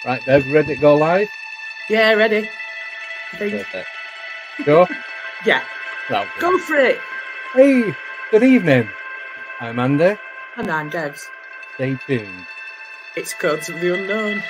Right, Dev, ready to go live? Yeah, ready. I think. Perfect. Sure? Yeah. No. Go for it. Hey, good evening. I'm Andy. And I'm Devs. Stay tuned. It's Codes of the Unknown.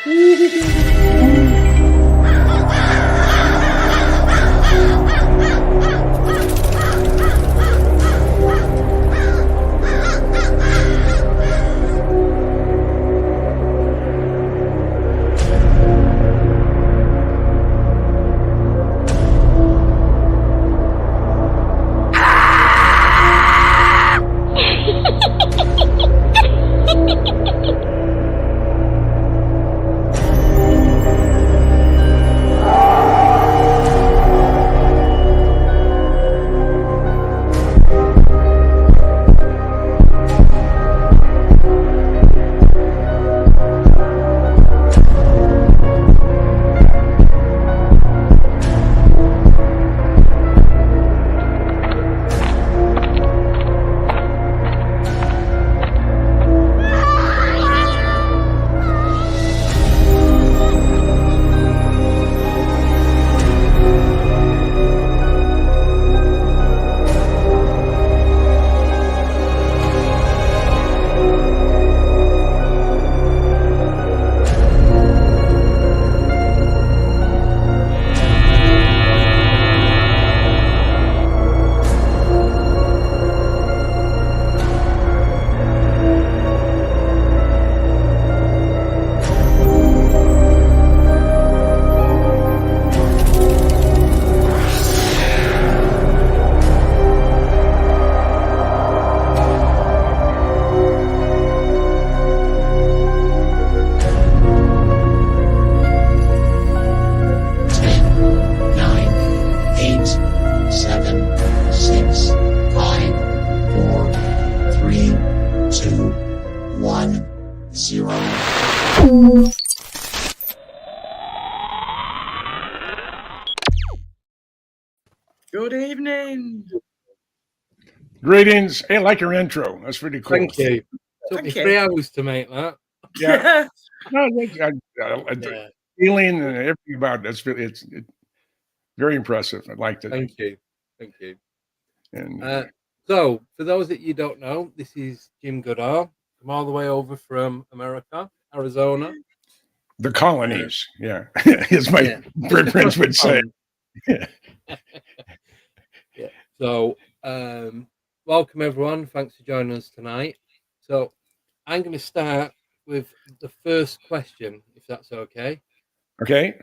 Good evening. Greetings. Hey, I like your intro. That's pretty cool. Thank you. Took me 3 hours to make that. Yeah. No, the feeling and everything about it, it's very impressive. I liked it. Thank you. Thank you. And so, for those that you don't know, this is Jim Goodall. I'm all the way over from America, Arizona. The colonies, yeah, as my friends would say. Yeah. So, welcome everyone. Thanks for joining us tonight. So, I'm going to start with the first question, if that's okay. Okay.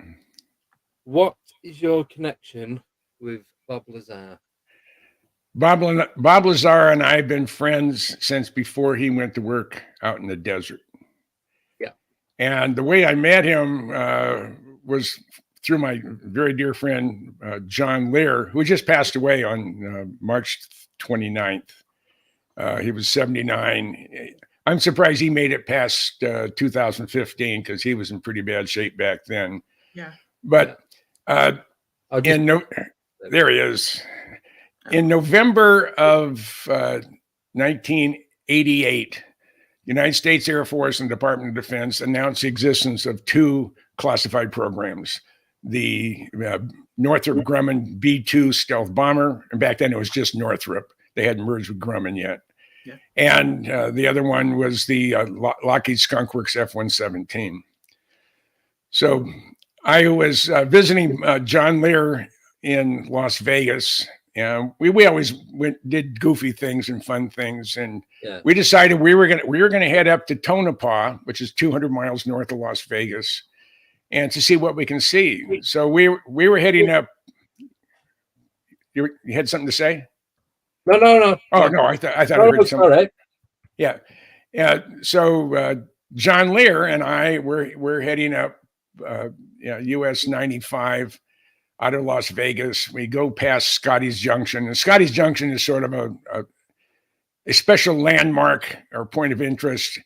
What is your connection with Bob Lazar? Bob Lazar and I have been friends since before he went to work out in the desert. Yeah. And the way I met him was through my very dear friend, John Lear, who just passed away on March 29th. He was 79. I'm surprised he made it past 2015 because he was in pretty bad shape back then. Yeah. But there he is. In November of 1988, the United States Air Force and Department of Defense announced the existence of 2 classified programs. The Northrop Grumman B-2 stealth bomber, and back then it was just Northrop. They hadn't merged with Grumman yet. Yeah. And the other one was the Lockheed Skunk Works F-117. So I was visiting John Lear in Las Vegas, and we always did goofy things and fun things, and we decided we were gonna head up to Tonopah, which is 200 miles north of Las Vegas, and to see what we can see. So we were heading up. You had something to say? No. Oh no, I thought I heard something. All right. Yeah. So John Lear and I we're heading up US 95 out of Las Vegas. We go past Scotty's Junction, and Scotty's Junction is sort of a special landmark or point of interest.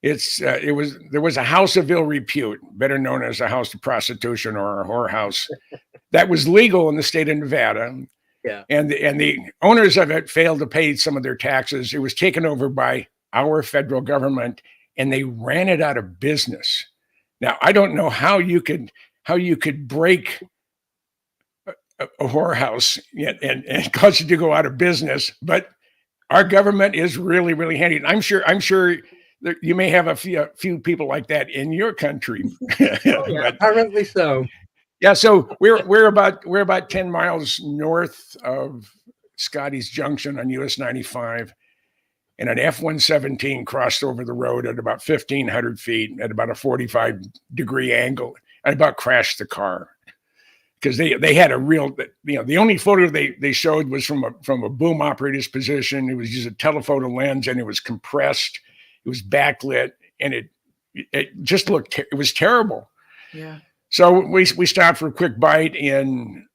There was a house of ill repute, better known as a house of prostitution or a whorehouse, that was legal in the state of Nevada. Yeah. And the owners of it failed to pay some of their taxes. It was taken over by our federal government, and they ran it out of business. Now, I don't know how you could break a whorehouse and cause it to go out of business, but our government is really, really handy. And I'm sure that you may have a few people like that in your country. yeah. Apparently so. Yeah, so we're about 10 miles north of Scotty's Junction on US 95, and an F-117 crossed over the road at about 1,500 feet at about a 45-degree angle and about crashed the car. Because they had a real, the only photo they showed was from a boom operator's position. It was just a telephoto lens, and it was compressed. It was backlit, and it just looked, it was terrible. Yeah. So we stopped for a quick bite in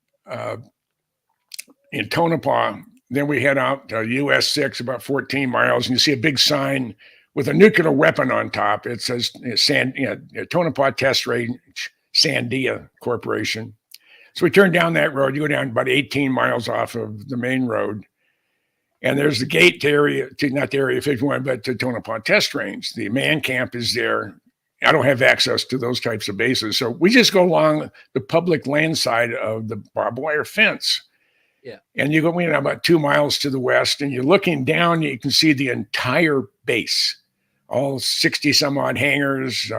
Tonopah. Then we head out to US 6, about 14 miles, and you see a big sign with a nuclear weapon on top. It says Tonopah Test Range, Sandia Corporation. So we turn down that road. You go down about 18 miles off of the main road, and there's the gate to not the Area 51, but to Tonopah Test Range. The man camp is there. I don't have access to those types of bases, so we just go along the public land side of the barbed wire fence. Yeah. And you go about 2 miles to the west, and you're looking down, you can see the entire base, all 60 some odd hangars,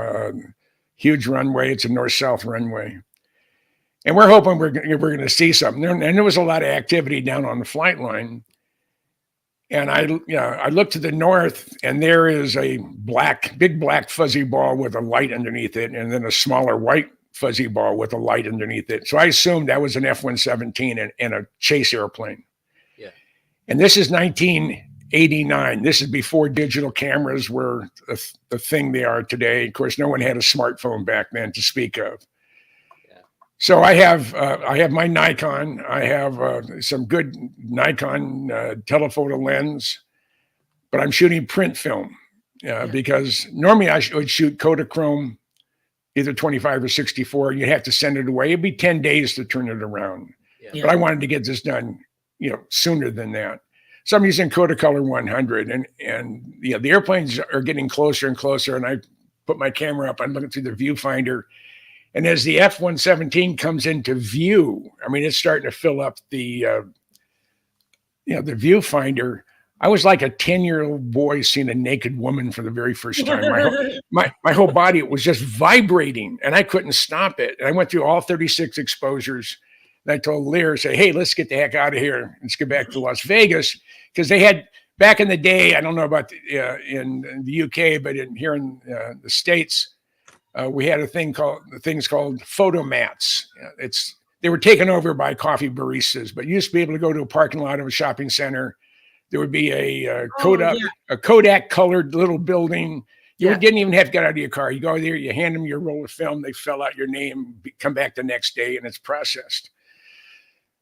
huge runway. It's a north-south runway. And we're hoping we're going to see something. And there was a lot of activity down on the flight line. And I look to the north, and there is a big black fuzzy ball with a light underneath it, and then a smaller white fuzzy ball with a light underneath it. So I assumed that was an F-117 and a chase airplane. Yeah. And this is 1989. This is before digital cameras were the thing they are today. Of course, no one had a smartphone back then to speak of. So I have my Nikon. I have some good Nikon telephoto lens, but I'm shooting print film because normally I would shoot Kodachrome, either 25 or 64. You have to send it away. It'd be 10 days to turn it around. Yeah. But I wanted to get this done, sooner than that. So I'm using Kodacolor 100, and the airplanes are getting closer and closer. And I put my camera up. I'm looking through the viewfinder. And as the F-117 comes into view, I mean, it's starting to fill up the viewfinder. I was like a 10-year-old boy seeing a naked woman for the very first time. My whole body was just vibrating, and I couldn't stop it. And I went through all 36 exposures. And I told Lear, say, hey, let's get the heck out of here. Let's get back to Las Vegas. Because they had, back in the day, I don't know about in the UK, but here in the States, we had things called FotoMats. They were taken over by coffee baristas, but you used to be able to go to a parking lot of a shopping center. There would be a Kodak colored little building. You didn't even have to get out of your car. You go there, you hand them your roll of film, they fill out your name, come back the next day, and it's processed.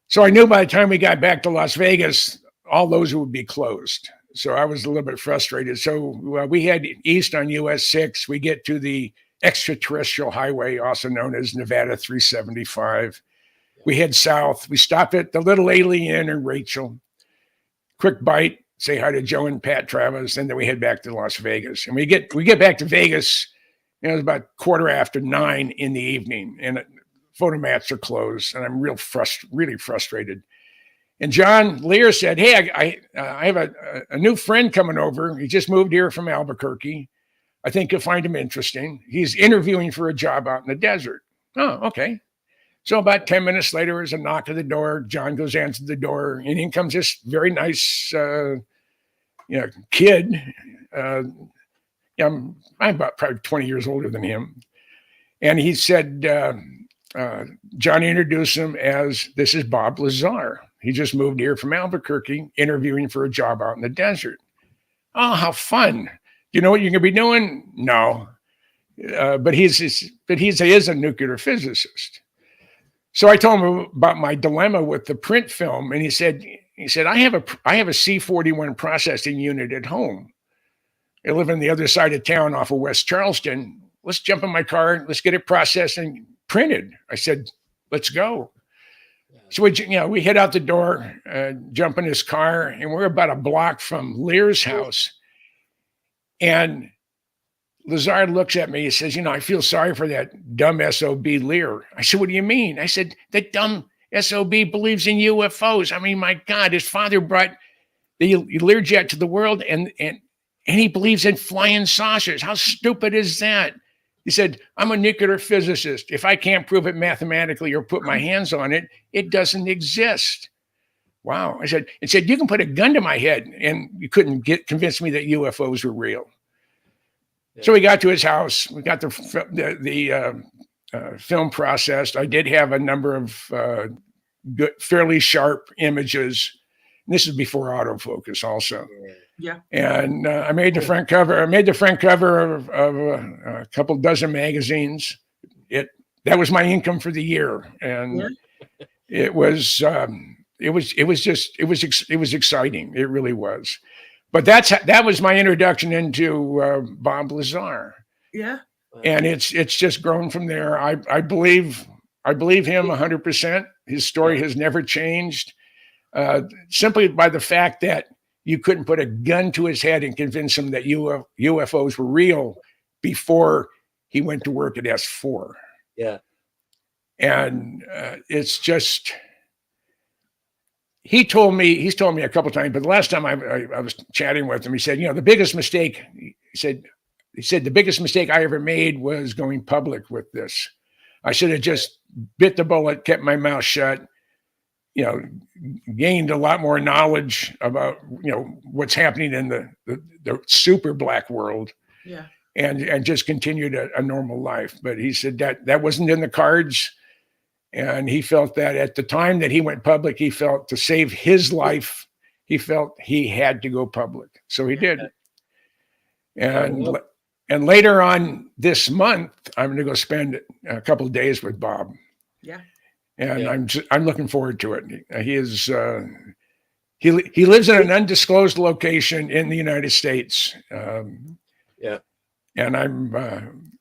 So I knew by the time we got back to Las Vegas, all those would be closed. So I was a little bit frustrated. So we head east on US 6. We get to the extra-terrestial highway, also known as Nevada 375. We head south. We stop at the Little Alien in Rachel. Quick bite, say hi to Joe and Pat Travis, and then we head back to Las Vegas. And we get back to Vegas, it was about 9:15 in the evening, and FotoMats are closed, and I'm really frustrated. And John Lear said, hey, I have a new friend coming over. He just moved here from Albuquerque. I think you'll find him interesting. He's interviewing for a job out in the desert. Oh, okay. So about 10 minutes later, there's a knock at the door. John goes answer the door, and in comes this very nice, kid. I'm about probably 20 years older than him. And he said, John introduced him as, this is Bob Lazar. He just moved here from Albuquerque, interviewing for a job out in the desert. Oh, how fun. You know what you're going to be doing? No. But he is a nuclear physicist. So I told him about my dilemma with the print film, and he said, I have a C-41 processing unit at home. I live on the other side of town off of West Charleston. Let's jump in my car, let's get it processed and printed. I said, let's go. So we head out the door, jump in his car, and we're about a block from Lear's house. And Lazar looks at me. He says, "You know, I feel sorry for that dumb SOB Lear." I said, "What do you mean?" I said, "That dumb SOB believes in UFOs. I mean, my God, his father brought the Learjet to the world, and he believes in flying saucers. How stupid is that?" He said, "I'm a nuclear physicist. If I can't prove it mathematically or put my hands on it, it doesn't exist." Wow. I said, "You can put a gun to my head and you couldn't convince me that UFOs were real." Yeah. So we got to his house. We got the film processed. I did have a number of good, fairly sharp images. This is before autofocus also. Yeah. And I made the front cover. I made the front cover of a couple dozen magazines. That was my income for the year, and it was exciting. It really was. But that was my introduction into Bob Lazar. Yeah. And it's just grown from there. I believe him 100%. His story has never changed. Simply by the fact that you couldn't put a gun to his head and convince him that UFOs were real before he went to work at S4. Yeah. And it's just, he's told me a couple of times, but the last time I was chatting with him, he said, the biggest mistake, he said, the biggest mistake I ever made was going public with this. I should have just bit the bullet, kept my mouth shut, gained a lot more knowledge about, what's happening in the super black world. Yeah. And just continued a normal life. But he said that wasn't in the cards. And he felt that at the time that he went public, he felt to save his life, he felt he had to go public. So he did. And later on this month, I'm going to go spend a couple of days with Bob. Yeah. And I'm looking forward to it. He is he lives in an undisclosed location in the United States. And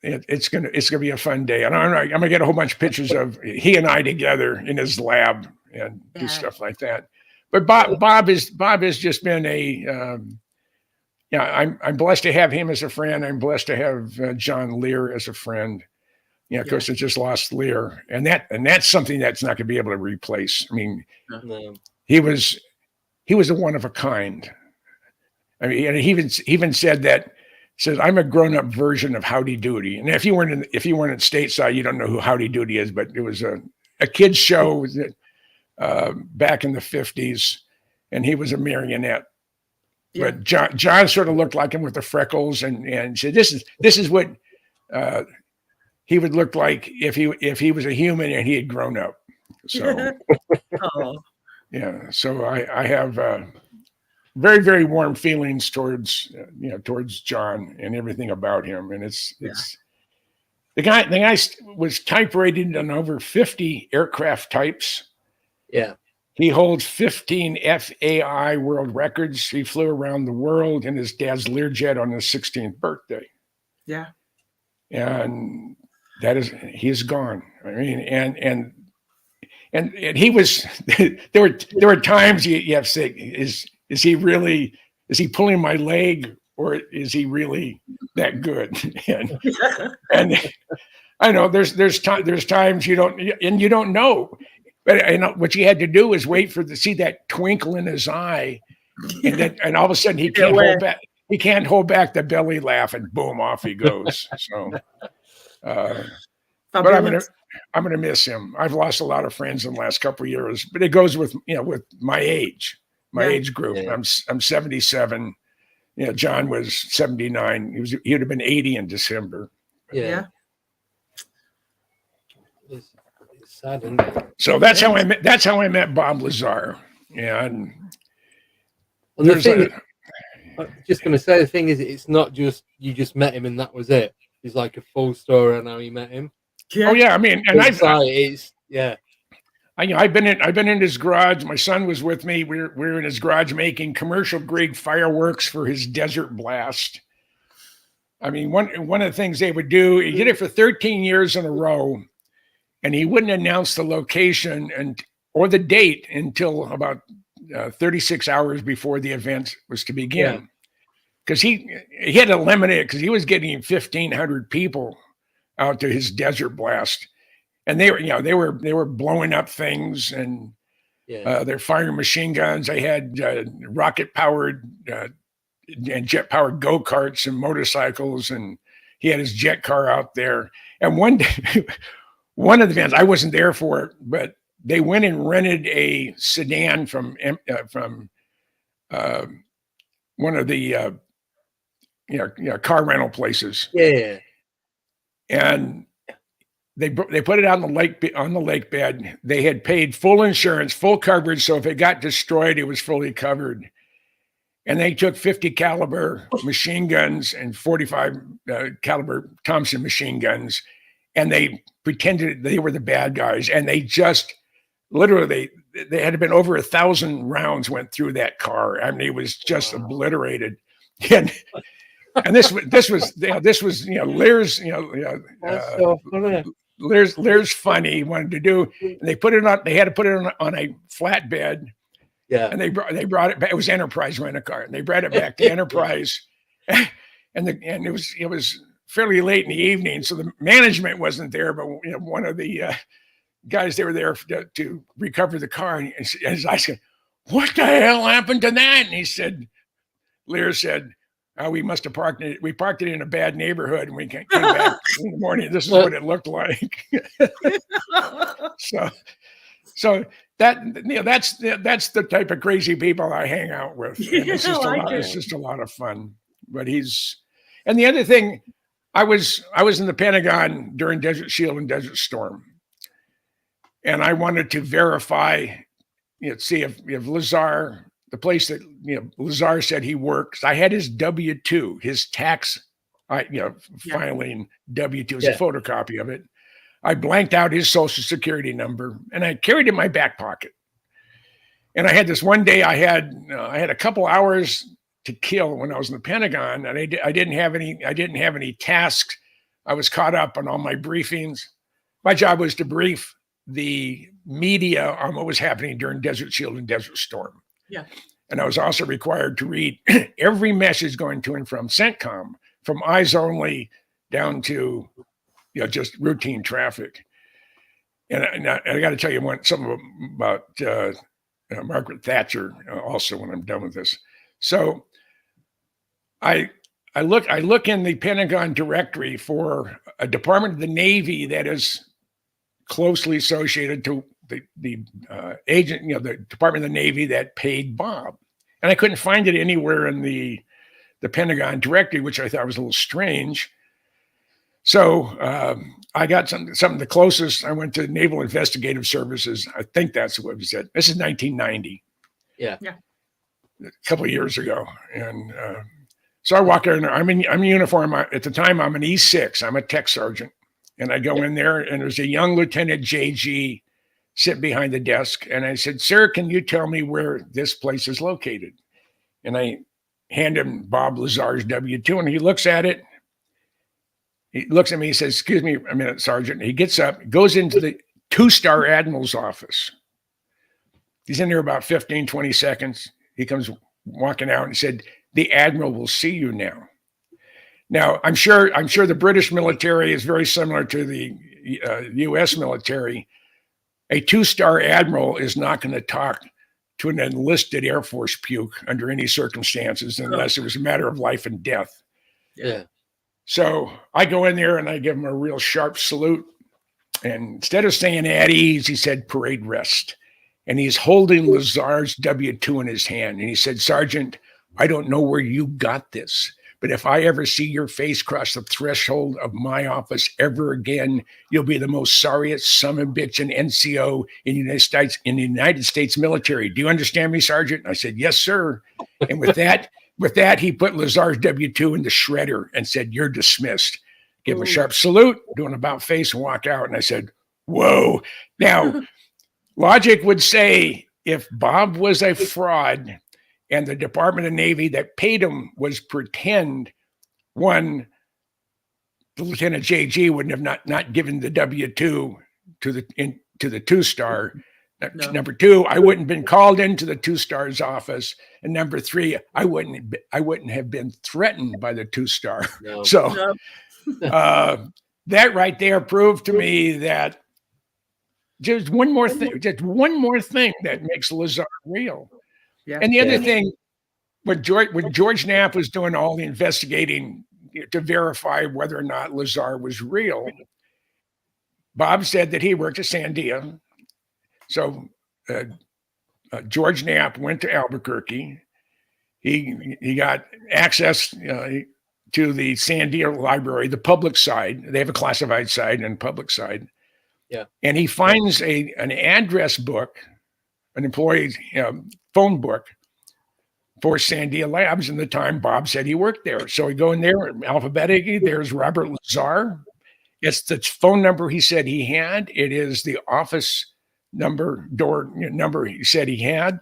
it's gonna be a fun day. And I'm gonna get a whole bunch of pictures of he and I together in his lab and do stuff like that. But Bob has just been I'm blessed to have him as a friend. I'm blessed to have John Lear as a friend. Of course, I just lost Lear, and that's something that's not going to be able to replace. I mean, he was a one of a kind. I mean, and he even said that. Says, "I'm a grown-up version of Howdy Doody." And if you weren't in stateside, you don't know who Howdy Doody is, but it was a kid's show that back in the 50s, and he was a marionette. Yeah. But John sort of looked like him with the freckles, and said, "This is what he would look like if he was a human and he had grown up." So, so I have very, very warm feelings towards John and everything about him. And it's the guy was type rated on over 50 aircraft types. Yeah. He holds 15 FAI world records. He flew around the world in his dad's Learjet on his 16th birthday. Yeah. And he's gone. I mean, and he was, there were times you have to say, is he pulling my leg, or is he really that good? and I know there's times you don't know, but I know what you had to do is wait see that twinkle in his eye, and all of a sudden he can't hold back the belly laugh, and boom, off he goes. So, but I'm gonna miss him. I've lost a lot of friends in the last couple of years, but it goes with with my age. Age group. Yeah. I'm 77. John was 79. He would have been 80 in December. Yeah. It's sad, isn't it? So that's how I met Bob Lazar. And I'm just going to say, the thing is, it's not just you just met him and that was it. It's like a full story on how you met him. Yeah. Oh yeah, I mean, and I've been in his garage. My son was with me. We're in his garage making commercial grade fireworks for his desert blast. I mean, one of the things they would do, he did it for 13 years in a row, and he wouldn't announce the location or the date until about 36 hours before the event was to begin. because he had to limit it because he was getting 1,500 people out to his desert blast, and they were blowing up things, and they're firing machine guns. They had rocket powered and jet powered go-karts and motorcycles, and he had his jet car out there. And one day, one of the vans, I wasn't there for it, but they went and rented a sedan from one of the car rental places. Yeah. And they put it on the lake bed. They had paid full insurance, full coverage, so if it got destroyed, it was fully covered. And they took 50 caliber machine guns and 45 caliber Thompson machine guns, and they pretended they were the bad guys. And they just literally, they had been over 1,000 rounds went through that car. I mean, it was just obliterated. And this was Lear's, so funny. Lear's funny. He wanted to do, and they put it on. They had to put it on a flatbed. Yeah. And they brought it back. It was Enterprise rent-a-car, and they brought it back to Enterprise, and it was fairly late in the evening, so the management wasn't there, but one of the guys, they were there to recover the car, and I said, "What the hell happened to that?" And he said, Lear said, "Oh, we must have parked it. We parked it in a bad neighborhood, and we came back in the morning. This is what it looked like." So that's the type of crazy people I hang out with. And it's just a lot of fun. But and the other thing, I was in the Pentagon during Desert Shield and Desert Storm, and I wanted to verify, see if Lazar, the place that Lazar said he works, I had his W-2, his tax, filing W-2, is a photocopy of it. I blanked out his social security number, and I carried it in my back pocket. And I had this one day, I had a couple hours to kill when I was in the Pentagon, and I didn't have any tasks. I was caught up on all my briefings. My job was to brief the media on what was happening during Desert Shield and Desert Storm. Yeah. And I was also required to read every message going to and from CENTCOM, from eyes only down to just routine traffic. And I got to tell you something about Margaret Thatcher also when I'm done with this. So I look in the Pentagon directory for a Department of the Navy that is closely associated to the agent, the Department of the Navy that paid Bob. And I couldn't find it anywhere in the Pentagon directory, which I thought was a little strange. So I got something the closest. I went to Naval Investigative Services. I think that's what it said. This is 1990. Yeah. A couple of years ago. And so I walk in there. I'm in uniform. At the time, I'm an E6. I'm a tech sergeant. And I go in there, and there's a young Lieutenant JG sitting behind the desk. And I said, "Sir, can you tell me where this place is located?" And I hand him Bob Lazar's W-2, and he looks at it. He looks at me, he says, "Excuse me a minute, Sergeant." He gets up, goes into the 2-star Admiral's office. He's in there about 15, 20 seconds. He comes walking out and said, "The Admiral will see you now." Now, I'm sure the British military is very similar to the U.S. military. A 2-star Admiral is not going to talk to an enlisted Air Force puke under any circumstances unless it was a matter of life and death. Yeah. So I go in there and I give him a real sharp salute. And instead of saying "at ease," he said "parade rest." And he's holding Lazar's W-2 in his hand. And he said, "Sergeant, I don't know where you got this, but if I ever see your face cross the threshold of my office ever again, you'll be the most sorriest son of a bitch in NCO in the United States military. Do you understand me, Sergeant?" I said, "Yes, sir." And with that, he put Lazar's W-2 in the shredder and said, "You're dismissed." Give him a sharp salute, do an about face, and walk out. And I said, "Whoa." Now, logic would say if Bob was a fraud and the Department of Navy that paid him was pretend, one, the Lieutenant JG wouldn't have not given the W-2 to the 2-star. No. Number two, I wouldn't have been called into the 2-star's office. And number three, I wouldn't have been threatened by the 2-star. No. So that right there proved to me that just one more thing that makes Lazar real. Yeah. And the other thing, when George Knapp was doing all the investigating to verify whether or not Lazar was real, Bob said that he worked at Sandia. So George Knapp went to Albuquerque. He got access to the Sandia library, the public side. They have a classified side and public side. Yeah. And he finds an address book, an employee phone book for Sandia Labs. And the time Bob said he worked there. So we go in there alphabetically. There's Robert Lazar. It's the phone number he said he had. It is the office door number he said he had.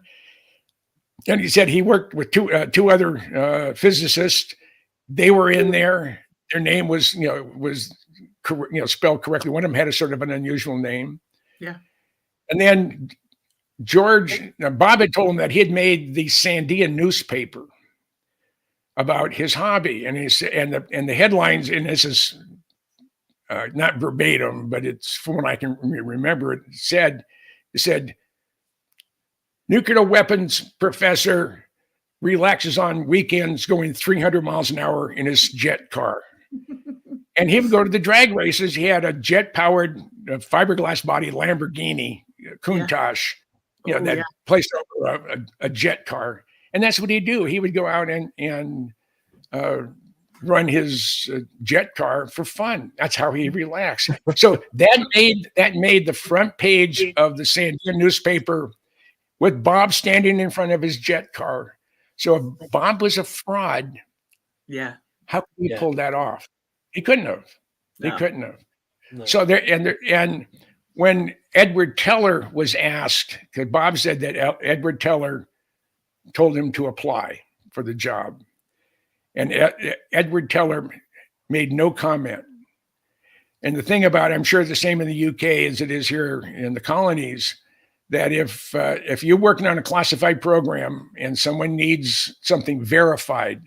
And he said he worked with two other physicists. They were in there. Their name was spelled correctly. One of them had a sort of an unusual name. Yeah. And then Bob had told him that he had made the Sandia newspaper about his hobby, and the headlines, and this is not verbatim, but it's from what I can remember. It said, nuclear weapons professor relaxes on weekends going 300 miles an hour in his jet car. And he would go to the drag races. He had a jet-powered fiberglass body Lamborghini Countach, placed over a jet car. And that's what he'd do. He would go out and run his jet car for fun. That's how he relaxed. So that made the front page of the Sandia newspaper with Bob standing in front of his jet car. So if Bob was a fraud, how could he pull that off? He couldn't have. No. He couldn't have. No. So and when Edward Teller was asked, because Bob said that Edward Teller told him to apply for the job, and Edward Teller made no comment. And the thing about it, I'm sure it's the same in the UK as it is here in the colonies, that if you're working on a classified program and someone needs something verified,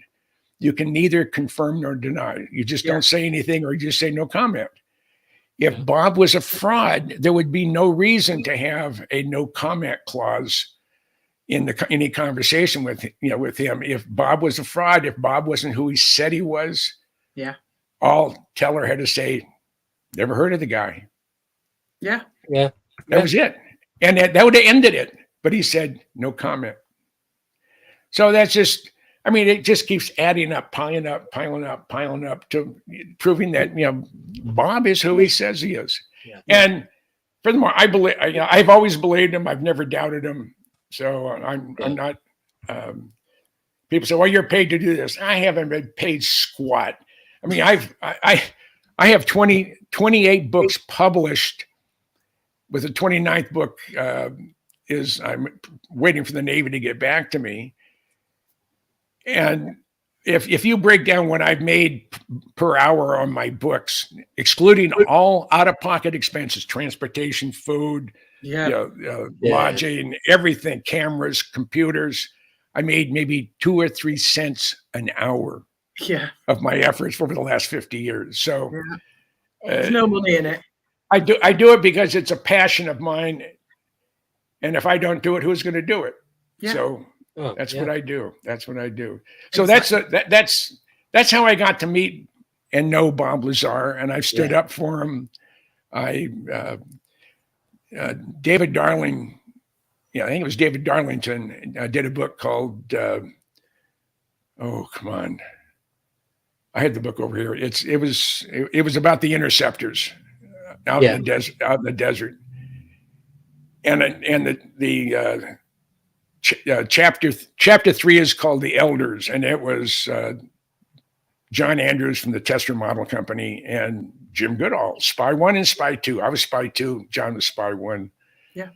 you can neither confirm nor deny. You just don't say anything, or you just say no comment. If Bob was a fraud, there would be no reason to have a no comment clause in any conversation with him. If Bob was a fraud, if Bob wasn't who he said he was, all Teller had to say, never heard of the guy. Yeah. That was it. And that would have ended it. But he said, no comment. So that's just, it just keeps adding up, piling up to proving that, Bob is who he says he is. Yeah. And furthermore, I've always believed him. I've never doubted him. So I'm not, people say, well, you're paid to do this. I haven't been paid squat. I have 28 books published, with the 29th book I'm waiting for the Navy to get back to me. And if you break down what I've made per hour on my books, excluding all out-of-pocket expenses, transportation, food, lodging, everything, cameras, computers, I made maybe 2 or 3 cents an hour of my efforts over the last 50 years. So there's no money in it. I do it because it's a passion of mine. And if I don't do it, who's going to do it? Yeah. So that's what I do. That's what I do. So that's how I got to meet and know Bob Lazar. And I've stood up for him. David Darling, I think it was David Darlington, did a book called, oh, come on. I had the book over here. It was about the interceptors out in the desert. And the chapter 3 is called The Elders, and it was John Andrews from the Tester Model Company and Jim Goodall, Spy 1 and Spy 2. I was Spy 2, John was Spy 1. Yeah.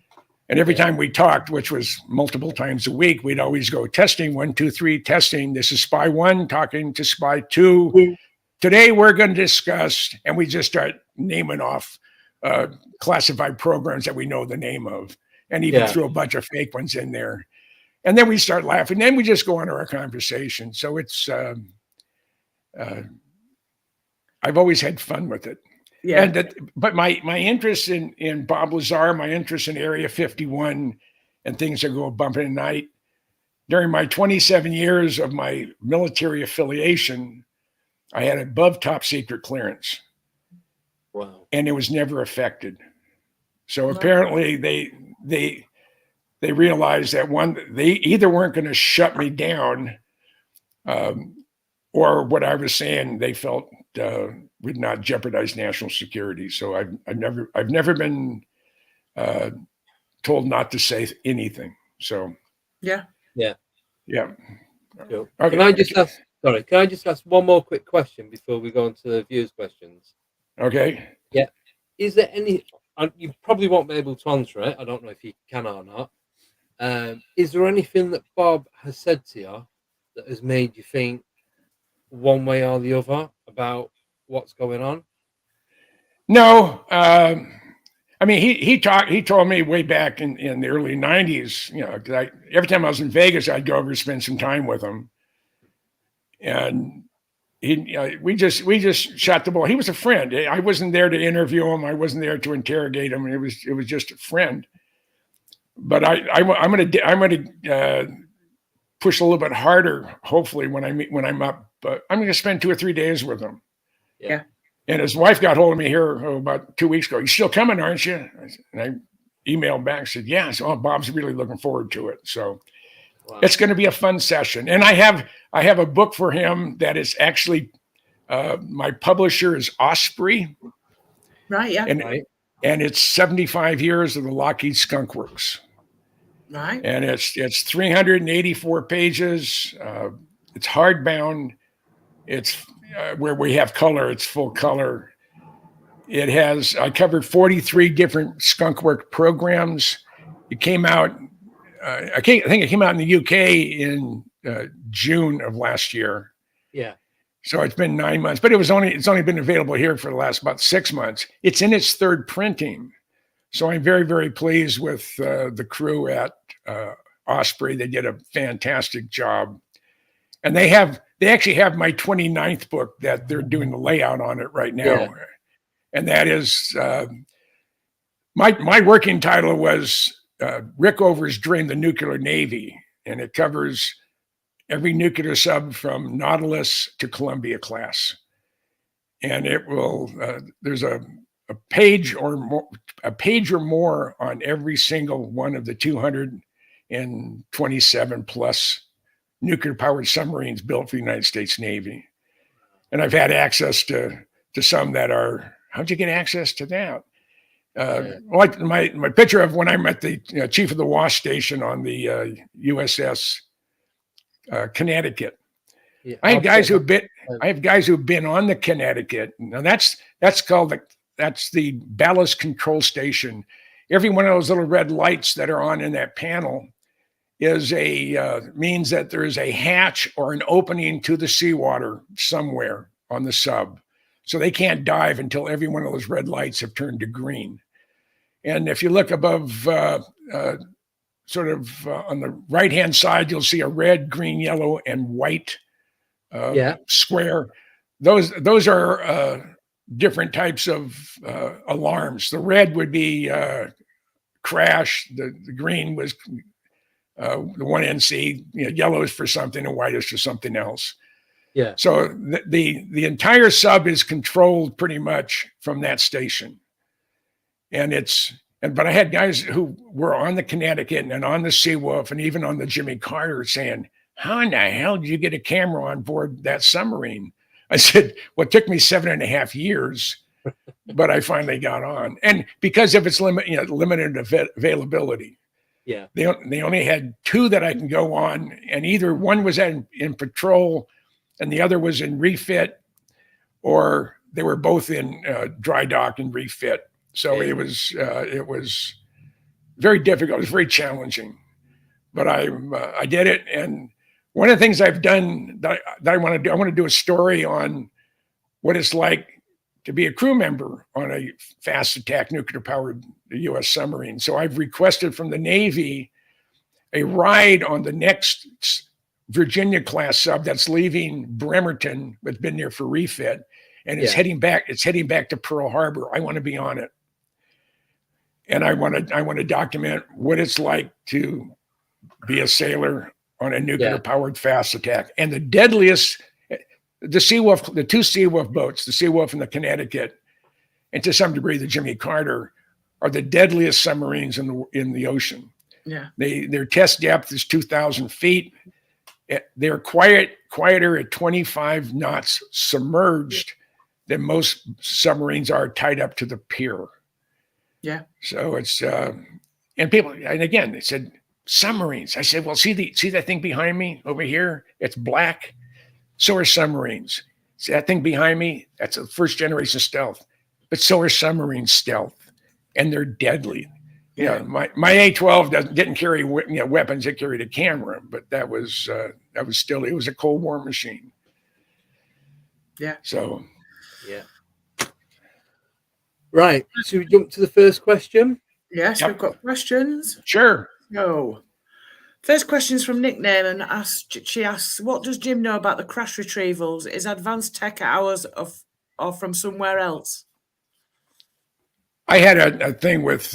And every time we talked, which was multiple times a week, we'd always go testing, 1, 2, 3, testing. This is Spy 1 talking to Spy 2. Today we're going to discuss, and we just start naming off classified programs that we know the name of. and even threw a bunch of fake ones in there. And then we start laughing. Then we just go on to our conversation. So it's, I've always had fun with it. Yeah. But my interest in Bob Lazar, my interest in Area 51 and things that go bump in the night, during my 27 years of my military affiliation, I had above top secret clearance. Wow. And it was never affected. So apparently they realized that they either weren't going to shut me down, or what I was saying, they felt would not jeopardize national security. So I've never been told not to say anything. So yeah. Cool. Okay. Can I just ask one more quick question before we go on to the viewers' questions? Okay. Yeah. Is there any? You probably won't be able to answer it. I don't know if you can or not. Is there anything that Bob has said to you that has made you think one way or the other about what's going on? No. I mean, he told me way back in the early 90s, you know, 'cause every time I was in Vegas, I'd go over and spend some time with him. And we just shot the ball. He was a friend. I wasn't there to interview him. I wasn't there to interrogate him. It was just a friend. But I'm gonna push a little bit harder, hopefully, when I'm up. But I'm gonna spend 2 or 3 days with him. Yeah. And his wife got hold of me here about 2 weeks ago. "You still coming, aren't you?" And I emailed back, said, "Yeah." So Bob's really looking forward to it. So it's going to be a fun session. And I have a book for him that is actually my publisher is Osprey. Right. Yeah. And it's 75 years of the Lockheed Skunk Works. Right. And it's 384 pages. It's hardbound. It's where we have color. It's full color. I covered 43 different skunk work programs. It came out, I think it came out in the UK in June of last year. Yeah. So it's been 9 months, but it's only been available here for the last about 6 months. It's in its third printing. So I'm very, very pleased with the crew at Osprey. They did a fantastic job. And they actually have my 29th book that they're doing the layout on it right now. Yeah. And that is, my working title was Rickover's Dream, the Nuclear Navy. And it covers every nuclear sub from Nautilus to Columbia class. And it will, there's a page or more on every single one of the 227 plus nuclear powered submarines built for the United States Navy. And I've had access to some that are, how'd you get access to that? Like my picture of when I'm at the chief of the wash station on the USS Connecticut. Yeah, I have guys who've been on the Connecticut. Now that's the ballast control station. Every one of those little red lights that are on in that panel is means that there is a hatch or an opening to the seawater somewhere on the sub. So they can't dive until every one of those red lights have turned to green. And if you look above, sort of on the right-hand side, you'll see a red, green, yellow, and white square. Those are different types of alarms. The red would be crash. The green was the 1NC. Yellow is for something, and white is for something else. Yeah. So the entire sub is controlled pretty much from that station. But I had guys who were on the Connecticut and on the Seawolf and even on the Jimmy Carter saying, "How in the hell did you get a camera on board that submarine?" I said, "Well, it took me 7.5 years, but I finally got on." And because of its limited availability. Yeah. They only had 2 that I can go on, and either one was in patrol and the other was in refit, or they were both in dry dock and refit. So it was very difficult. It was very challenging, but I did it. And one of the things I've done that I want to do a story on what it's like to be a crew member on a fast attack nuclear powered U.S. submarine. So I've requested from the Navy a ride on the next Virginia class sub that's leaving Bremerton, but been there for refit, and it's heading back. It's heading back to Pearl Harbor. I want to be on it, and I want to document what it's like to be a sailor on a nuclear powered fast attack. And the deadliest, the Seawolf, the two Seawolf boats, the Seawolf and the Connecticut, and to some degree the Jimmy Carter, are the deadliest submarines in the ocean. Yeah, their test depth is 2,000 feet. They're quieter at 25 knots submerged than most submarines are tied up to the pier. Yeah. So it's and people, and again, they said submarines. I said, well, see that thing behind me over here? It's black. So are submarines. See that thing behind me? That's a first generation stealth. But so are submarines stealth, and they're deadly. Yeah, my A-12 didn't carry weapons. It carried a camera, but that was still, it was a Cold War machine. Yeah. So. Yeah. Right. Should we jump to the first question? Yes, we've got questions. Sure. So, first question is from Nickname, and she asks, "What does Jim know about the crash retrievals? Is advanced tech ours or from somewhere else?" I had a thing with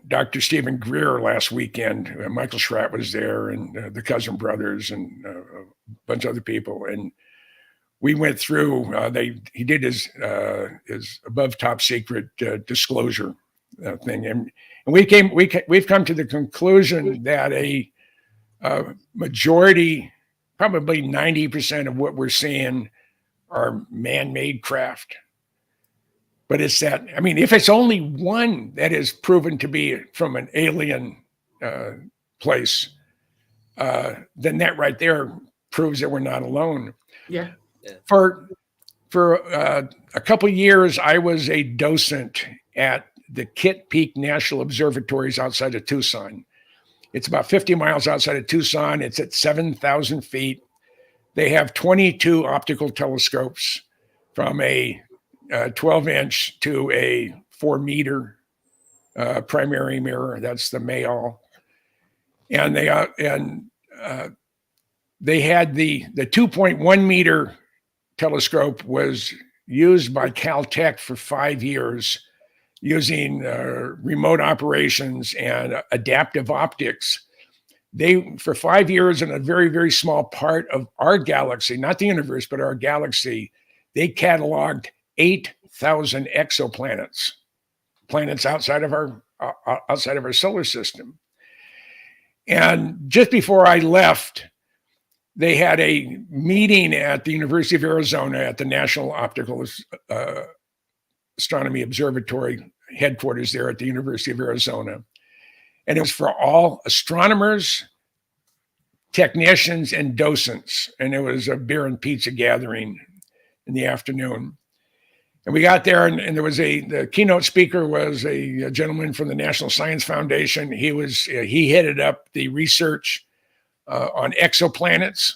Dr. Stephen Greer last weekend. Michael Schratt was there, and the Cousin Brothers, and a bunch of other people. And we went through. He did his above top secret disclosure thing, and we've come to the conclusion that a majority, probably 90% of what we're seeing, are man-made craft. But it's that, I mean, if it's only one that is proven to be from an alien place, then that right there proves that we're not alone. Yeah. For a couple of years, I was a docent at the Kitt Peak National Observatories outside of Tucson. It's about 50 miles outside of Tucson. It's at 7,000 feet. They have 22 optical telescopes from a 12-inch to a 4-meter primary mirror. That's the Mayall. And they had the 2.1 meter telescope was used by Caltech for 5 years using remote operations and adaptive optics. They, for 5 years, in a very, very small part of our galaxy, not the universe, but our galaxy, they cataloged 8,000 exoplanets, planets outside of our solar system. And just before I left, they had a meeting at the University of Arizona at the National Optical Astronomy Observatory headquarters there at the University of Arizona. And it was for all astronomers, technicians, and docents. And it was a beer and pizza gathering in the afternoon. And we got there, and there was the keynote speaker was a gentleman from the National Science Foundation. He headed up the research on exoplanets.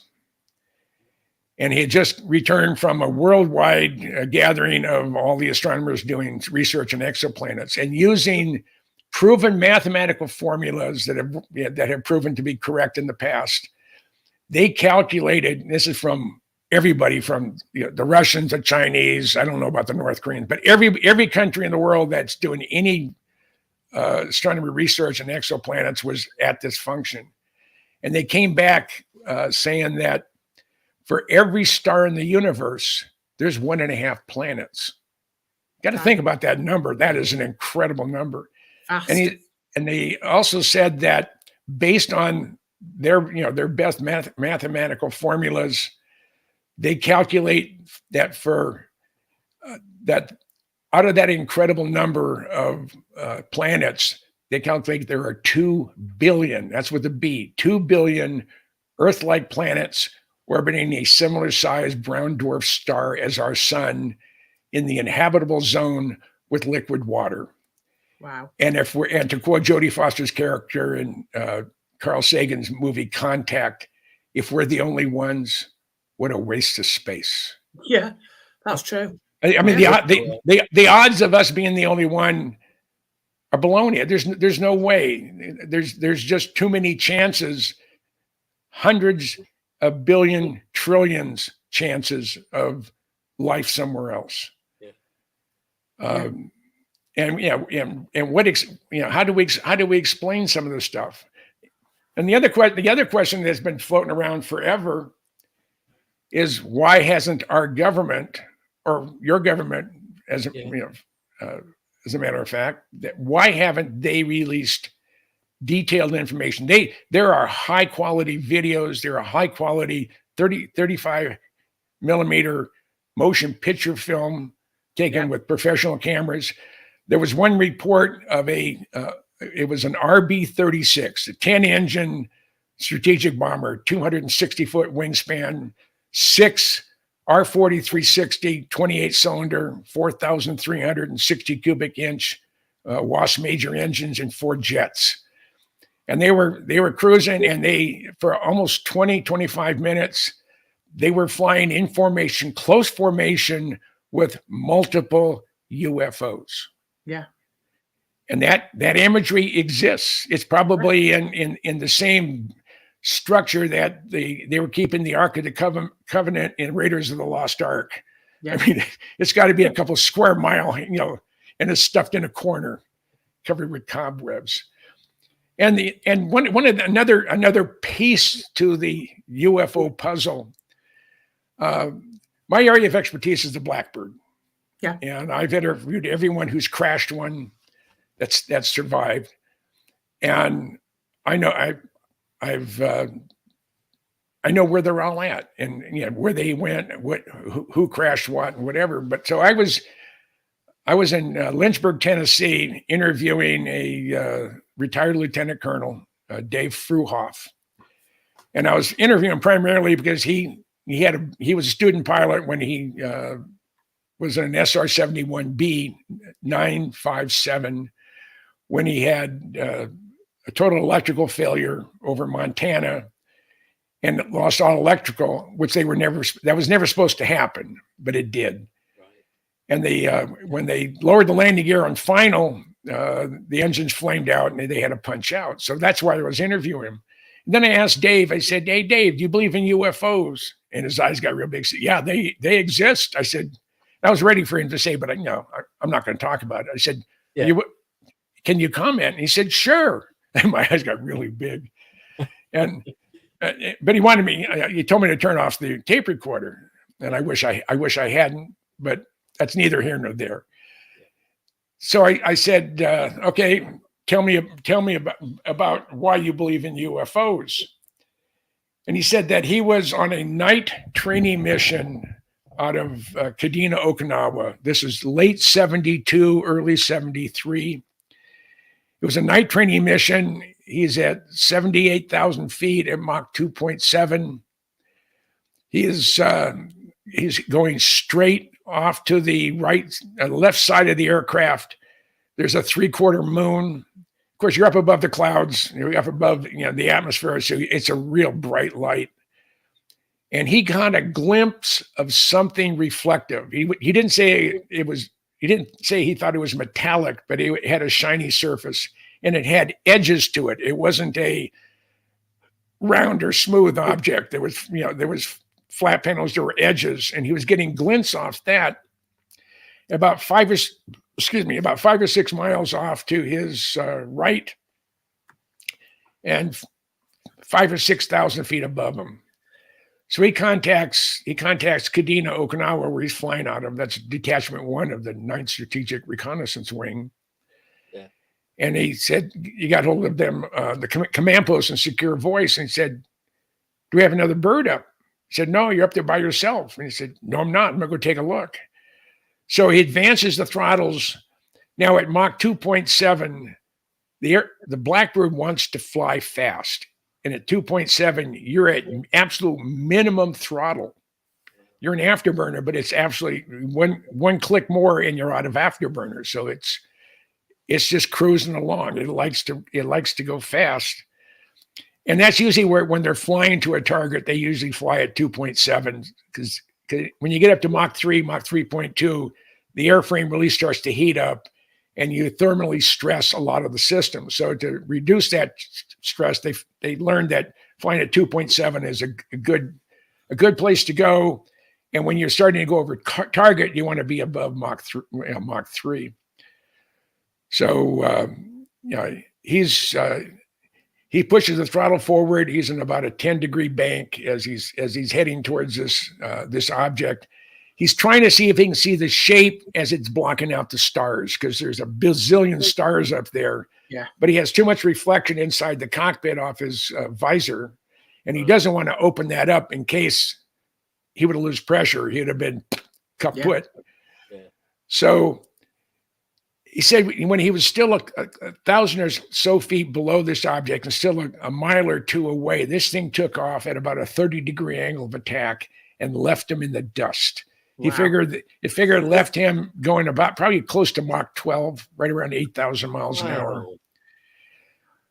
And he had just returned from a worldwide gathering of all the astronomers doing research on exoplanets and using proven mathematical formulas that have proven to be correct in the past. They calculated, this is from everybody from the Russians, the Chinese, I don't know about the North Koreans, but every country in the world that's doing any astronomy research on exoplanets was at this function. And they came back saying that for every star in the universe, there's 1.5 planets. Got to think about that number. That is an incredible number. And they also said that based on their best mathematical formulas, they calculate that for that out of that incredible number of planets, they calculate there are 2 billion, that's with a B, 2 billion Earth-like planets orbiting a similar sized brown dwarf star as our sun in the inhabitable zone with liquid water. Wow. And to quote Jodie Foster's character in Carl Sagan's movie Contact, if we're the only ones, what a waste of space. Yeah, that's true. I mean, the odds of us being the only one are baloney. There's no way. There's just too many chances, hundreds of billion, trillions chances of life somewhere else. Yeah. And what how do we explain some of this stuff? And the other question that's been floating around forever is, why hasn't our government, or your government, as a matter of fact, why haven't they released detailed information? There are high quality videos. There are high quality 35 millimeter motion picture film taken with professional cameras. There was one report of it was an RB-36, a 10-engine strategic bomber, 260-foot wingspan, 6 R-40-360, 28-cylinder, 4,360 cubic inch WASP major engines, and 4 jets. And they were cruising, and for almost 25 minutes, they were flying in formation, close formation, with multiple UFOs. Yeah. And that imagery exists. It's probably in the same structure that they were keeping the Ark of the Covenant in Raiders of the Lost Ark. Yeah. I mean, it's got to be a couple square mile, and it's stuffed in a corner, covered with cobwebs. And another piece to the UFO puzzle. My area of expertise is the Blackbird. Yeah. And I've interviewed everyone who's crashed one that's survived. And I know I know where they're all at, and where they went, who crashed what, and whatever. But so I was in Lynchburg, Tennessee, interviewing a retired lieutenant colonel, Dave Fruhoff, and I was interviewing primarily because he was a student pilot when he was in an SR-71B 957 when he had a total electrical failure over Montana and lost all electrical, which that was never supposed to happen, but it did. Right. And when they lowered the landing gear on final, the engines flamed out and they had to punch out. So that's why I was interviewing him. And then I asked Dave, I said, "Hey, Dave, do you believe in UFOs?" And his eyes got real big. He said, "Yeah, they exist." I said, I was ready for him to say, but I'm not going to talk about it. I said, yeah. Can you comment? And he said, "Sure." And my eyes got really big. And but he wanted me. He told me to turn off the tape recorder, and I wish I hadn't. But that's neither here nor there. So I said, "Okay, tell me about why you believe in UFOs." And he said that he was on a night training mission out of Kadena, Okinawa. This is late 72, early 73. It was a night training mission. He's at 78,000 feet at Mach 2.7. He's going straight off to the left side of the aircraft. There's a 3/4 moon. Of course, you're up above the clouds. You're up above the atmosphere, so it's a real bright light. And he got a glimpse of something reflective. He didn't say it was. He didn't say he thought it was metallic, but it had a shiny surface and it had edges to it. It wasn't a round or smooth object. There was flat panels. There were edges, and he was getting glints off that. About 5 or 6 miles off to his right, and 5,000 or 6,000 feet above him. So he contacts Kadena, Okinawa, where he's flying out of. That's Detachment 1 of the 9th Strategic Reconnaissance Wing. Yeah. And he said, he got hold of them, the command post, in secure voice, and he said, "Do we have another bird up?" He said, "No, you're up there by yourself." And he said, "No, I'm not. I'm going to go take a look." So he advances the throttles. Now at Mach 2.7, the Blackbird wants to fly fast. And at 2.7, you're at absolute minimum throttle. You're an afterburner, but it's absolutely one click more and you're out of afterburners. So it's just cruising along. It likes to go fast. And that's usually when they're flying to a target, they usually fly at 2.7 because when you get up to Mach 3, Mach 3.2, the airframe really starts to heat up and you thermally stress a lot of the system. So to reduce that stress, they learned that flying at 2.7 is a good place to go. And when you're starting to go over target, you want to be above Mach 3. So he pushes the throttle forward. He's in about a 10-degree bank as he's heading towards this object. He's trying to see if he can see the shape as it's blocking out the stars, because there's a bazillion stars up there. Yeah. But he has too much reflection inside the cockpit off his visor, and he doesn't want to open that up in case he would lose pressure. He'd have been kaput. Yeah. So he said when he was still a 1,000 or so feet below this object and still a mile or two away, this thing took off at about a 30-degree angle of attack and left him in the dust. He figured it left him going about probably close to Mach 12, right around 8,000 miles an hour.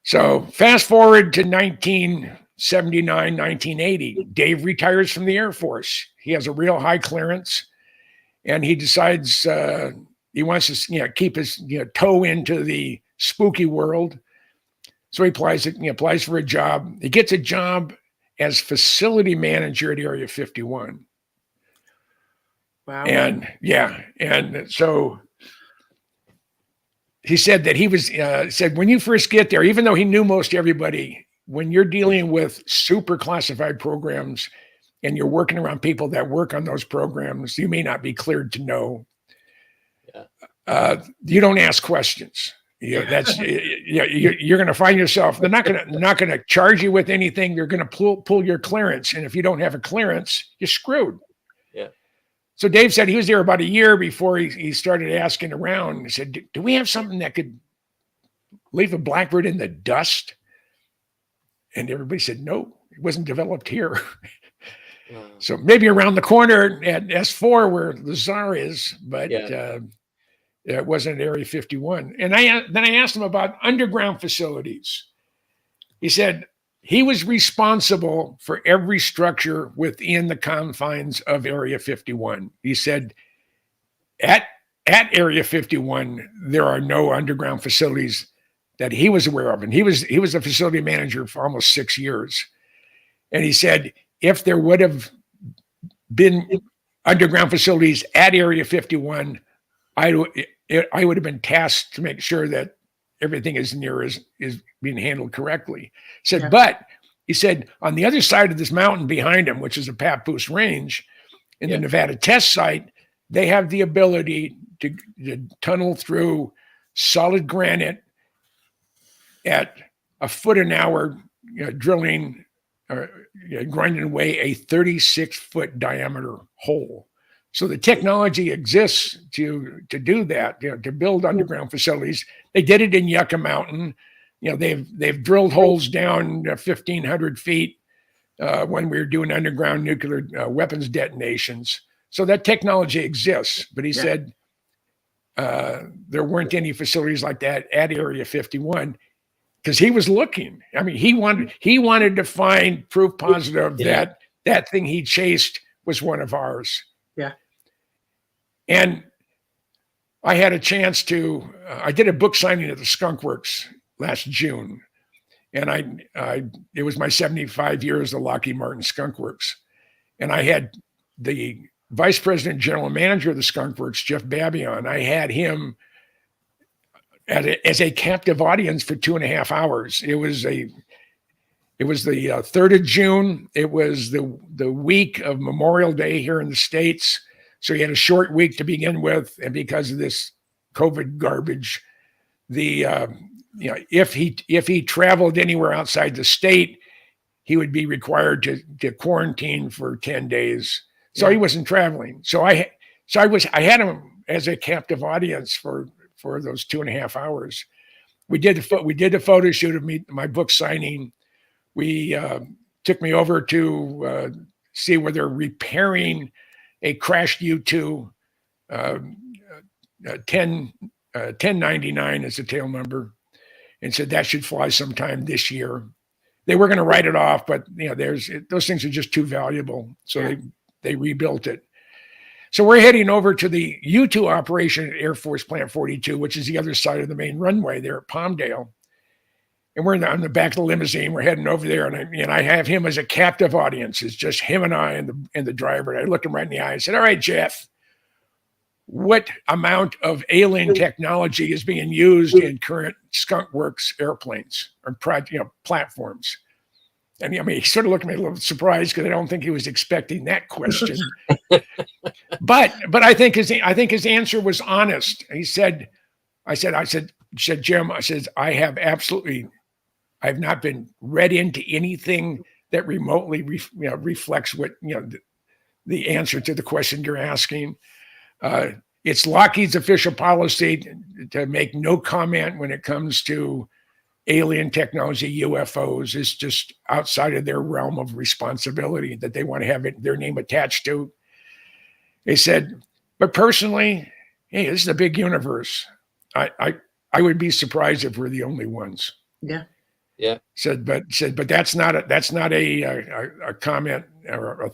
So fast forward to 1979, 1980. Dave retires from the Air Force. He has a real high clearance, and he decides he wants to keep his toe into the spooky world. So he applies for a job. He gets a job as facility manager at Area 51. Wow. And so he said that he was said when you first get there, even though he knew most everybody, when you're dealing with super classified programs and you're working around people that work on those programs, you may not be cleared to know. You don't ask questions. You're going to find yourself. They're not going to charge you with anything. They're going to pull your clearance, and if you don't have a clearance, you're screwed. Yeah. So Dave said he was there about a year before he started asking around. He said, "Do we have something that could leave a Blackbird in the dust?" And everybody said, "No, it wasn't developed here." Wow. So maybe around the corner at S4 where Lazar is, but it wasn't Area 51. And then I asked him about underground facilities. He said he was responsible for every structure within the confines of Area 51. He said at Area 51, there are no underground facilities that he was aware of. And he was a facility manager for almost 6 years. And he said, if there would have been underground facilities at Area 51, I would have been tasked to make sure that everything is being handled correctly. He said, but he said, on the other side of this mountain behind him, which is a Papoose Range, in the Nevada test site, they have the ability to tunnel through solid granite at a foot an hour, drilling or grinding away a 36-foot diameter hole. So the technology exists to do that, to build underground facilities. They did it in Yucca Mountain. They've drilled holes down 1,500 feet when we were doing underground nuclear weapons detonations. So that technology exists. But he said there weren't any facilities like that at Area 51 because he was looking. I mean, he wanted to find proof positive that thing he chased was one of ours. Yeah. And I had a chance to, I did a book signing at the Skunk Works last June. And it was my 75 years of Lockheed Martin Skunk Works. And I had the vice president, general manager of the Skunk Works, Jeff Babion. I had him as a captive audience for 2.5 hours. It was the 3rd of June. It was the week of Memorial Day here in the States. So he had a short week to begin with, and because of this COVID garbage, if he traveled anywhere outside the state, he would be required to quarantine for 10 days. So he wasn't traveling. So I had him as a captive audience for those 2.5 hours. We did the photo shoot of my book signing. We took me over to see where they're repairing a crashed U-2, 1099 is the tail number, and said that should fly sometime this year. They were going to write it off, but those things are just too valuable, so they rebuilt it. So we're heading over to the U-2 operation at Air Force Plant 42, which is the other side of the main runway there at Palmdale. And we're on the back of the limousine. We're heading over there, and I have him as a captive audience. It's just him and I and the driver. And I looked him right in the eye and said, "All right, Jeff, what amount of alien technology is being used in current Skunk Works airplanes or platforms?" And he sort of looked at me a little surprised because I don't think he was expecting that question. but I think his answer was honest. He said, "Jim, I have not been read into anything that remotely reflects what the answer to the question you're asking. It's Lockheed's official policy to make no comment when it comes to alien technology, UFOs. It's just outside of their realm of responsibility that they want to have their name attached to." They said, "But personally, hey, this is a big universe. I would be surprised if we're the only ones." Yeah. Yeah. But that's not a comment or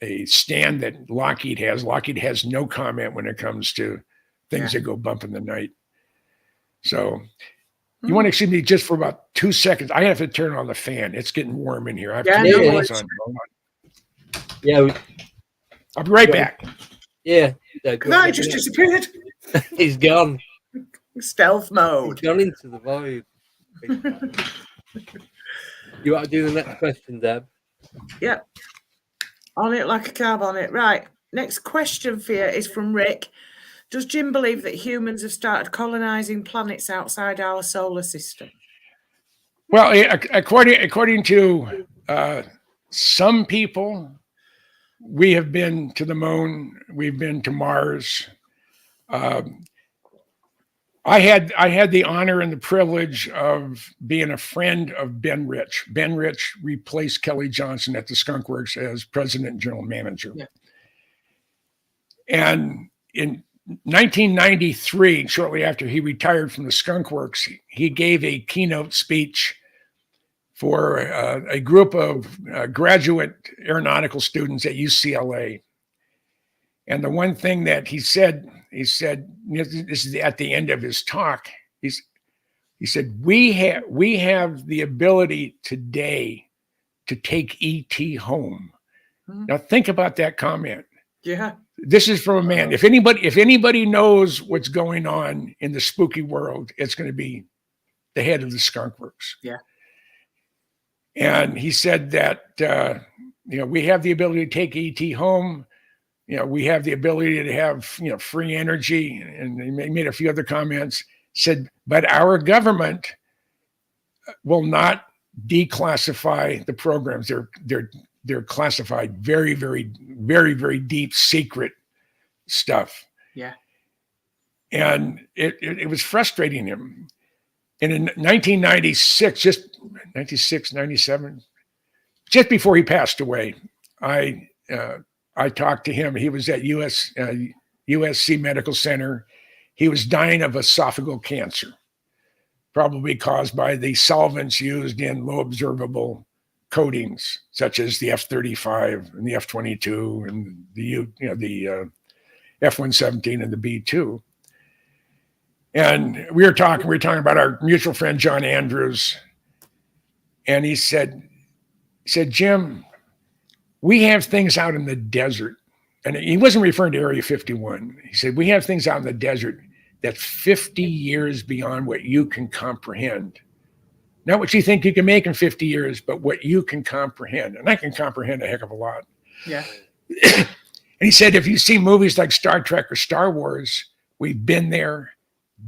a stand that Lockheed has. Lockheed has no comment when it comes to things that go bump in the night. So you want to excuse me just for about 2 seconds? I have to turn on the fan. It's getting warm in here. I have to on. Yeah. I'll be right back. Yeah. No, he just disappeared. He's gone. Stealth mode. He's gone into the void. You want to do the next question, Deb? Yep. On it like a carb on it. Right. Next question for you is from Rick. Does Jim believe that humans have started colonizing planets outside our solar system? Well, according to some people, we have been to the moon. We've been to Mars. I had the honor and the privilege of being a friend of Ben Rich. Ben Rich replaced Kelly Johnson at the Skunk Works as president and general manager. Yeah. And in 1993, shortly after he retired from the Skunk Works, he gave a keynote speech for a group of graduate aeronautical students at UCLA. And the one thing that he said, this is at the end of his talk, he said, we have the ability today to take ET home. Mm-hmm. Now think about that comment. Yeah. This is from a man. If anybody knows what's going on in the spooky world, it's going to be the head of the Skunk Works. Yeah. And he said that, we have the ability to take ET home. We have the ability to have, free energy. And he made a few other comments, said, but our government will not declassify the programs. They're classified very, very, very, very deep secret stuff. Yeah. And it was frustrating him. And in 1996, 97, just before he passed away, I talked to him. He was at USC Medical Center. He was dying of esophageal cancer, probably caused by the solvents used in low observable coatings, such as the F-35 and the F-22 and the F-117 and the B-2. And we were talking about our mutual friend, John Andrews. And he said, Jim, we have things out in the desert. And he wasn't referring to Area 51. He said, we have things out in the desert that's 50 years beyond what you can comprehend. Not what you think you can make in 50 years, but what you can comprehend. And I can comprehend a heck of a lot. Yeah. And he said, if you see movies like Star Trek or Star Wars, we've been there,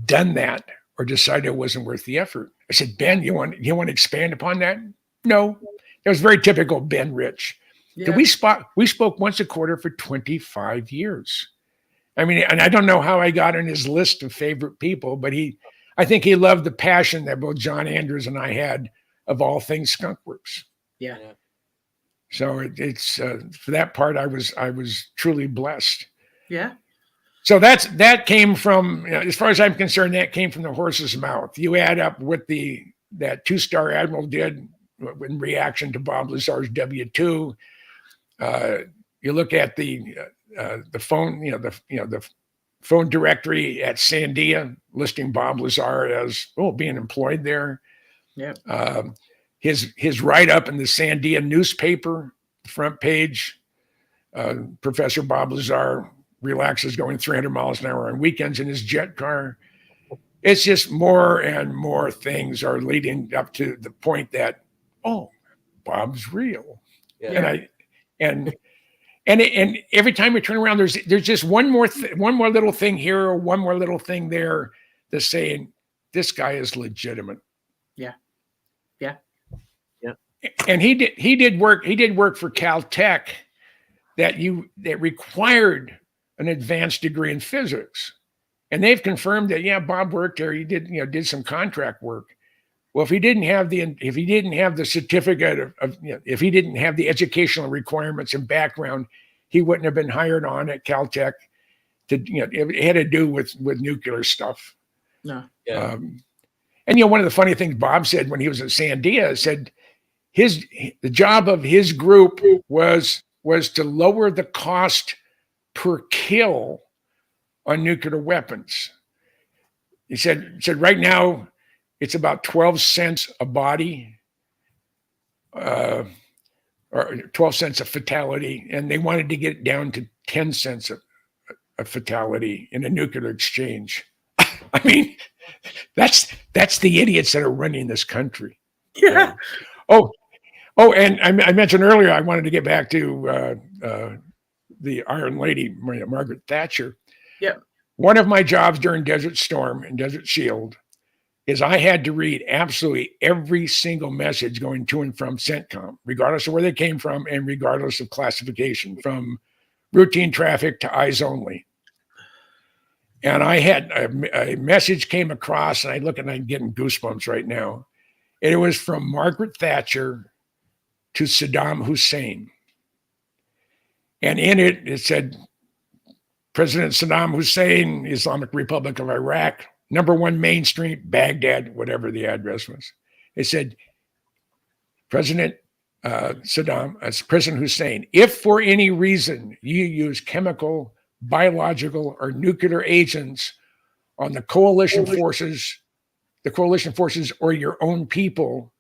done that, or decided it wasn't worth the effort. I said, Ben, you want to expand upon that? No. That was very typical Ben Rich. Yeah. We spoke once a quarter for 25 years. I mean, and I don't know how I got on his list of favorite people, but I think he loved the passion that both John Andrews and I had of all things Skunk Works. Yeah. So it's for that part, I was truly blessed. Yeah. So that came from, as far as I'm concerned, that came from the horse's mouth. You add up what that 2-star admiral did in reaction to Bob Lazar's W-2. you look at the phone, the phone directory at Sandia listing Bob Lazar as being employed there. Yeah. His write-up in the Sandia newspaper, front page, Professor Bob Lazar relaxes going 300 miles an hour on weekends in his jet car. It's just more and more things are leading up to the point that, Bob's real. Yeah. And every time we turn around, there's just one more little thing here or one more little thing there that's saying this guy is legitimate. Yeah. And he did work for Caltech that required an advanced degree in physics. And they've confirmed that, Bob worked there. He did some contract work. Well, if he didn't have the certificate if he didn't have the educational requirements and background, he wouldn't have been hired on at Caltech. It had to do with nuclear stuff. No. Yeah. And one of the funny things Bob said when he was at Sandia said the job of his group was to lower the cost per kill on nuclear weapons. He said right now it's about 12 cents a body, or 12 cents a fatality, and they wanted to get it down to 10 cents a fatality in a nuclear exchange. I mean, that's the idiots that are running this country. Yeah. And I mentioned earlier I wanted to get back to the Iron Lady, Margaret Thatcher. Yep. One of my jobs during Desert Storm and Desert Shield is I had to read absolutely every single message going to and from CENTCOM, regardless of where they came from and regardless of classification, from routine traffic to eyes only. And I had a message came across, and I look and I'm getting goosebumps right now. And it was from Margaret Thatcher to Saddam Hussein. And in it said, President Saddam Hussein, Islamic Republic of Iraq, #1 Main Street, Baghdad, whatever the address was. It said, President President Hussein, if for any reason you use chemical, biological, or nuclear agents on the coalition forces or your own people,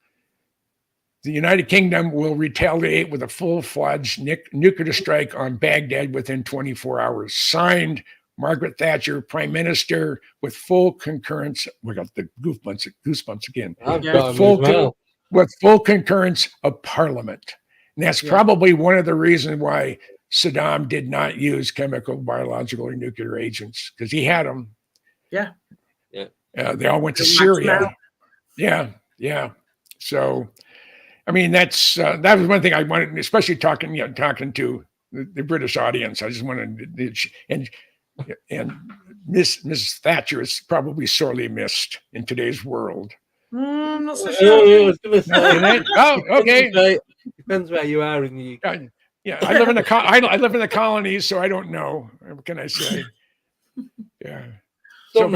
the United Kingdom will retaliate with a full-fledged nuclear strike on Baghdad within 24 hours. Signed, Margaret Thatcher, Prime Minister, with full concurrence. We got the goosebumps again. With full concurrence of Parliament. And that's probably one of the reasons why Saddam did not use chemical, biological, or nuclear agents, because he had them. Yeah. They all went to Syria. Yeah. So, I mean, that was one thing I wanted, especially talking to the British audience. I just wanted and Mrs. Thatcher is probably sorely missed in today's world. Not so sure. I was gonna say, okay. Depends where you are in the UK. Yeah, I live in the colonies, so I don't know. What can I say? Yeah. Some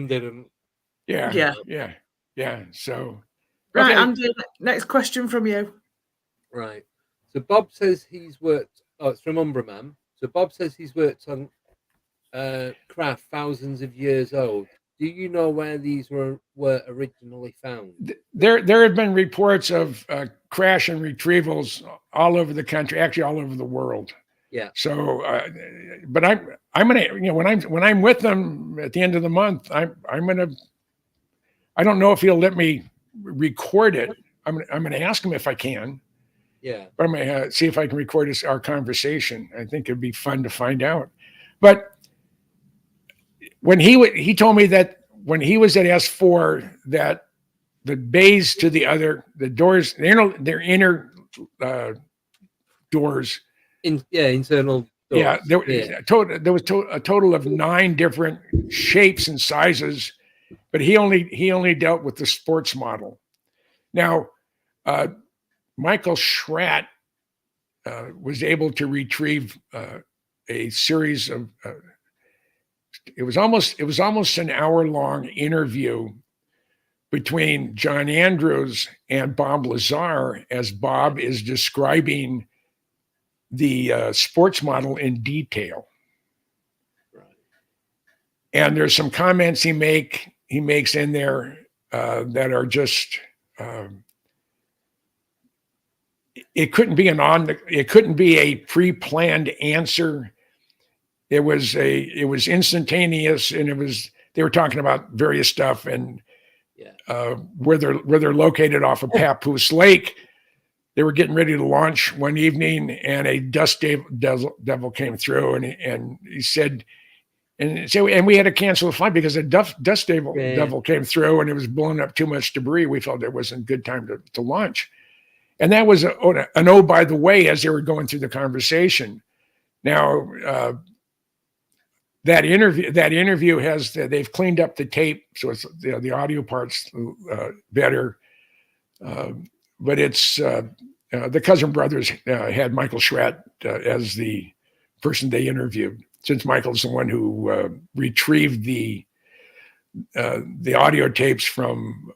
didn't. Yeah. So. Right, Okay. Andy, next question from you. Right. So Bob says he's worked. It's from Umbraman. So Bob says he's worked on craft thousands of years old. Do you know where these were originally found? There have been reports of crash and retrievals all over the country, actually all over the world. Yeah. So, but I'm gonna, when I'm with them at the end of the month, I'm gonna. I don't know if he'll let me record it. I'm gonna ask him if I can. Yeah. But I'm gonna see if I can record our conversation. I think it'd be fun to find out. But when he told me that when he was at S4, that the bays to the doors, their inner doors. Internal doors. Yeah, there was a total of 9 different shapes and sizes, but he only dealt with the sports model. Now, Michael Schratt was able to retrieve a series of. It was almost an hour-long interview between John Andrews and Bob Lazar, as Bob is describing the sports model in detail. Right. And there's some comments he makes in there that are just it couldn't be a pre-planned answer. It was instantaneous, and they were talking about various stuff, and where they're located off of Papoose Lake. They were getting ready to launch one evening, and a dust devil came through, and he said, and we had to cancel the flight because a dust devil came through, and it was blowing up too much debris. We felt it wasn't a good time to launch. And that was an oh, by the way, as they were going through the conversation. Now, that interview they've cleaned up the tape, so it's the audio part's better. But it's the Cousin Brothers had Michael Schratt as the person they interviewed, since Michael's the one who retrieved the audio tapes from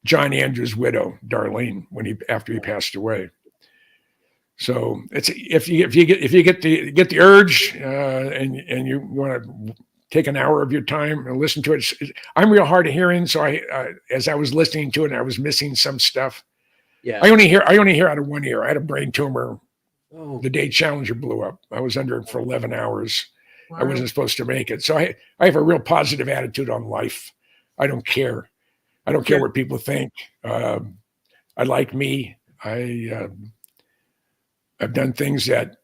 John Andrews' widow, Darlene, after he passed away. So it's if you get the urge and you want to take an hour of your time and listen to it. I'm real hard of hearing, so as I was listening to it, I was missing some stuff. Yeah, I only hear out of one ear. I had a brain tumor Oh, the day Challenger blew up. I was under it for 11 hours. Wow. I wasn't supposed to make it. So I have a real positive attitude on life. I don't care. I don't care what people think. I like me. I've done things that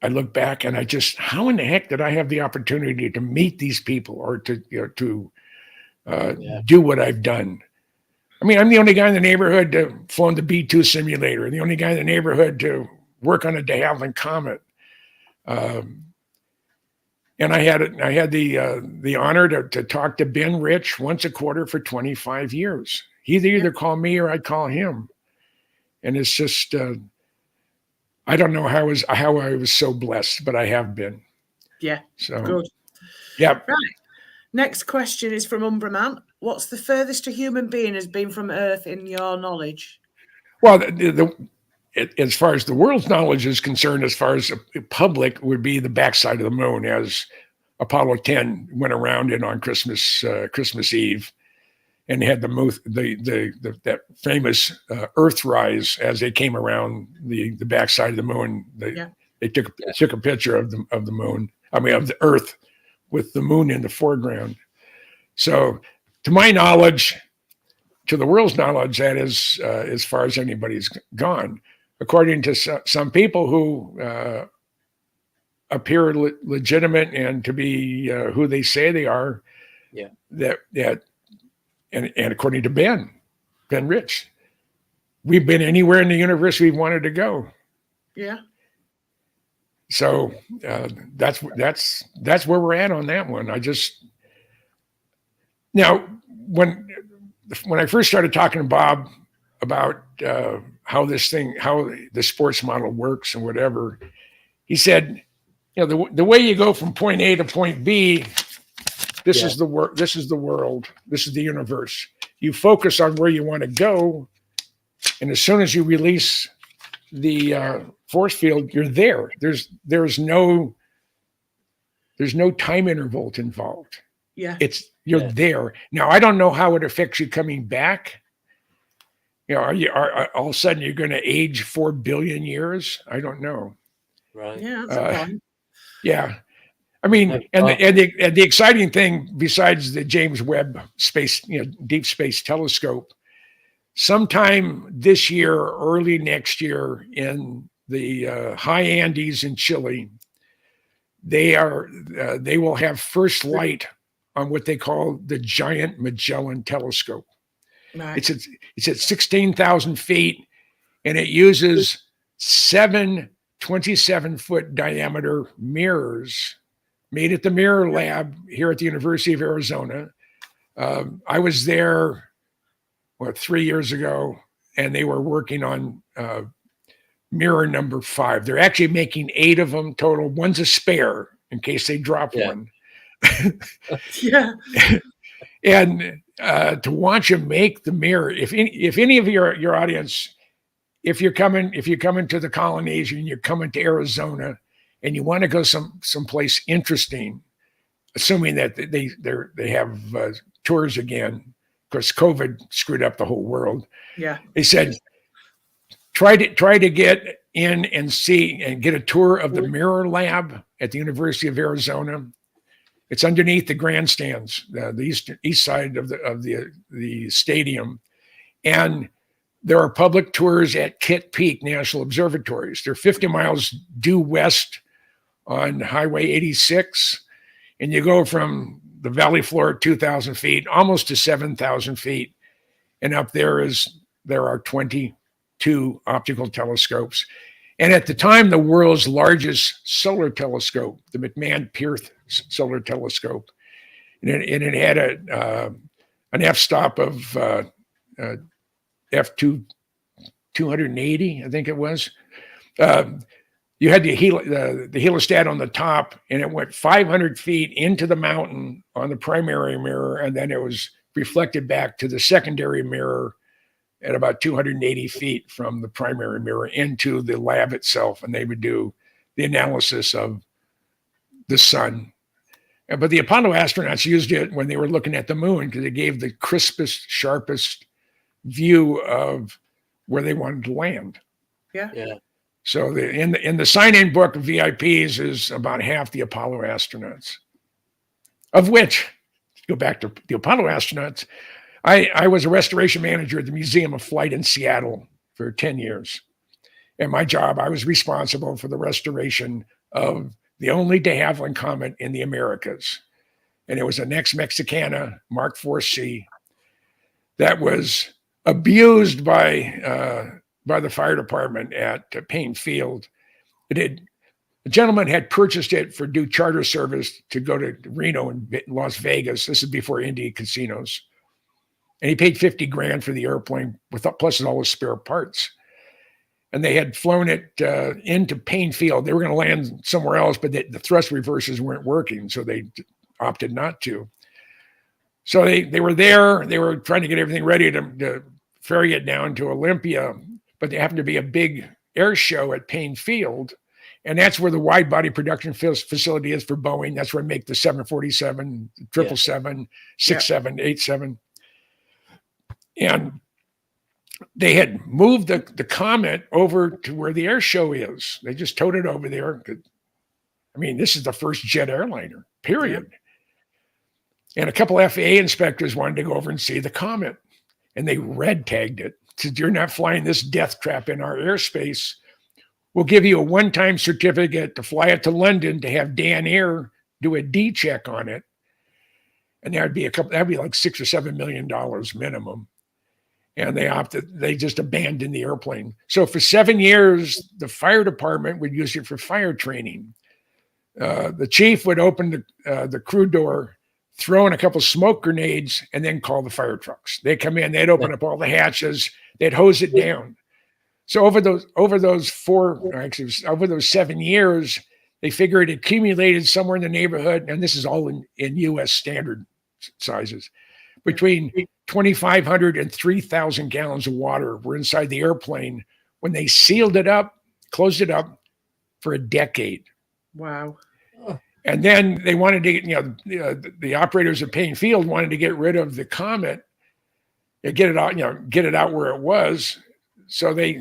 I look back and how in the heck did I have the opportunity to meet these people or to do what I've done? I mean, I'm the only guy in the neighborhood to flown the B-2 simulator, the only guy in the neighborhood to work on a de Havilland Comet. And I had the honor to talk to Ben Rich once a quarter for 25 years. He'd either call me or I'd call him. And it's just, I don't know how I was so blessed, but I have been. Yeah. So Good. Yeah. Right. Next question is from Umbraman. What's the furthest a human being has been from Earth in your knowledge? Well, as far as the world's knowledge is concerned, as far as the public, would be the backside of the moon, as Apollo 10 went around it on Christmas Eve, and had that famous Earthrise as they came around the backside of the moon. They took a picture of the moon. I mean, of the Earth, with the moon in the foreground. So, to my knowledge, to the world's knowledge, that is as far as anybody's gone. According to some people who appear legitimate and to be who they say they are, and according to Ben Rich, we've been anywhere in the universe we wanted to go. Yeah. So that's where we're at on that one. Now when I first started talking to Bob about how the sports model works and whatever, he said, the way you go from point A to point B, this is the world, this is the universe. You focus on where you want to go, and as soon as you release the force field, you're there. There's no time interval involved. Yeah. You're there. Now, I don't know how it affects you coming back. Are all of a sudden you're going to age 4 billion years? I don't know. right. Yeah. That's a point. Yeah. I mean, and the exciting thing, besides the James Webb Deep Space Telescope, sometime this year, early next year, in the high Andes in Chile, they will have first light on what they call the Giant Magellan Telescope. Right. It's at 16,000 feet, and it uses 7 27-foot diameter mirrors made at the Mirror Lab here at the University of Arizona. I was there 3 years ago, and they were working on mirror number 5. They're actually making 8 of them total. One's a spare in case they drop one. Yeah. And to watch him make the mirror, if any of your audience if you're coming to the colonies and you're coming to Arizona and you want to go someplace interesting, assuming that they have tours again, because COVID screwed up the whole world. Yeah. They said, try to get in and see and get a tour of the Mirror Lab at the University of Arizona. It's underneath the grandstands, the east side of the stadium. And there are public tours at Kitt Peak National Observatories. They're 50 miles due west on Highway 86. And you go from the valley floor at 2,000 feet, almost to 7,000 feet. And up there are 22 optical telescopes. And at the time, the world's largest solar telescope, the McMahon-Pierce Solar Telescope. And it had an f-stop of f280, I think it was. You had the helostat on the top, and it went 500 feet into the mountain on the primary mirror, and then it was reflected back to the secondary mirror at about 280 feet from the primary mirror into the lab itself, and they would do the analysis of the sun. But the Apollo astronauts used it when they were looking at the moon because it gave the crispest, sharpest view of where they wanted to land. Yeah. So in the sign-in book of VIPs is about half the Apollo astronauts, of which, to go back to the Apollo astronauts, I was a restoration manager at the Museum of Flight in Seattle for 10 years. And my job, I was responsible for the restoration of the only de Havilland comet in the Americas. And it was an ex-Mexicana Mark 4C that was abused by the fire department at Payne Field. A gentleman had purchased it for due charter service to go to Reno and Las Vegas. This is before Indy casinos. And he paid $50,000 for the airplane plus all the spare parts. And they had flown it into Payne Field. They were going to land somewhere else, but the thrust reversers weren't working, so they opted not to. So they were there. They were trying to get everything ready to ferry it down to Olympia, but there happened to be a big air show at Payne Field, and that's where the wide body production facility is for Boeing. That's where they make the 747, 777, 67, 87. And they had moved the Comet over to where the air show is. They just towed it over there. I mean, this is the first jet airliner, period. Yeah. And a couple of FAA inspectors wanted to go over and see the Comet, and they red tagged it. Said, "You're not flying this death trap in our airspace. We'll give you a one-time certificate to fly it to London to have Dan Air do a D check on it." And that'd be like $6 or $7 million minimum. And they just abandoned the airplane. So for 7 years, the fire department would use it for fire training. The chief would open the crew door, throw in a couple smoke grenades, and then call the fire trucks. They'd come in, they'd open up all the hatches, they'd hose it down. So over those 7 years, they figured it accumulated somewhere in the neighborhood, and this is all in U.S. standard sizes, between 2,500 and 3,000 gallons of water were inside the airplane when they sealed it up, closed it up for a decade. Wow. And then they wanted to, the operators at Payne Field wanted to get rid of the Comet, get it out where it was. So they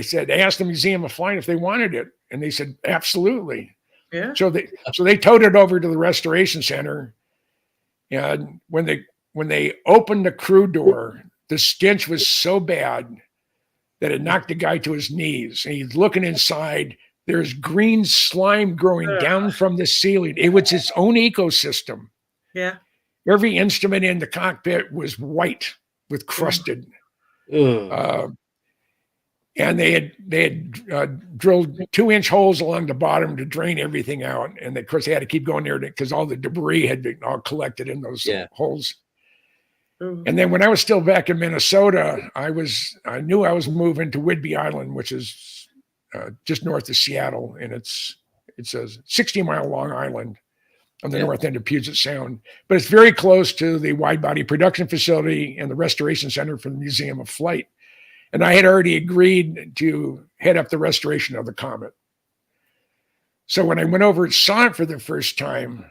said, they asked the Museum of Flying if they wanted it. And they said, absolutely. Yeah. So they towed it over to the restoration center. And when they opened the crew door, the stench was so bad that it knocked the guy to his knees. And he's looking inside. There's green slime growing down from the ceiling. It was its own ecosystem. Yeah. Every instrument in the cockpit was white with crusted. And they had drilled 2-inch holes along the bottom to drain everything out. And of course, they had to keep going there because all the debris had been all collected in those holes. And then when I was still back in Minnesota, I knew I was moving to Whidbey Island, which is just north of Seattle. And it's a 60-mile long island on the north end of Puget Sound. But it's very close to the wide body production facility and the restoration center for the Museum of Flight. And I had already agreed to head up the restoration of the Comet. So when I went over and saw it for the first time,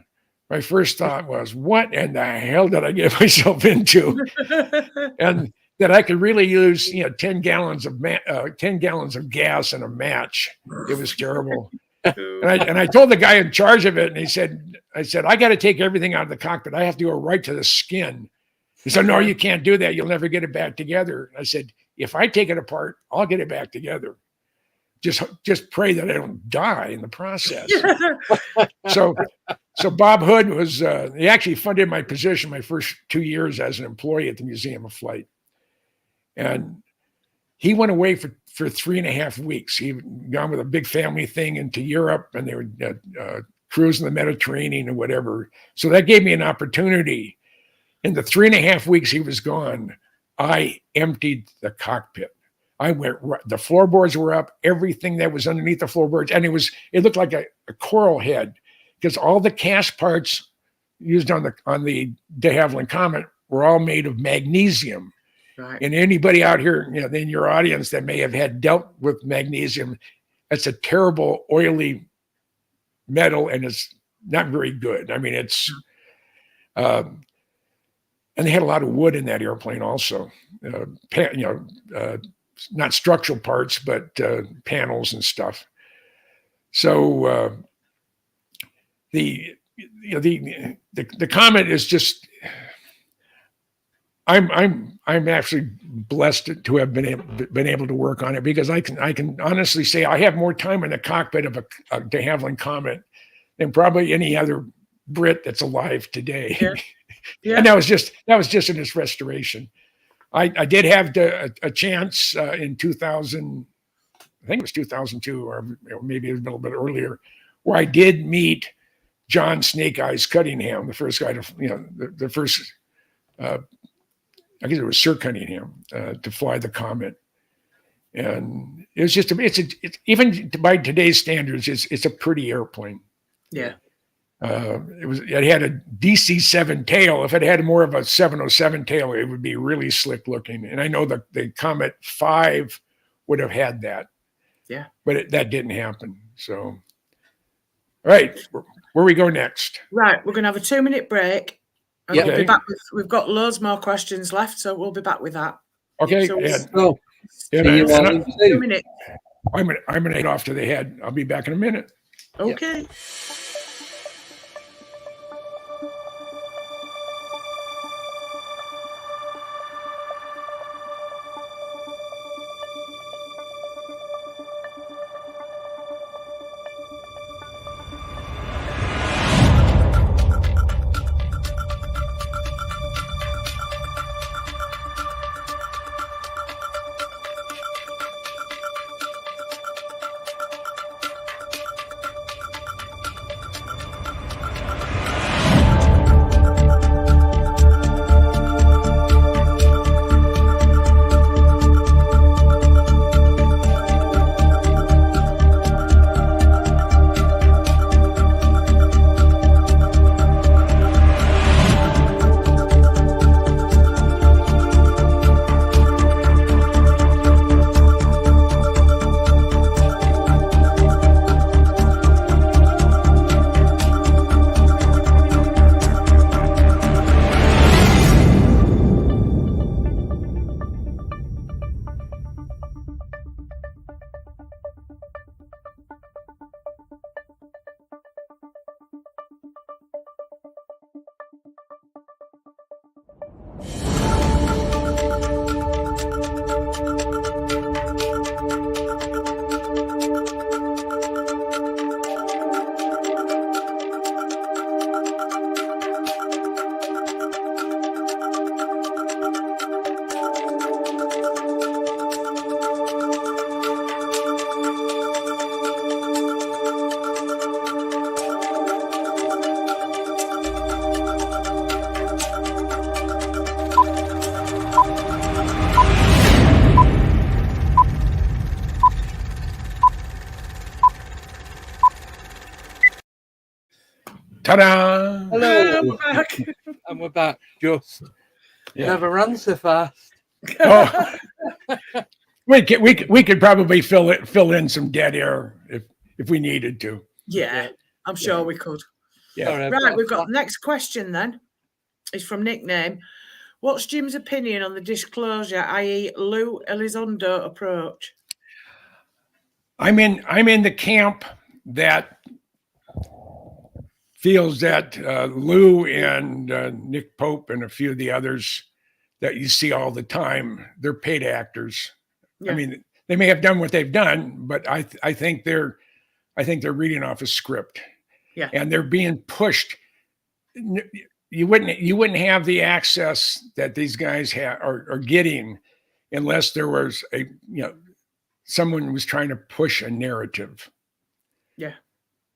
my first thought was, what in the hell did I get myself into? And that I could really use, 10 gallons of gas and a match. It was terrible. And I told the guy in charge of it, and I said, I got to take everything out of the cockpit. I have to go right to the skin. He said, no, you can't do that. You'll never get it back together. I said, if I take it apart, I'll get it back together. Just pray that I don't die in the process. So Bob Hood was, he actually funded my position my first 2 years as an employee at the Museum of Flight. And he went away for 3.5 weeks. He'd gone with a big family thing into Europe, and they would cruise in the Mediterranean or whatever. So that gave me an opportunity. In the 3.5 weeks he was gone, I emptied the cockpit. I went, the floorboards were up, everything that was underneath the floorboards. And it looked like a coral head, because all the cast parts used on the de Havilland Comet were all made of magnesium. Right. And anybody out here, in your audience that may have had dealt with magnesium, it's a terrible oily metal, and it's not very good. I mean, it's, and they had a lot of wood in that airplane also, not structural parts, but panels and stuff. So the Comet is just, I'm actually blessed to have been able to work on it, because I can honestly say I have more time in the cockpit of a de Havilland Comet than probably any other Brit that's alive today. Yeah. Yeah. And that was just in its restoration. I did have a chance in 2000, I think it was 2002, or maybe a little bit earlier, where I did meet John Snake Eyes Cunningham, the first guy to, the first, I guess it was Sir Cunningham, to fly the Comet. And it was just, it's even by today's standards, it's a pretty airplane. Yeah. It had a DC-7 tail. If it had more of a 707 tail, it would be really slick looking. And I know that the Comet 5 would have had that. Yeah. But that didn't happen. So, all right, where we go next? Right, we're going to have a 2-minute break. And Yeah. we'll be back we've got loads more questions left, so we'll be back with that. Okay. So See you all in 2 minutes. I'm gonna head off to the head. I'll be back in a minute. Okay. Ta-da! Hello. We're back. And we're back. Just Yeah. never ran so fast. Oh. We could probably fill in some dead air if we needed to. Yeah, I'm sure we could. Yeah. Sorry, Right, we've got the next question then. It's from Nickname. What's Jim's opinion on the disclosure, i.e. Lou Elizondo approach? I'm in the camp that feels that Lou and Nick Pope and a few of the others that you see all the time, they're paid actors. Yeah. I mean, they may have done what they've done, but I think they're reading off a script. Yeah. And they're being pushed. You wouldn't have the access that these guys are getting unless there was someone was trying to push a narrative. Yeah.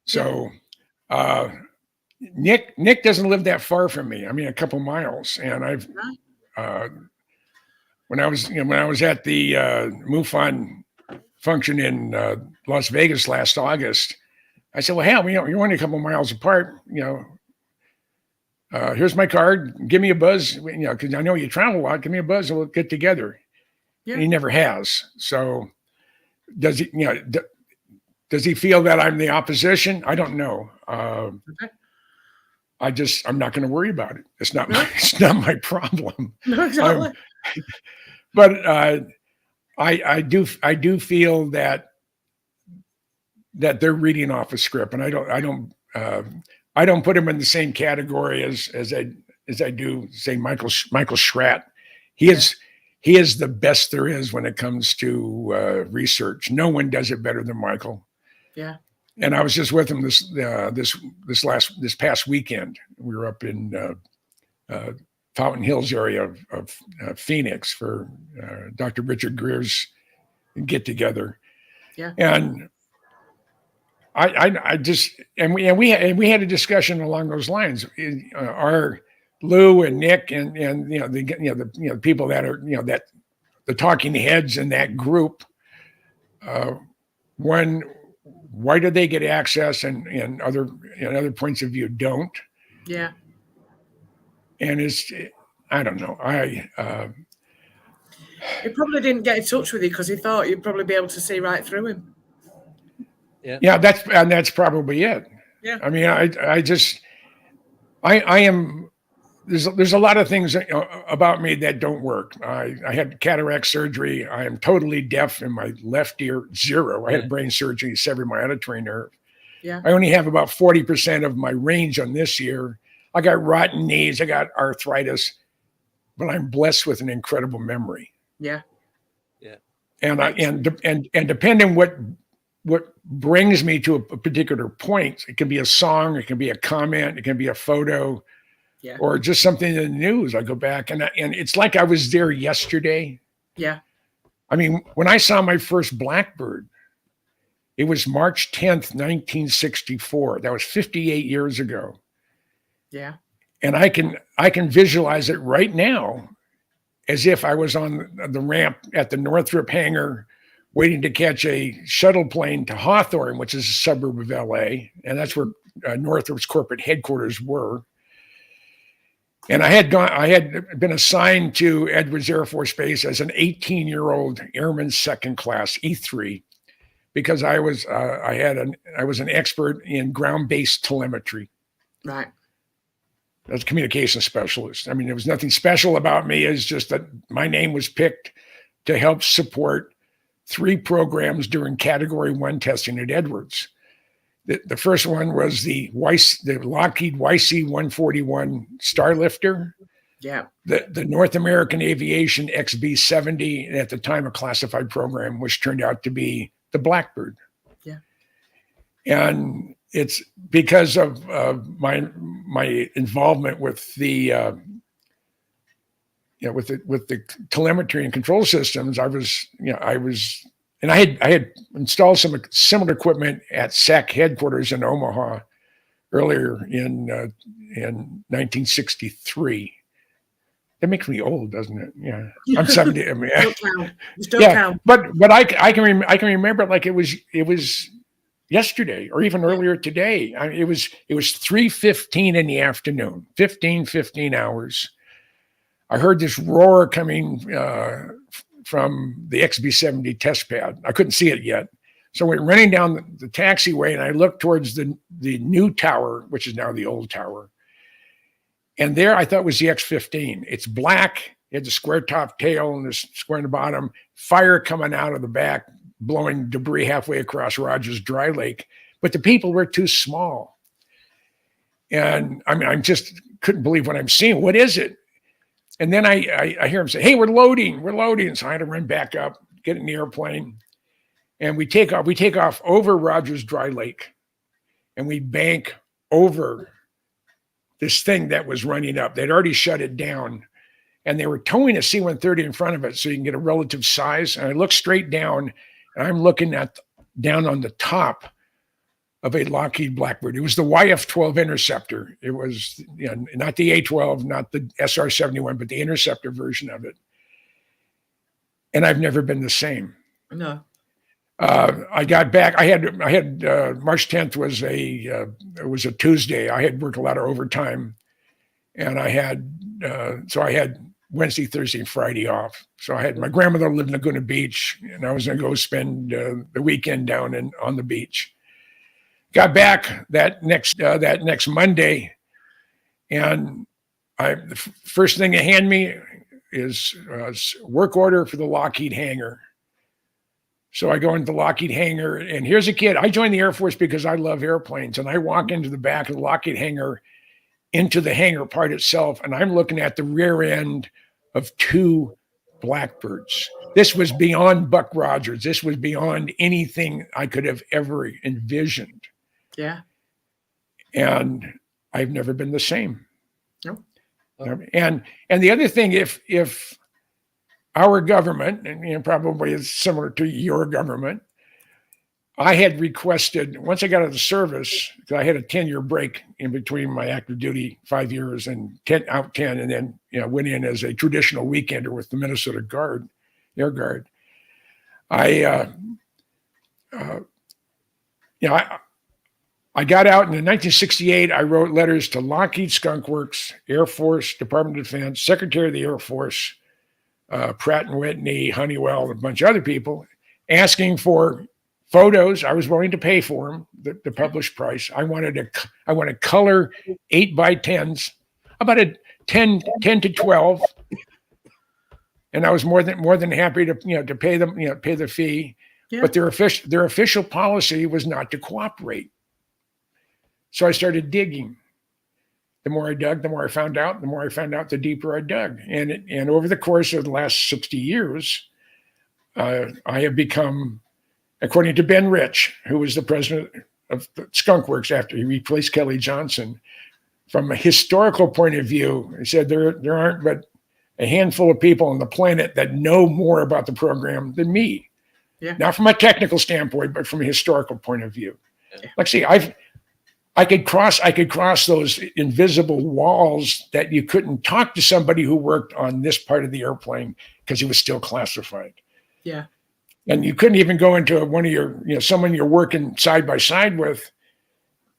So Nick doesn't live that far from me. I mean, a couple miles. And I've when I was at the MUFON function in Las Vegas last August, I said, well, hell, you're only a couple miles apart, here's my card. Give me a buzz, because I know you travel a lot. Give me a buzz and we'll get together. Yeah. And he never has. So does he feel that I'm the opposition? I don't know. Okay. I'm not going to worry about it. It's not my problem. No, exactly. But I do feel that they're reading off a script, and I don't put him in the same category as I do, say, Michael Schratt. He is the best there is when it comes to research. No one does it better than Michael. Yeah. And I was just with him this past weekend. We were up in Fountain Hills area of Phoenix for Dr. Richard Greer's get together. Yeah. And we had a discussion along those lines. Are Lou and Nick and the people that are that the talking heads in that group, why do they get access and other points of view don't? Yeah. And I don't know. He probably didn't get in touch with you because he thought you'd probably be able to see right through him. Yeah, that's probably it. Yeah. I mean, I am. There's a lot of things about me that don't work. I had cataract surgery. I am totally deaf in my left ear, zero. I had brain surgery, severing my auditory nerve. Yeah. I only have about 40% of my range on this ear. I got rotten knees. I got arthritis, but I'm blessed with an incredible memory. Yeah. Yeah. And depending what brings me to a particular point, it can be a song, it can be a comment, it can be a photo. Yeah. Or just something in the news. I go back and it's like I was there yesterday. Yeah. I mean, when I saw my first Blackbird, it was March 10th, 1964. That was 58 years ago. Yeah. And I can visualize it right now as if I was on the ramp at the Northrop hangar waiting to catch a shuttle plane to Hawthorne, which is a suburb of LA. And that's where Northrop's corporate headquarters were. And I had been assigned to Edwards Air Force Base as an 18-year-old Airman Second Class E3 because I was an expert in ground-based telemetry. Right. I was a communications specialist. I mean, there was nothing special about me. It's just that my name was picked to help support 3 programs during Category 1 testing at Edwards. The first one was the Lockheed YC-141 Starlifter. Yeah. The North American Aviation XB-70, and at the time a classified program, which turned out to be the Blackbird. Yeah. And it's because of my involvement with the with the telemetry and control systems. And I had installed some similar equipment at SAC headquarters in Omaha earlier in 1963. That makes me old, doesn't it? Yeah, I'm 70. I mean, don't count. But I can remember it like it was yesterday or even earlier today. It was 3:15 in the afternoon, 15 hours. I heard this roar coming from the XB-70 test pad. I couldn't see it yet. So we're running down the taxiway, and I looked towards the new tower, which is now the old tower. And there I thought was the X-15. It's black. It had the square top tail and the square in the bottom, fire coming out of the back, blowing debris halfway across Rogers Dry Lake. But the people were too small. And I mean, I just couldn't believe what I'm seeing. What is it? And then I hear him say, hey, we're loading. So I had to run back up, get in the airplane. And we take off over Rogers Dry Lake, and we bank over this thing that was running up. They'd already shut it down, and they were towing a C-130 in front of it so you can get a relative size. And I look straight down, and I'm looking down on the top of a Lockheed Blackbird. It was the YF-12 Interceptor. It was not the A-12, not the SR-71, but the Interceptor version of it. And I've never been the same. No. I got back. I had March 10th was a Tuesday. I had worked a lot of overtime, and I had Wednesday, Thursday, and Friday off. So I had my grandmother lived in Laguna Beach, and I was going to go spend the weekend down on the beach. Got back that next Monday, and the first thing they hand me is a work order for the Lockheed hangar. So I go into the Lockheed hangar, and here's a kid. I joined the Air Force because I love airplanes, and I walk into the back of the Lockheed hangar, into the hangar part itself, and I'm looking at the rear end of 2 Blackbirds. This was beyond Buck Rogers. This was beyond anything I could have ever envisioned. Yeah. And I've never been the same. No. And the other thing, if our government, and probably is similar to your government, I had requested, once I got out of the service, because I had a 10-year break in between my active duty, 5 years and 10, and then went in as a traditional weekender with the Minnesota Air Guard. I got out, and in 1968, I wrote letters to Lockheed Skunk Works, Air Force, Department of Defense, Secretary of the Air Force, Pratt & Whitney, Honeywell, and a bunch of other people, asking for photos. I was willing to pay for them, the published price. I wanted to color 8x10s, about a 10 to 12, and I was more than happy to pay them, pay the fee. Yeah. But their official policy was not to cooperate. So I started digging. The more I dug, the more I found out. The more I found out, the deeper I dug. And over the course of the last 60 years, I have become, according to Ben Rich, who was the president of Skunk Works after he replaced Kelly Johnson, from a historical point of view, he said there aren't but a handful of people on the planet that know more about the program than me. Yeah. Not from a technical standpoint, but from a historical point of view. Yeah. Like, see, I could cross those invisible walls that you couldn't talk to somebody who worked on this part of the airplane because it was still classified. Yeah. And you couldn't even go into one of your, someone you're working side by side with.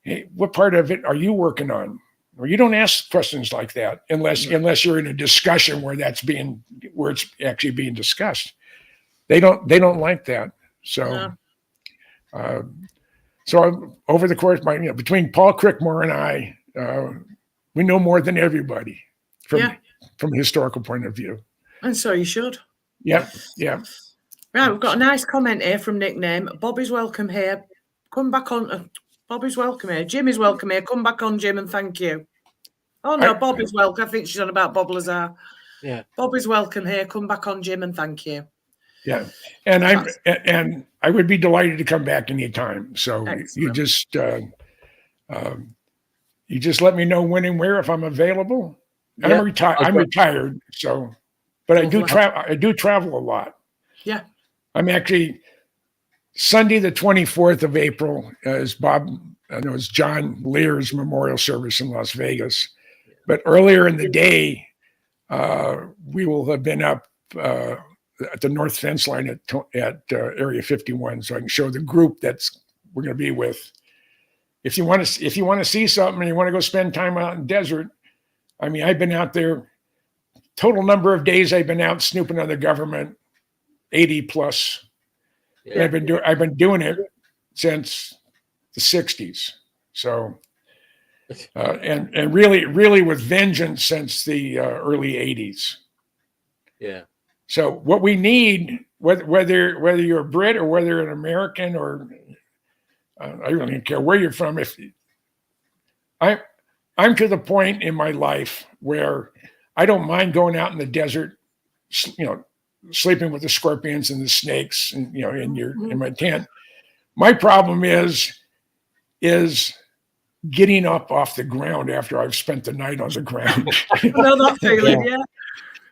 Hey, what part of it are you working on? Or you don't ask questions like that unless you're in a discussion where it's actually being discussed. They don't like that. So, So over the course, between Paul Crickmore and I, we know more than everybody from a historical point of view. And so you should. Yeah. Right, we've got a nice comment here from Nickname. Bobby's welcome here. Come back on. Bobby's welcome here. Jim is welcome here. Come back on, Jim, and thank you. Oh no, Bobby's welcome. I think she's on about Bob Lazar. Yeah. Bobby's welcome here. Come back on, Jim, and thank you. Yeah, and I would be delighted to come back anytime. So excellent. You just let me know when and where if I'm available. And I'm retired, so but I do travel a lot. Yeah, I'm actually Sunday the 24th of April is John Lear's memorial service in Las Vegas. But earlier in the day, we will have been up at the north fence line at Area 51, so I can show the group we're going to be with. If you want to see something and you want to go spend time out in the desert, I mean, I've been out there. Total number of days I've been out snooping on the government 80 plus. Yeah. I've been doing it since the 60s. So, and really with vengeance since the early 80s. Yeah. So what we need, whether you're a Brit or whether you're an American or I don't even care where you're from. If I'm to the point in my life where I don't mind going out in the desert, sleeping with the scorpions and the snakes, and in my tent. My problem is getting up off the ground after I've spent the night on the ground. No, that feeling, yeah.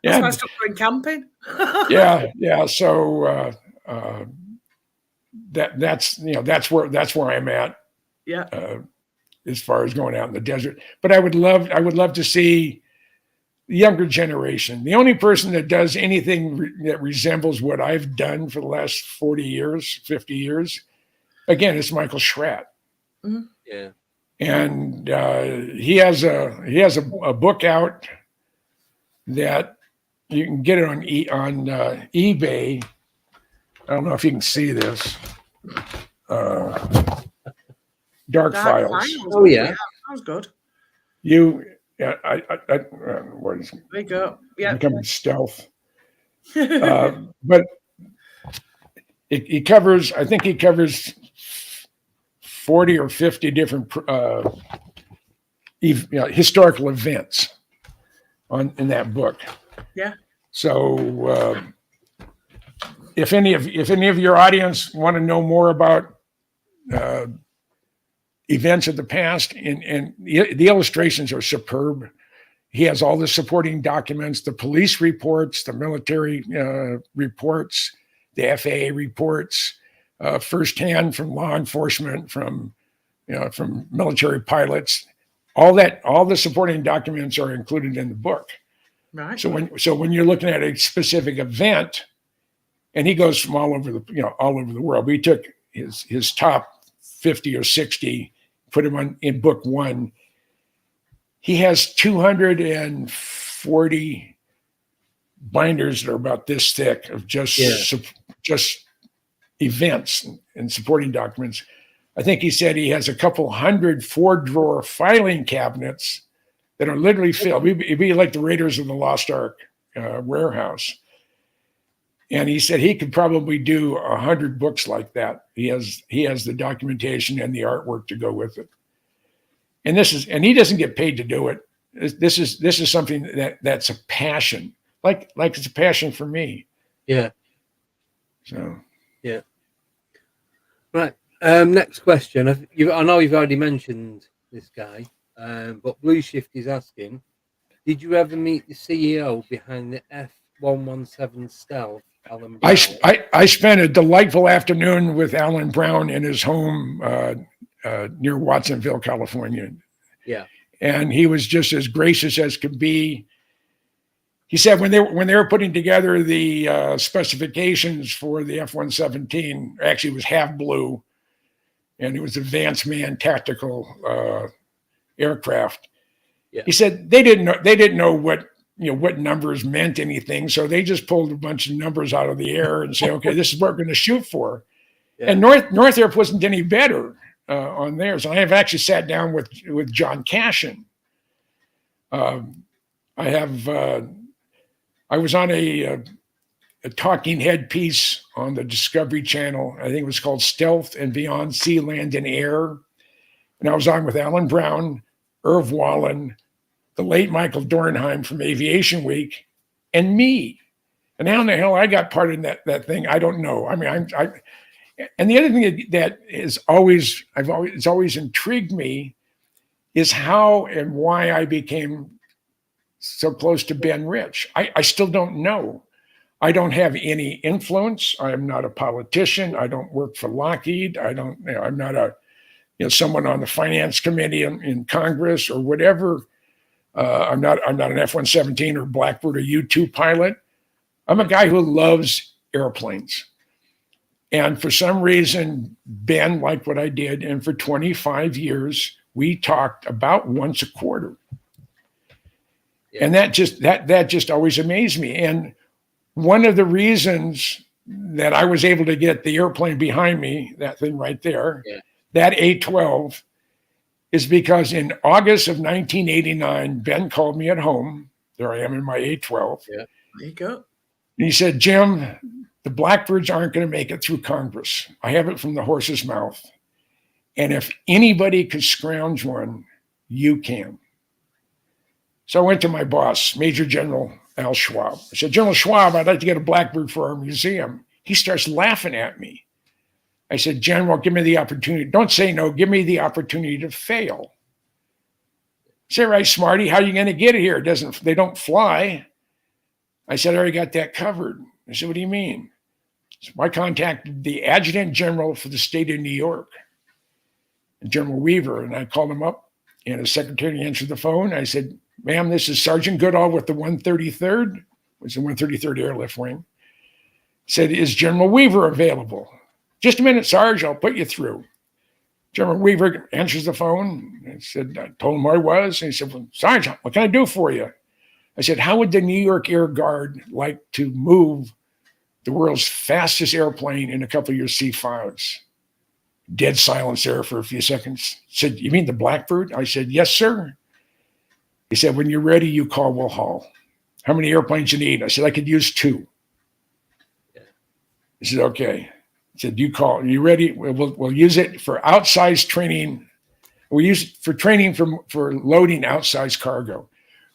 Yeah. That's why I stopped going camping. Yeah. So that's where I'm at. Yeah. As far as going out in the desert, but I would love to see the younger generation. The only person that does anything that resembles what I've done for the last 40 years, 50 years, again, it's Michael Schratt. Mm-hmm. Yeah. And he has a book out that you can get it on eBay. I don't know if you can see this. Dark Files. Oh yeah, that was good. What is it? There you go. Yeah. Becoming stealth. But he covers 40 or 50 different historical events in that book. Yeah. So if any of your audience want to know more about events of the past, and the illustrations are superb. He has all the supporting documents, the police reports, the military reports, the FAA reports, firsthand from law enforcement, from military pilots. All the supporting documents are included in the book. Right. So when you're looking at a specific event, and he goes from all over the world. We took his top 50 or 60, put him in book one. He has 240 binders that are about this thick of just events and supporting documents. I think he said he has a couple hundred 4-drawer filing cabinets that are literally filled. It'd be like the Raiders of the Lost Ark warehouse. And he said he could probably do 100 books like that. He has the documentation and the artwork to go with it. And he doesn't get paid to do it. This is something that's a passion, like it's a passion for me. Yeah. So. Yeah. Right. Next question. I know you've already mentioned this guy, but Blue Shift is asking, did you ever meet the CEO behind the F-117 stealth? Alan Brown? I spent a delightful afternoon with Alan Brown in his home near Watsonville, California. Yeah. And he was just as gracious as could be. He said when they were putting together the specifications for the F-117, actually it was half blue, and it was advanced man tactical aircraft. Yeah. He said they didn't know what numbers meant anything, so they just pulled a bunch of numbers out of the air and say, okay, this is what we're going to shoot for. Yeah. And Northrop wasn't any better on theirs. I have actually sat down with John Cashin. I was on a talking head piece on the Discovery Channel. I think it was called Stealth and Beyond Sea, Land, and Air. And I was on with Alan Brown, Irv Wallen, the late Michael Dornheim from Aviation Week, and me. And how in the hell I got part in that thing, I don't know. I mean, and the other thing that is always intrigued me is how and why I became so close to Ben Rich. I still don't know. I don't have any influence. I am not a politician. I don't work for Lockheed. I'm not someone on the finance committee in Congress or whatever. I'm not an F-117 or Blackbird or U-2 pilot. I'm a guy who loves airplanes. And for some reason, Ben liked what I did. And for 25 years, we talked about once a quarter. Yeah. And that just always amazed me. And one of the reasons that I was able to get the airplane behind me, that thing right there, Yeah. that A-12, is because in August of 1989, Ben called me at home. There I am in my A-12. Yeah. There you go. And he said, Jim, the Blackbirds aren't going to make it through Congress. I have it from the horse's mouth. And if anybody could scrounge one, you can. So I went to my boss, Major General Al Schwab. I said, General Schwab, I'd like to get a Blackbird for our museum. He starts laughing at me. I said, General, give me the opportunity. Don't say no. Give me the opportunity to fail. I said, right, Smarty, how are you going to get it here? They don't fly. I said, I already got that covered. I said, what do you mean? So I contacted the Adjutant General for the state of New York, General Weaver, and I called him up, and his secretary answered the phone. I said, ma'am, this is Sergeant Goodall with the 133rd, which is the 133rd Airlift Wing. Said, is General Weaver available? Just a minute, Sarge, I'll put you through. General Weaver answers the phone. I said, I told him where I was. And he said, well, Sarge, what can I do for you? I said, how would the New York Air Guard like to move the world's fastest airplane in a couple of your C-5s? Dead silence there for a few seconds. Said, you mean the Blackbird? I said, yes, sir. He said, when you're ready, you call Will Hall. How many airplanes you need? I said, I could use 2. Yeah. He said, okay. He said, you call. Are you ready? We'll use it for outsized training. We use it for training for loading outsized cargo.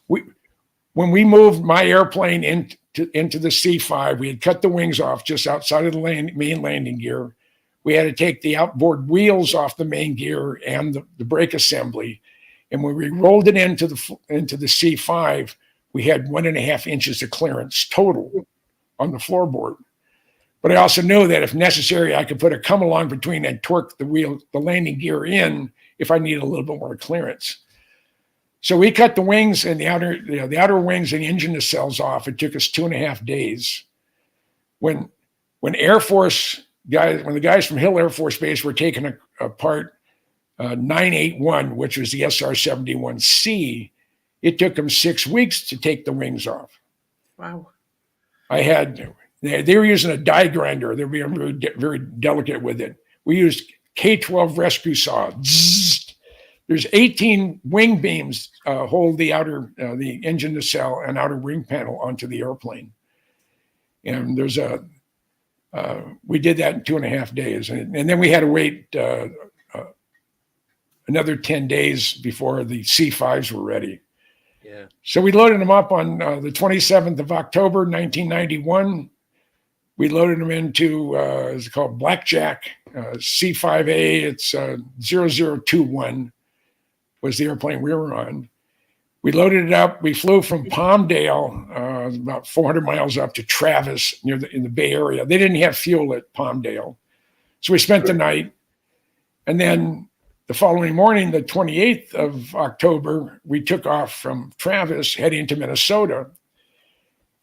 When we moved my airplane into the C-5, we had cut the wings off just outside of the main landing gear. We had to take the outboard wheels off the main gear and the brake assembly. And when we rolled it into the C-5, we had 1.5 inches of clearance total on the floorboard. But I also knew that if necessary, I could put a come along between and torque the landing gear in if I needed a little bit more clearance. So we cut the wings and the outer wings and the engine nacelles off. It took us 2.5 days. When Air Force guys, when the guys from Hill Air Force Base were taking apart 981, which was the SR-71C, it took them 6 weeks to take the wings off. Wow. They were using a die grinder. They were being very, very delicate with it. We used K-12 rescue saw. Zzz. There's 18 wing beams hold the engine nacelle and outer wing panel onto the airplane. And we did that in 2.5 days. And then we had to wait another 10 days before the C-5s were ready. Yeah. So we loaded them up on the 27th of October, 1991. We loaded them into, it's called Blackjack, C-5A. It's 0021 was the airplane we were on. We loaded it up. We flew from Palmdale, about 400 miles up to Travis in the Bay Area. They didn't have fuel at Palmdale. So we spent the night. And then the following morning, the 28th of October, we took off from Travis, heading to Minnesota.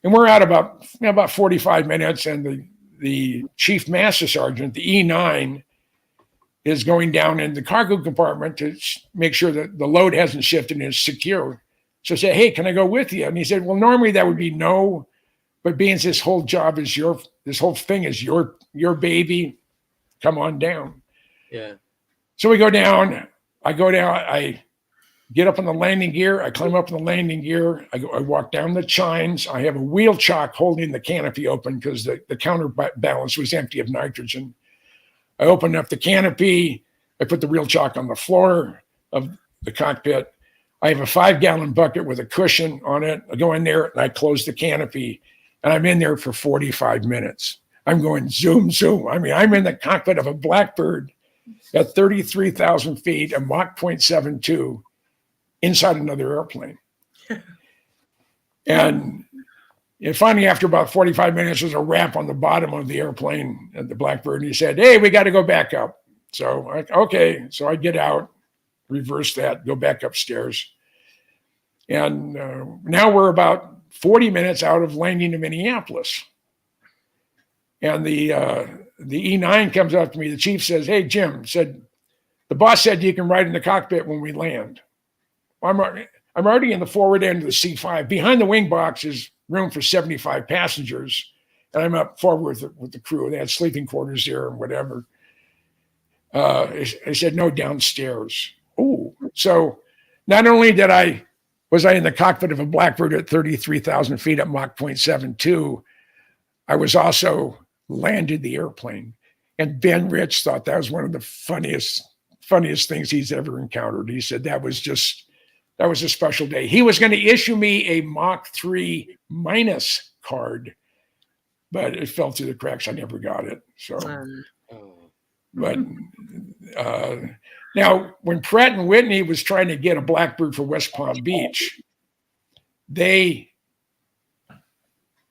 And we're out about 45 minutes, and the chief master sergeant, the E9, is going down in the cargo compartment to make sure that the load hasn't shifted and is secure. So I said, hey, can I go with you? And he said, well, normally that would be no, but being this whole thing is your baby, come on down. Yeah. So we go down, I get up on the landing gear. I climb up on the landing gear. I walk down the chines. I have a wheel chock holding the canopy open because the counterbalance was empty of nitrogen. I open up the canopy. I put the wheel chock on the floor of the cockpit. I have a 5-gallon bucket with a cushion on it. I go in there and I close the canopy, and I'm in there for 45 minutes. I'm going zoom, zoom. I mean, I'm in the cockpit of a Blackbird at 33,000 feet, a Mach 0.72, inside another airplane. And finally, after about 45 minutes, there's a ramp on the bottom of the airplane at the Blackbird. And he said, hey, we got to go back up. So, okay. So I get out, reverse that, go back upstairs. And now we're about 40 minutes out of landing in Minneapolis. And the E9 comes up to me. The chief says, hey, Jim, the boss said you can ride in the cockpit when we land. I'm already in the forward end of the C-5. Behind the wing box is room for 75 passengers. and I'm up forward with the crew. They had sleeping quarters there and whatever. I said, no, downstairs. Oh, so not only was I in the cockpit of a Blackbird at 33,000 feet at Mach 0.72, I was also landed the airplane. And Ben Rich thought that was one of the funniest things he's ever encountered. He said that was a special day. He was going to issue me a Mach 3 minus card, but it fell through the cracks. I never got it. So, but now when Pratt and Whitney was trying to get a Blackbird for West Palm Beach,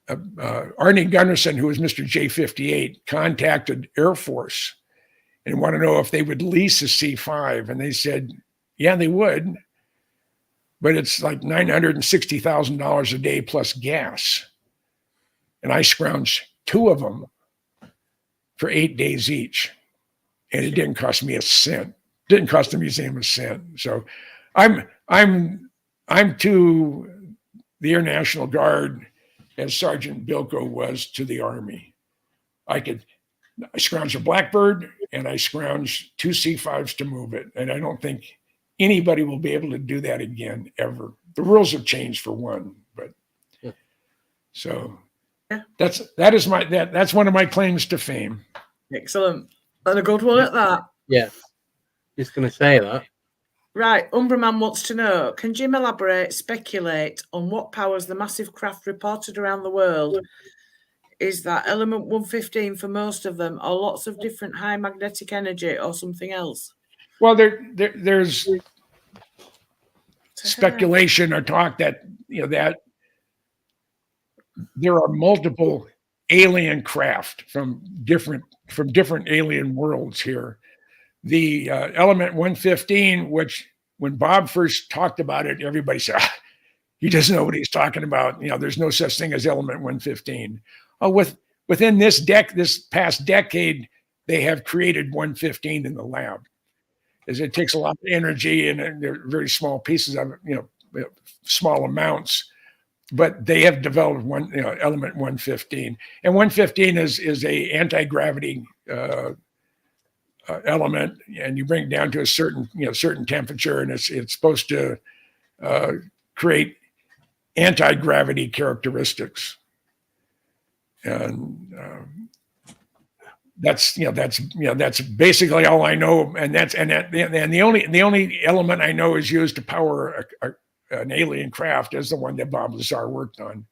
Arnie Gunderson, who was Mr. J-58, contacted Air Force and wanted to know if they would lease a C-5. And they said, yeah, they would, but it's like $960,000 a day plus gas. And I scrounged 2 of them for 8 days each. And it didn't cost me a cent. Didn't cost the museum a cent. So I'm to the Air National Guard as Sergeant Bilko was to the Army. I scrounged a Blackbird and I scrounged 2 C-5s to move it. And I don't think anybody will be able to do that again, ever. The rules have changed for one, but so that's one of my claims to fame. Excellent. And a good one at that. Yeah. Just going to say that. Right, Umbraman wants to know, can Jim speculate on what powers the massive craft reported around the world? Is that element 115 for most of them, or lots of different high magnetic energy, or something else? Well, there's speculation or talk that that there are multiple alien craft from different alien worlds here. The element 115, which when Bob first talked about it, everybody said, he doesn't know what he's talking about. There's no such thing as element 115. Within this past decade, they have created 115 in the lab. As it takes a lot of energy and they're very small pieces of it, small amounts, but they have developed element 115. And 115 is a anti-gravity element, and you bring it down to a certain temperature, and it's supposed to create anti-gravity characteristics. And that's basically all I know. And the only element I know is used to power an alien craft is the one that Bob Lazar worked on.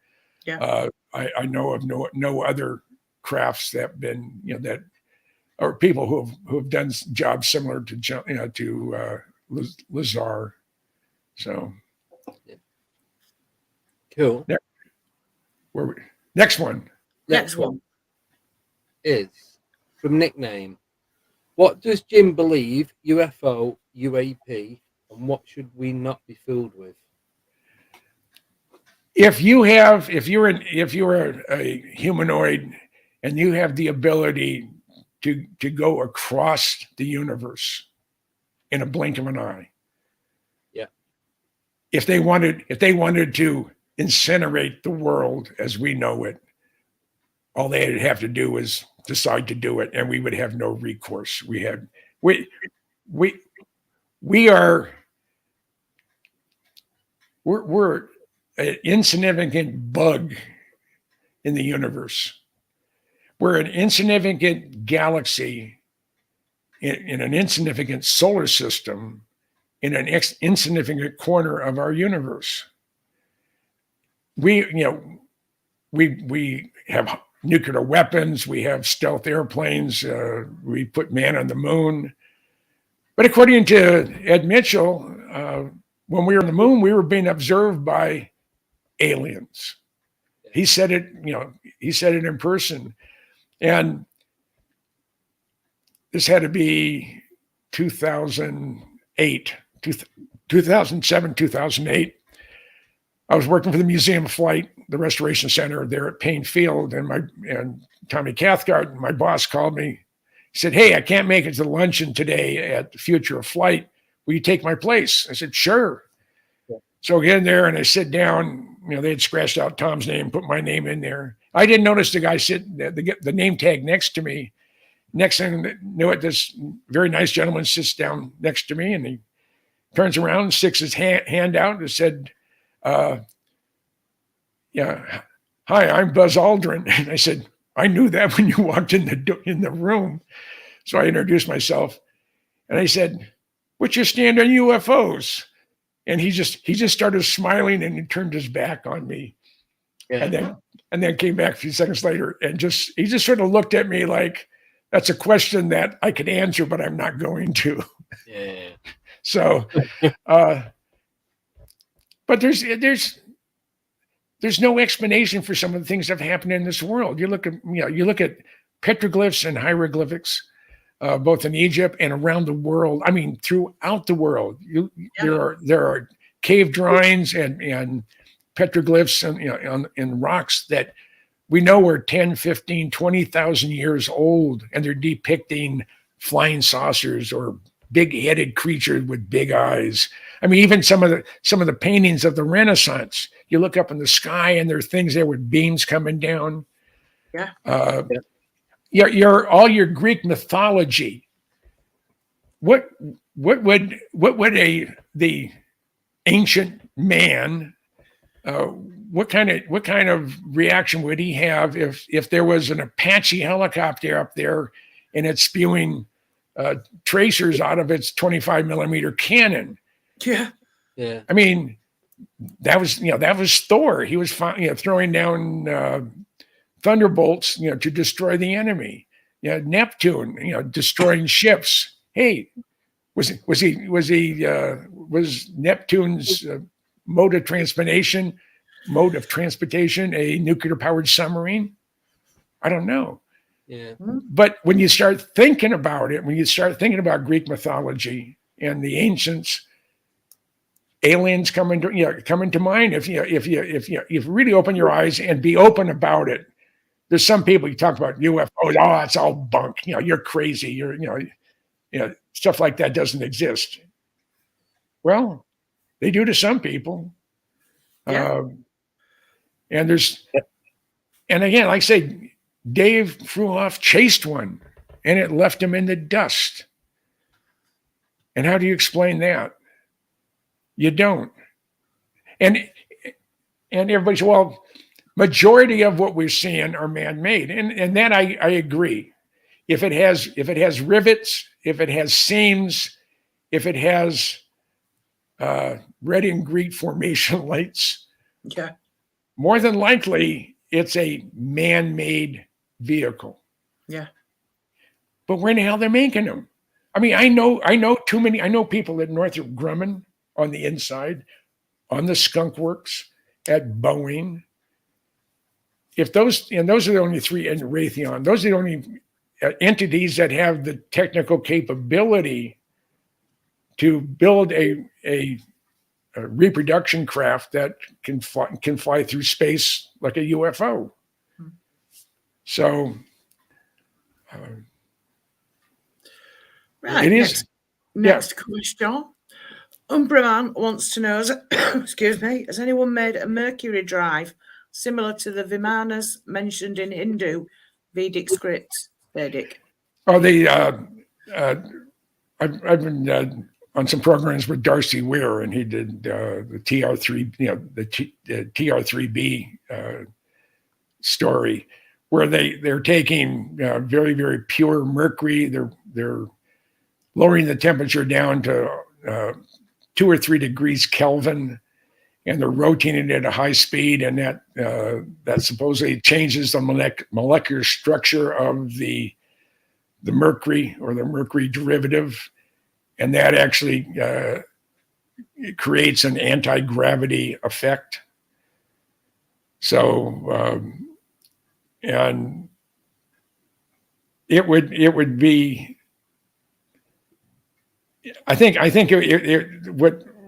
Yeah. I know of no other crafts that have been that or people who have done jobs similar to Lazar. So cool. Next one. Next one is from nickname. What does Jim believe? UFO, UAP, and what should we not be fooled with? If you're a humanoid and you have the ability to go across the universe in a blink of an eye. Yeah. If they wanted to incinerate the world as we know it, all they'd have to do was decide to do it, and we would have no recourse. We're an insignificant bug in the universe. We're an insignificant galaxy in an insignificant solar system in an insignificant corner of our universe. We have nuclear weapons. We have stealth airplanes. We put man on the moon. But according to Ed Mitchell, when we were on the moon, we were being observed by aliens. He said it, he said it in person. And this had to be 2007, 2008. I was working for the Museum of Flight, the Restoration Center there at Payne Field, and Tommy Cathcart, my boss, called me. He said, "Hey, I can't make it to the luncheon today at the Future of Flight. Will you take my place?" I said, "Sure." Yeah. So I get in there and I sit down. They had scratched out Tom's name, put my name in there. I didn't notice the guy sitting the name tag next to me. Next thing I knew it, this very nice gentleman sits down next to me, and he turns around and sticks his hand out and said, "Yeah, hi, I'm Buzz Aldrin." And I said, "I knew that when you walked in the room." So I introduced myself, and I said, "What's your stand on UFOs?" And he just started smiling, and he turned his back on me, and then came back a few seconds later, and he just sort of looked at me like, that's a question that I could answer, but I'm not going to. Yeah. So, but there's no explanation for some of the things that have happened in this world. You look at petroglyphs and hieroglyphics, both in Egypt and around the world. I mean, throughout the world, there are cave drawings and petroglyphs and rocks that we know are 10, 15, 20,000 years old, and they're depicting flying saucers or big-headed creatures with big eyes. I mean, even some of the paintings of the Renaissance, you look up in the sky and there are things there with beams coming down. Yeah. All your Greek mythology. What would the ancient man what kind of reaction would he have if there was an Apache helicopter up there and it's spewing tracers out of its 25 millimeter cannon? Yeah. I mean, that was Thor. He was throwing down thunderbolts, to destroy the enemy. Neptune, destroying ships. Hey, was Neptune's mode of transportation a nuclear powered submarine? I don't know. Yeah. But when you start thinking about it, when you start thinking about Greek mythology and the ancients, aliens come into mind. If you really open your eyes and be open about it. There's some people you talk about UFOs. Oh, that's all bunk. You're crazy. You're stuff like that doesn't exist. Well, they do to some people. Yeah. And again, like I say, Dave Fruloff chased one and it left him in the dust. And how do you explain that? You don't. And everybody says, well, majority of what we're seeing are man-made. And that I agree. If it has rivets, if it has seams, if it has red and green formation lights, more than likely it's a man-made vehicle. Yeah. But where in the hell they're making them? I mean, I know people at Northrop Grumman on the inside, on the Skunk Works, at Boeing. Those are the only three, and Raytheon, those are the only entities that have the technical capability to build a reproduction craft that can fly through space like a UFO. So right, it is. Next question. Umbraman wants to know, excuse me, has anyone made a Mercury drive similar to the Vimanas mentioned in Hindu Vedic scripts? Vedic. Oh, I've been on some programs with Darcy Weir, and he did the TR3, the TR3B story, where they're taking very, very pure mercury. They're lowering the temperature down to 2 or 3 degrees Kelvin, and they're rotating it at a high speed, and that supposedly changes the molecular structure of the mercury or the mercury derivative, and that actually creates an anti-gravity effect. So, and it would be. I think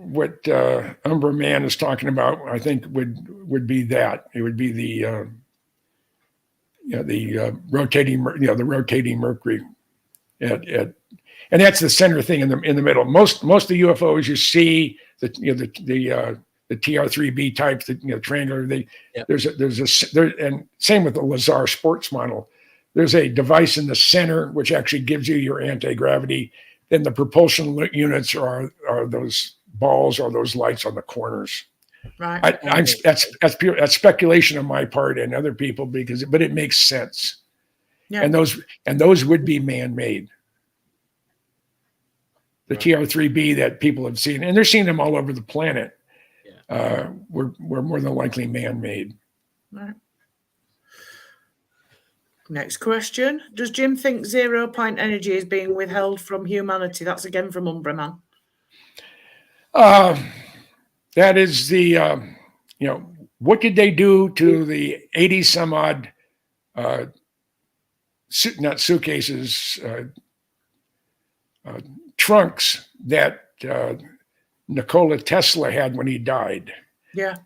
what Umbra Man is talking about, I think would be that. It would be the rotating mercury and that's the center thing in the middle. Most of the UFOs you see, the the TR3B type, the triangular. Yep. And same with the Lazar sports model. There's a device in the center which actually gives you your anti-gravity. Then the propulsion units are those balls or those lights on the corners. Right. That's speculation on my part and other people but it makes sense. Yeah. And those would be man-made. The TR3B that people have seen, and they're seeing them all over the planet, were more than likely man-made. Right. Next question. Does Jim think 0 point energy is being withheld from humanity? That's again from Umbraman. That is the, what did they do to the 80 some odd, not suitcases, trunks that Nikola Tesla had when he died? Yeah.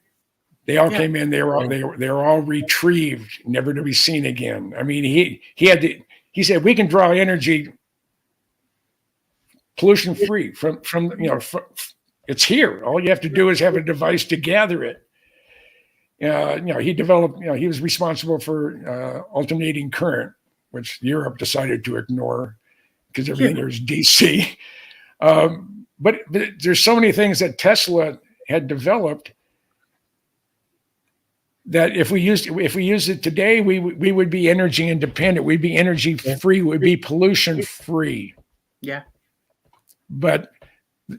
They all came in. They were all retrieved, never to be seen again. I mean, he said we can draw energy pollution free from it's here. All you have to do is have a device to gather it. He developed. He was responsible for alternating current, which Europe decided to ignore because everything there is DC. But there's so many things that Tesla had developed that if we used it today, we would be energy independent. We'd be energy free. We'd be pollution free. Yeah. But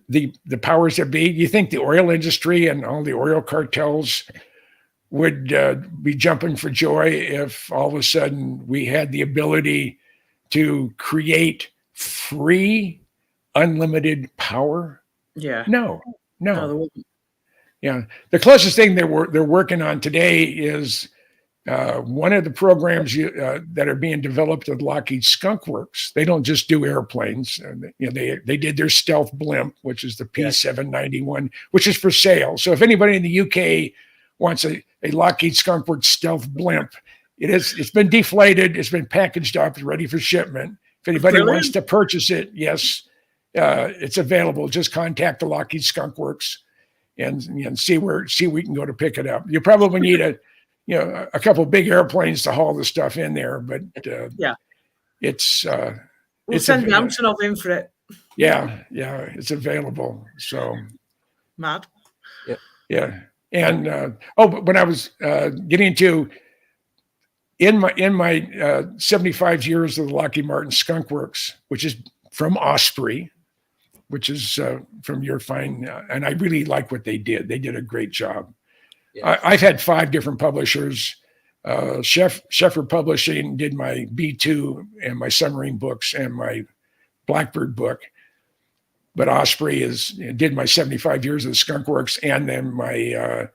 the powers that be, you think the oil industry and all the oil cartels would be jumping for joy if all of a sudden we had the ability to create free, unlimited power? Yeah. No. Yeah, the closest thing they're working on today is one of the programs that are being developed at Lockheed Skunk Works. They don't just do airplanes. They did their stealth blimp, which is the P791, which is for sale. So if anybody in the UK wants a Lockheed Skunk Works stealth blimp, it's been deflated, it's been packaged up, it's ready for shipment. If anybody wants to purchase it, yes, it's available. Just contact the Lockheed Skunk Works and see where we can go to pick it up. You probably need a couple of big airplanes to haul the stuff in there, but we'll send Antonov in for it. Yeah, it's available. So mad. Yeah. And but when I was getting to in my 75 years of the Lockheed Martin Skunk Works, which is from Osprey, which is from your fine, and I really like what they did. They did a great job. Yes. I've had 5 different publishers. Sheffer Publishing did my B2 and my submarine books and my Blackbird book. But Osprey did my 75 years of the Skunk Works, and then my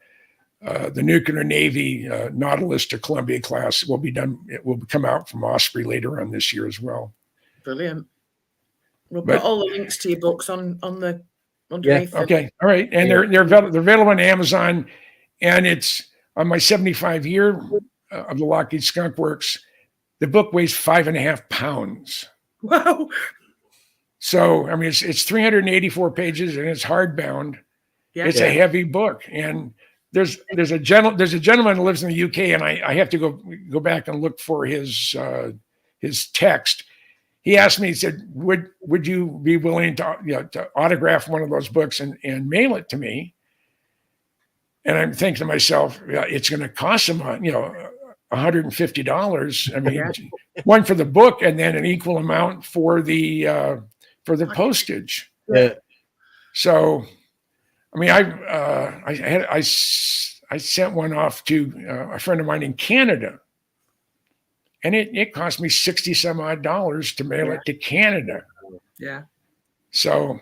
the Nuclear Navy Nautilus to Columbia class will be done. It will come out from Osprey later on this year as well. Brilliant. We'll put all the links to your books on the underneath. Yeah. Okay. All right. And they're available on Amazon, and it's on my 75 year of the Lockheed Skunk Works. The book weighs 5.5 pounds. Wow. So I mean, it's 384 pages and it's hardbound. Yeah. It's a heavy book, and there's a gentleman who lives in the UK, and I have to go back and look for his text. He asked me, he said, would you be willing to autograph one of those books and mail it to me? And I'm thinking to myself, it's going to cost him, $150. I mean, one for the book and then an equal amount for the postage. Yeah. So, I mean, I sent one off to a friend of mine in Canada. And it cost me $60 some odd to mail it to Canada. Yeah. So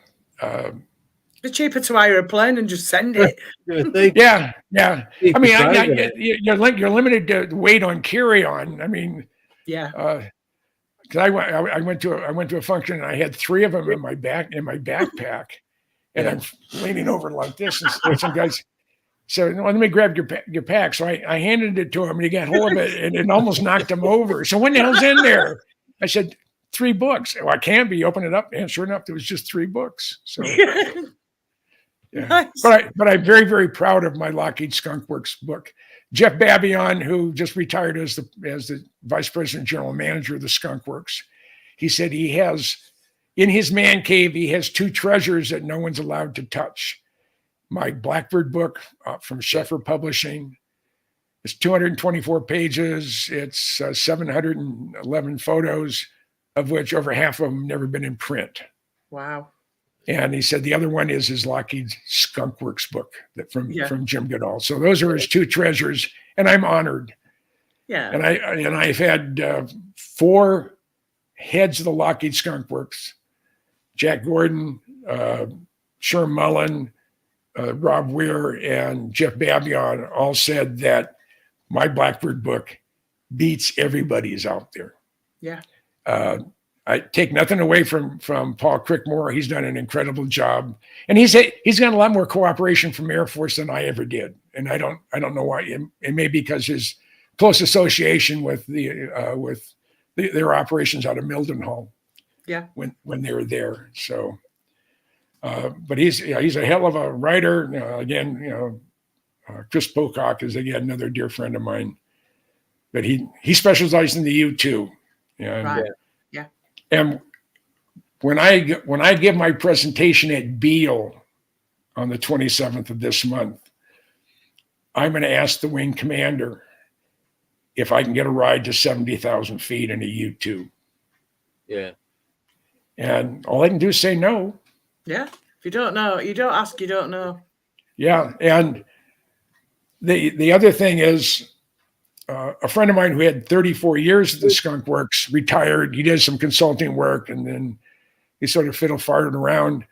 it's cheaper to hire a plane and just send it. Yeah. I mean, you're limited to weight on carry-on. I mean, because I went to a function and I had 3 of them in my backpack, and I'm leaning over like this, and some guys. So let me grab your pack. So I handed it to him, and he got hold of it, and it almost knocked him over. So what the hell's in there? I said, 3 books. Well, I can't be. Open it up, and sure enough, there was just 3 books. So, Yeah. Nice. But I'm very, very proud of my Lockheed Skunk Works book. Jeff Babion, who just retired as the vice president general manager of the Skunk Works, he said he has in his man cave, he has two treasures that no one's allowed to touch. My Blackbird book from Sheffer Publishing. It's 224 pages. It's 711 photos, of which over half of them never been in print. Wow. And he said the other one is his Lockheed Skunk Works book from Jim Goodall. So those are his two treasures, and I'm honored. Yeah. And I've had 4 heads of the Lockheed Skunk Works: Jack Gordon, Sherm Mullen, Rob Weir, and Jeff Babion all said that my Blackbird book beats everybody's out there. Yeah. I take nothing away from Paul Crickmore. He's done an incredible job, and he's got a lot more cooperation from Air Force than I ever did. And I don't know why. It may be because his close association with their operations out of Mildenhall. Yeah. When they were there. So, but he's a hell of a writer. Again, Chris Pocock is again another dear friend of mine. But he specialized in the U-2. And, right. And when I give my presentation at Beale on the 27th of this month, I'm going to ask the wing commander if I can get a ride to 70,000 feet in a U-2. Yeah. And all I can do is say no. Yeah. If you don't know, you don't ask, you don't know. Yeah. And the other thing is, a friend of mine who had 34 years at the Skunk Works retired. He did some consulting work, and then he sort of fiddle-farted around.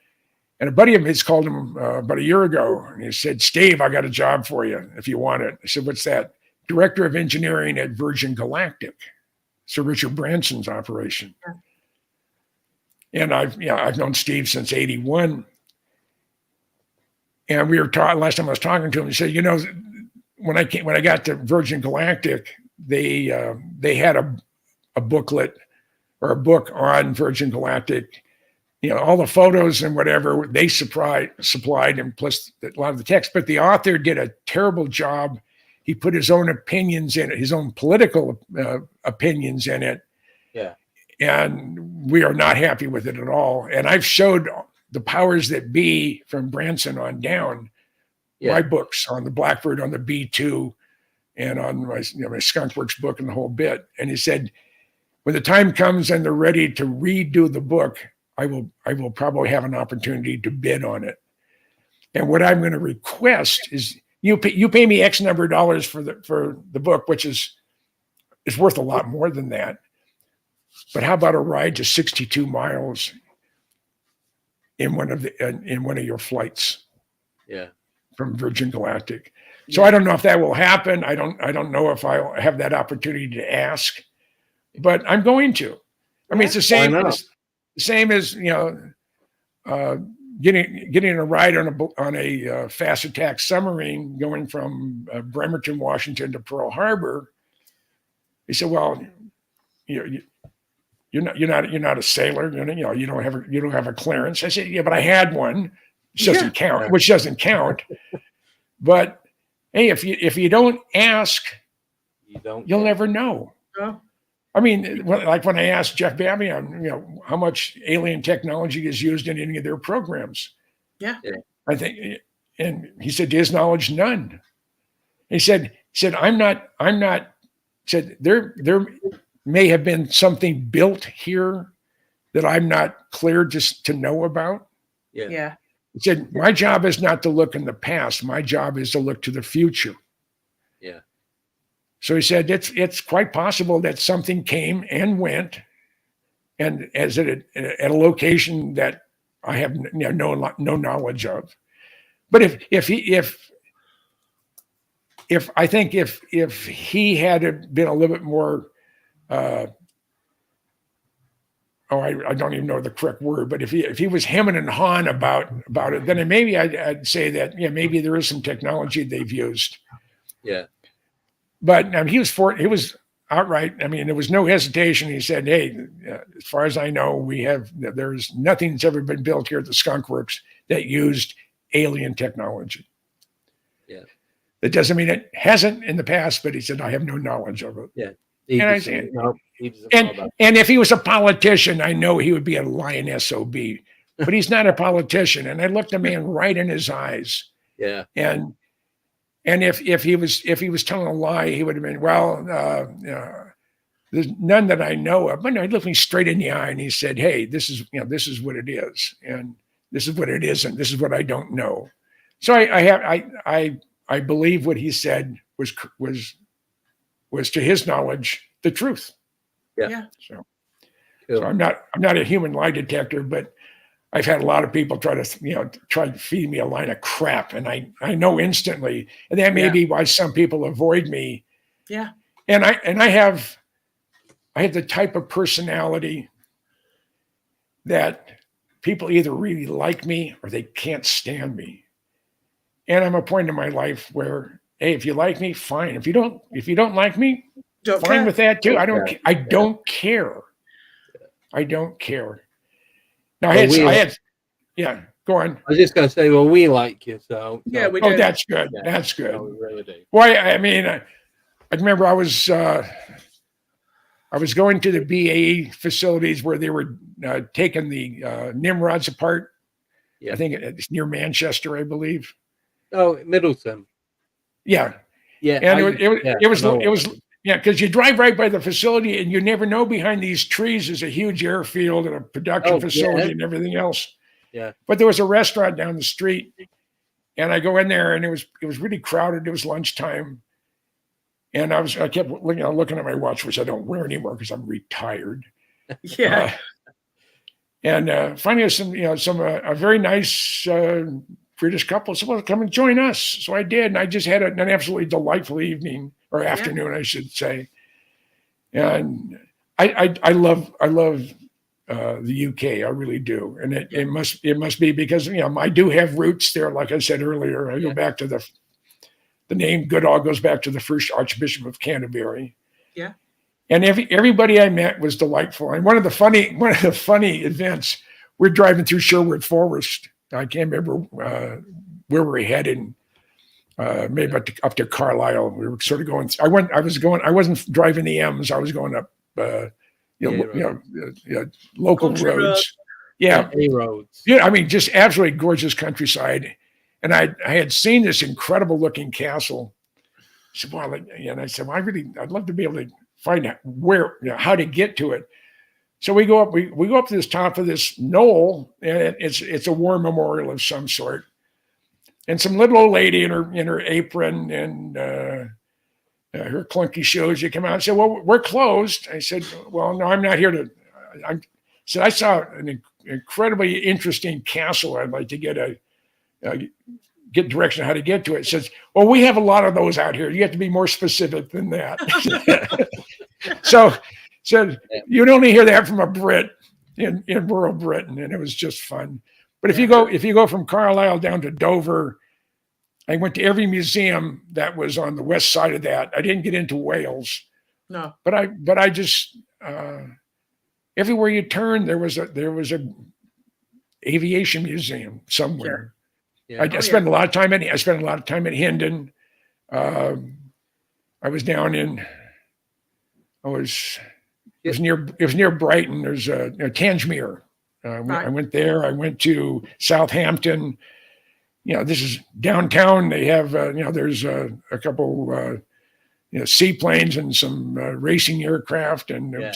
And a buddy of his called him about a year ago, and he said, "Steve, I got a job for you if you want it." I said, "What's that?" "Director of Engineering at Virgin Galactic, Sir Richard Branson's operation." Yeah. And I've known Steve since '81. And we were talking last time I was talking to him. He said, when I got to Virgin Galactic, they had a booklet or a book on Virgin Galactic. All the photos and whatever they supplied, and plus a lot of the text. But the author did a terrible job. He put his own opinions in it, his own political opinions in it. Yeah. And we are not happy with it at all. And I've showed the powers that be from Branson on down. Yeah. My books on the Blackbird, on the B-2, and on my Skunk Works book and the whole bit. And he said, when the time comes and they're ready to redo the book, I will probably have an opportunity to bid on it. And what I'm going to request is you pay me X number of dollars for the book, which is worth a lot more than that. But how about a ride to 62 miles in one of your flights? Yeah. From Virgin Galactic. So I don't know if that will happen. I don't know if I'll have that opportunity to ask, but I'm going to. I mean, it's the same as getting a ride on a fast attack submarine going from Bremerton, Washington to Pearl Harbor. He said, "Well, you're not a sailor. You don't have a clearance." I said, "Yeah, but I had one." Which doesn't count. But hey, if you don't ask, you'll never know. Oh. I mean, like when I asked Jeff Babion, how much alien technology is used in any of their programs. Yeah. I think, and he said, to his knowledge, none. He said, I'm not, said there may have been something built here that I'm not clear just to know about. Yeah. Yeah. He said, my job is not to look in the past. My job is to look to the future. Yeah. So he said, it's quite possible that something came and went, and as at a location that I have no knowledge of. But if he had been a little bit more, I don't even know the correct word, but if he was hemming and hawing about it, then maybe I'd say that, maybe there is some technology they've used. Yeah. But he was outright. I mean, there was no hesitation. He said, "Hey, as far as I know, there's nothing that's ever been built here at the Skunk Works that used alien technology. Yeah. That doesn't mean it hasn't in the past, but he said, I have no knowledge of it. Yeah. And I said, and if he was a politician, I know he would be a lying SOB, but he's not a politician. And I looked the man right in his eyes. Yeah. And if he was telling a lie, he would have been, well, there's none that I know of. But no, he looked me straight in the eye and he said, hey, this is what it is. And this is what it isn't. This is what I don't know. So I believe what he said was to his knowledge the truth. Yeah. So, cool. So I'm not a human lie detector, but I've had a lot of people try to feed me a line of crap, and I know instantly, and that may be why some people avoid me. Yeah. And I have the type of personality that people either really like me or they can't stand me. And I'm at a point in my life where, hey, if you like me, fine. If you don't like me, fine with that too. I don't care. I don't care. Now yeah, go on. I was just going to say, well, we like you, so yeah, we do. Oh, that's good. Yeah, that's good. No, we really do. Well, I mean, I remember I was going to the BAE facilities where they were taking the Nimrods apart. Yeah. I think it's near Manchester, I believe. Oh, Middleton. Yeah. Yeah. And it was because you drive right by the facility and you never know behind these trees is a huge airfield and a production facility and everything else. Yeah. But there was a restaurant down the street and I go in there and it was really crowded. It was lunchtime. And I kept looking at my watch, which I don't wear anymore because I'm retired. Yeah. And finally, a very nice British couple said, well, come and join us. So I did. And I just had an absolutely delightful evening or afternoon, I should say. And I love the UK. I really do. And it must be because, I do have roots there. Like I said earlier, I go back to the name Goodall goes back to the first Archbishop of Canterbury. Yeah. And everybody I met was delightful. And one of the funny events, we're driving through Sherwood Forest. I can't remember where we're headed. Maybe up to Carlisle. We were sort of going. I wasn't driving the M's. I was going up, local roads. Yeah, A roads. Yeah, I mean, just absolutely gorgeous countryside. And I had seen this incredible looking castle. I said, well, and I said, well, I'd love to be able to find out how to get to it. So we go up to this top of this knoll, and it's a war memorial of some sort. And some little old lady in her apron and her clunky shoes, you come out and say, well, we're closed. I said, well, no, I'm not here to. I said, I saw an incredibly interesting castle. I'd like to get direction on how to get to it. It says, well, we have a lot of those out here. You have to be more specific than that. So you'd only hear that from a Brit in rural Britain, and it was just fun. But if you go from Carlisle down to Dover, I went to every museum that was on the west side of that. I didn't get into Wales. No. But I just everywhere you turn there was a aviation museum somewhere. Sure. Yeah. I spent a lot of time at Hindon. I was down in it was near Brighton. There's Tangier. I went there. I went to Southampton. This is downtown. They have there's a couple seaplanes and some racing aircraft, and I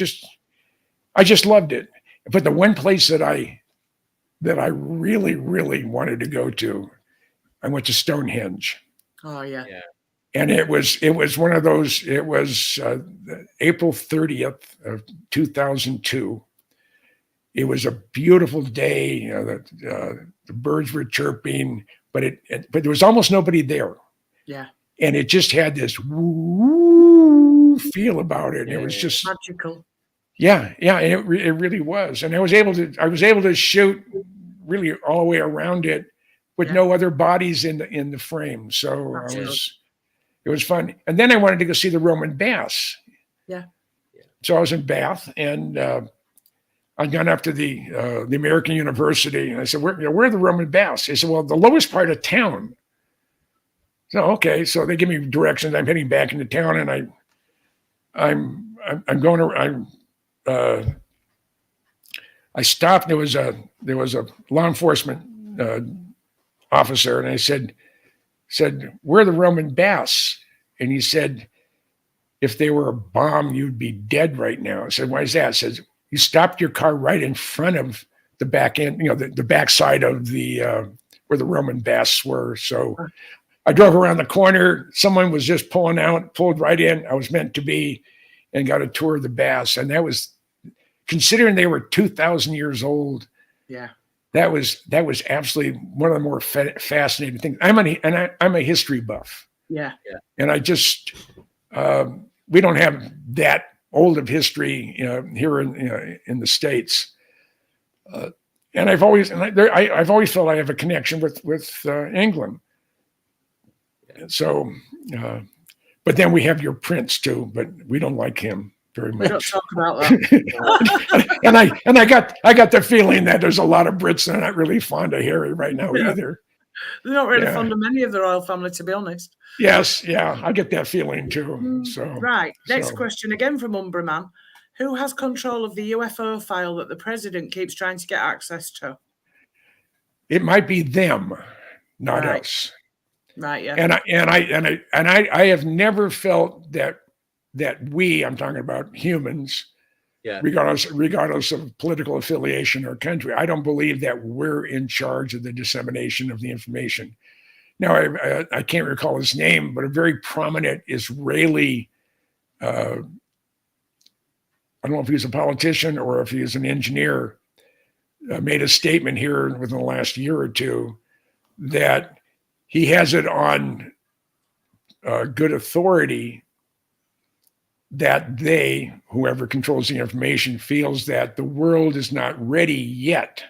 just loved it. But the one place that I really, really wanted to go to, I went to Stonehenge. Oh yeah. And it was one of those. It was April 30th of 2002. It was a beautiful day. The birds were chirping, but there was almost nobody there. Yeah. And it just had this woo feel about it. And it was just magical. Yeah, and it really was. And I was able to shoot really all the way around it with no other bodies in the frame. So it was fun. And then I wanted to go see the Roman baths. Yeah. So I was in Bath, and I'd gone up to the American University, and I said, where are the Roman baths? They said, well, the lowest part of town. So, okay. So they give me directions. I'm heading back into town, and I'm going to, I stopped. There was a law enforcement officer, and I said, where are the Roman baths? And he said, if they were a bomb, you'd be dead right now. I said, why is that? I said, you stopped your car right in front of the back end, the back side of the where the Roman baths were. So I drove around the corner. Someone was just pulled right in. I was meant to be, and got a tour of the baths. And that was, considering they were 2,000 years old. Yeah, that was absolutely one of the more fascinating things. I'm a history buff. Yeah. And I just we don't have that old of history, here in the States. And I've always felt I have a connection with England. So, but then we have your prince too, but we don't like him very much. We don't talk about that. and I got the feeling that there's a lot of Brits that are not really fond of Harry right now either. They're not really fond of many of the royal family, to be honest. Yes, yeah, I get that feeling too. So right, next question again from Umbraman. Who has control of the UFO file that the president keeps trying to get access to? It might be them, not us. Right, yeah. And I have never felt that we, I'm talking about humans, regardless of political affiliation or country, I don't believe that we're in charge of the dissemination of the information. Now, I can't recall his name, but a very prominent Israeli, I don't know if he's a politician or if he's an engineer, made a statement here within the last year or two that he has it on good authority that whoever controls the information, feels that the world is not ready yet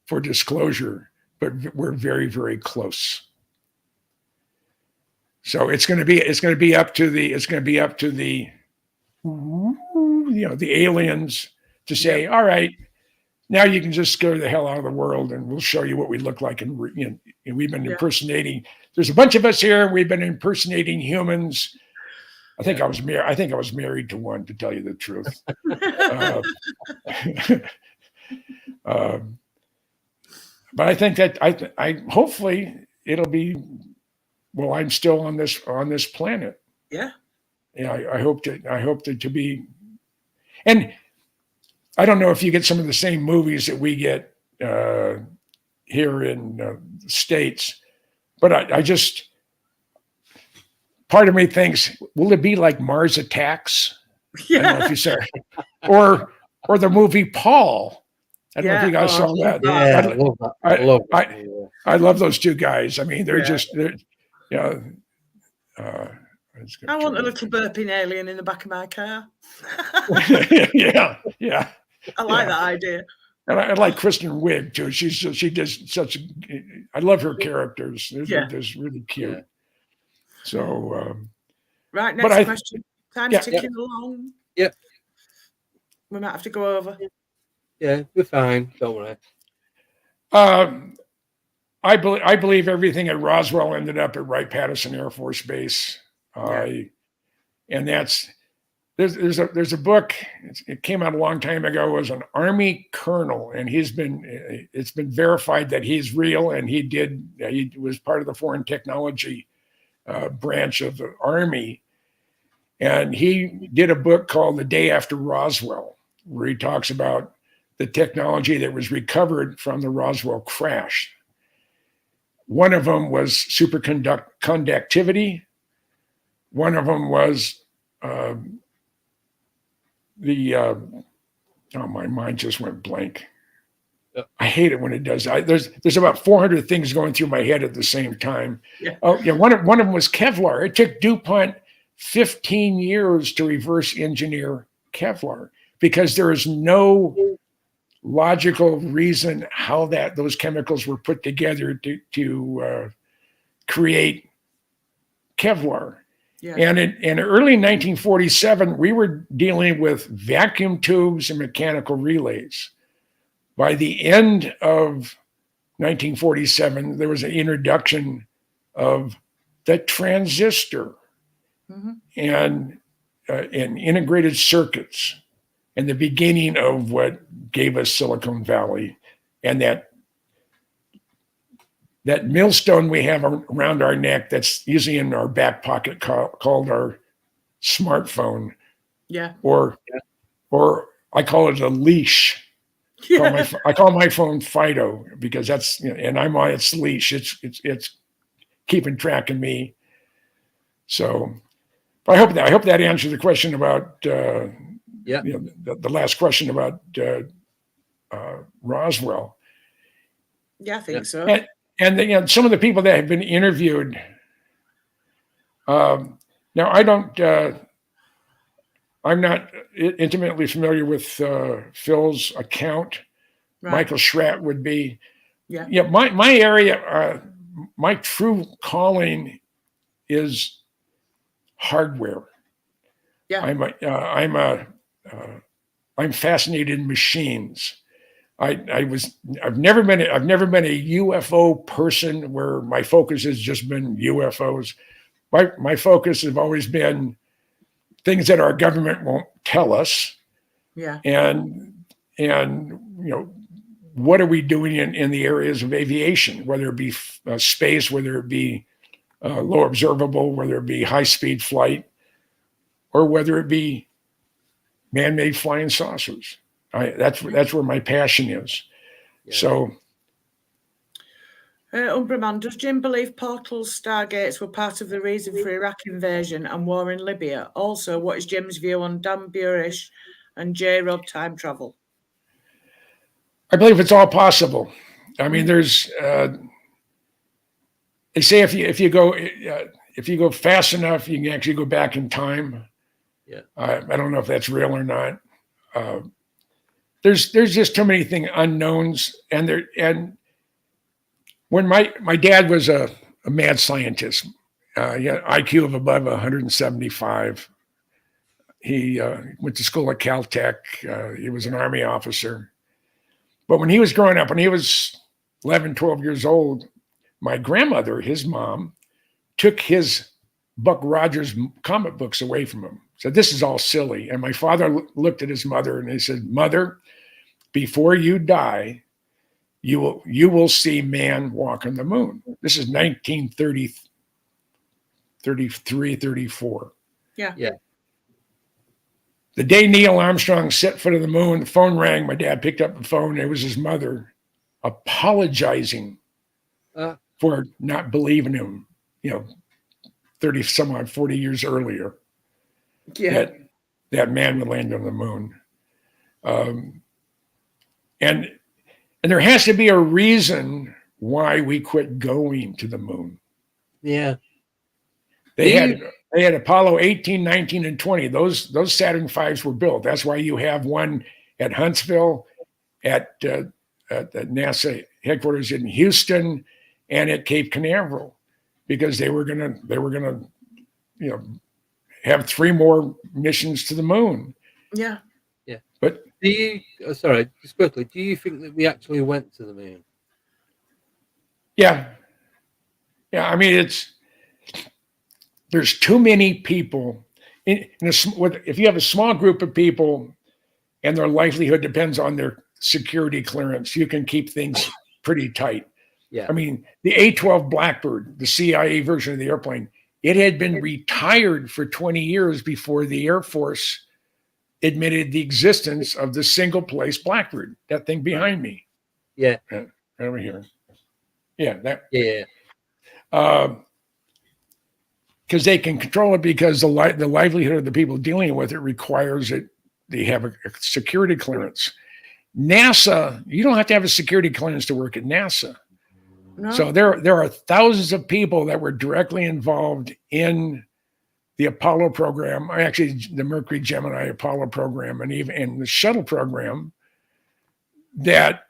for disclosure, but we're very, very close. So it's going to be up to the the aliens to say, all right, now you can just go the hell out of the world, and we'll show you what we look like. And we've been impersonating. There's a bunch of us here, and we've been impersonating humans. I think I was married to one, to tell you the truth. But I think that I hopefully it'll be. Well, I'm still on this planet. Yeah. Yeah. I hope to be. And I don't know if you get some of the same movies that we get here in the States, but I just, part of me thinks, will it be like Mars Attacks? Yeah. I don't know if you saw it. or the movie Paul. I don't know if you guys saw that. Yeah, I love that. I love those two guys. I mean, they're I want a little burping alien in the back of my car. yeah. I like that idea. And I like Kristen Wiig too. She does such. I love her characters. They're just really cute. Yeah. So. Right, next question. Time's ticking along. Yep. We might have to go over. Yeah, we're fine. Don't worry. I believe everything at Roswell ended up at Wright-Patterson Air Force Base. And that's there's a book. It came out a long time ago. It was an Army colonel, and it's been verified that he's real, and he was part of the foreign technology branch of the Army, and he did a book called The Day After Roswell, where he talks about the technology that was recovered from the Roswell crash. One of them was superconductivity. One of them was my mind just went blank. I hate it when it does. There's about 400 things going through my head at the same time. Yeah. One of them was Kevlar. It took DuPont 15 years to reverse engineer Kevlar because there is no logical reason how those chemicals were put together to create Kevlar. Yeah. And in early 1947, we were dealing with vacuum tubes and mechanical relays. By the end of 1947, there was an introduction of the transistor and integrated circuits, and the beginning of what gave us Silicon Valley, and that millstone we have around our neck that's usually in our back pocket called our smartphone. Yeah. Or I call it a leash. Yeah. I call my phone Fido because that's, and I'm on its leash. It's keeping track of me. So I hope that answers the question about the last question about Roswell. Yeah, I think so. And some of the people that have been interviewed. Now I don't. I'm not intimately familiar with Phil's account. Right. Michael Schratt would be. Yeah. My area, my true calling is hardware. Yeah. I'm fascinated in machines. I've never been a UFO person where my focus has just been UFOs. My focus has always been things that our government won't tell us. Yeah. And what are we doing in the areas of aviation, whether it be space, whether it be low observable, whether it be high speed flight, or whether it be man-made flying saucers. That's where my passion is. Yeah. So. Umbraman, does Jim believe portals, stargates were part of the reason for Iraq invasion and war in Libya? Also, what is Jim's view on Dan Burish and J-Rob time travel? I believe it's all possible. I mean, there's. They say if you go fast enough, you can actually go back in time. Yeah. I don't know if that's real or not. There's just too many unknowns, and when my dad was a mad scientist, he had an IQ of above 175. He went to school at Caltech. He was an Army officer. But when he was growing up, when he was 11, 12 years old, my grandmother, his mom, took his Buck Rogers comic books away from him. Said, "This is all silly." And my father looked at his mother and he said, "Mother, before you die, you will see man walk on the moon." This is 1930, 33, 34. Yeah. Yeah. The day Neil Armstrong set foot on the moon, the phone rang. My dad picked up the phone. It was his mother apologizing for not believing him, 30 some odd 40 years earlier. Yeah. That man would land on the moon. And there has to be a reason why we quit going to the moon. Yeah. They had Apollo 18, 19, and 20. Those Saturn V's were built. That's why you have one at Huntsville, at the NASA headquarters in Houston, and at Cape Canaveral, because they were gonna have 3 more missions to the moon. Yeah. Yeah. But do you just quickly, do you think that we actually went to the moon? Yeah. I mean, there's too many people. If you have a small group of people and their livelihood depends on their security clearance, you can keep things pretty tight. Yeah. I mean, the A-12 Blackbird, the CIA version of the airplane, it had been retired for 20 years before the Air Force admitted the existence of the single place Blackbird, that thing behind me. Yeah. Over here. Yeah. Yeah. Because they can control it, because the livelihood of the people dealing with it requires that they have a security clearance. NASA, you don't have to have a security clearance to work at NASA. No. So there are thousands of people that were directly involved in the Apollo program, actually the Mercury Gemini Apollo program, and even in the shuttle program, that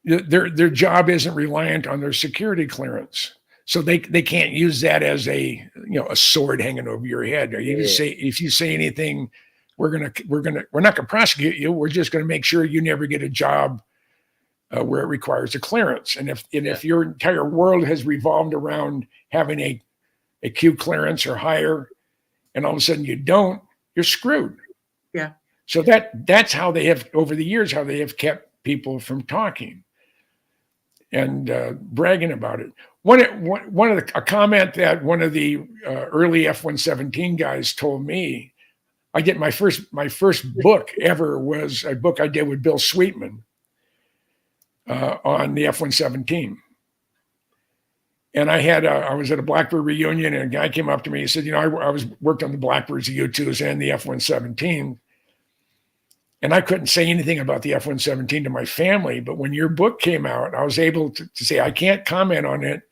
their job isn't reliant on their security clearance. So they can't use that as a sword hanging over your head. Or if you say anything, we're not gonna prosecute you. We're just gonna make sure you never get a job where it requires a clearance. And if your entire world has revolved around having a Q clearance or higher, and all of a sudden you don't, you're screwed. Yeah. So that's how they have, over the years, how they have kept people from talking and bragging about it. A comment that one of the early F-117 guys told me, I get my first book ever was a book I did with Bill Sweetman on the F-117. And I was at a Blackbird reunion, and a guy came up to me. He said, I worked on the Blackbirds, the U-2s, and the F-117. And I couldn't say anything about the F-117 to my family. But when your book came out, I was able to say, I can't comment on it,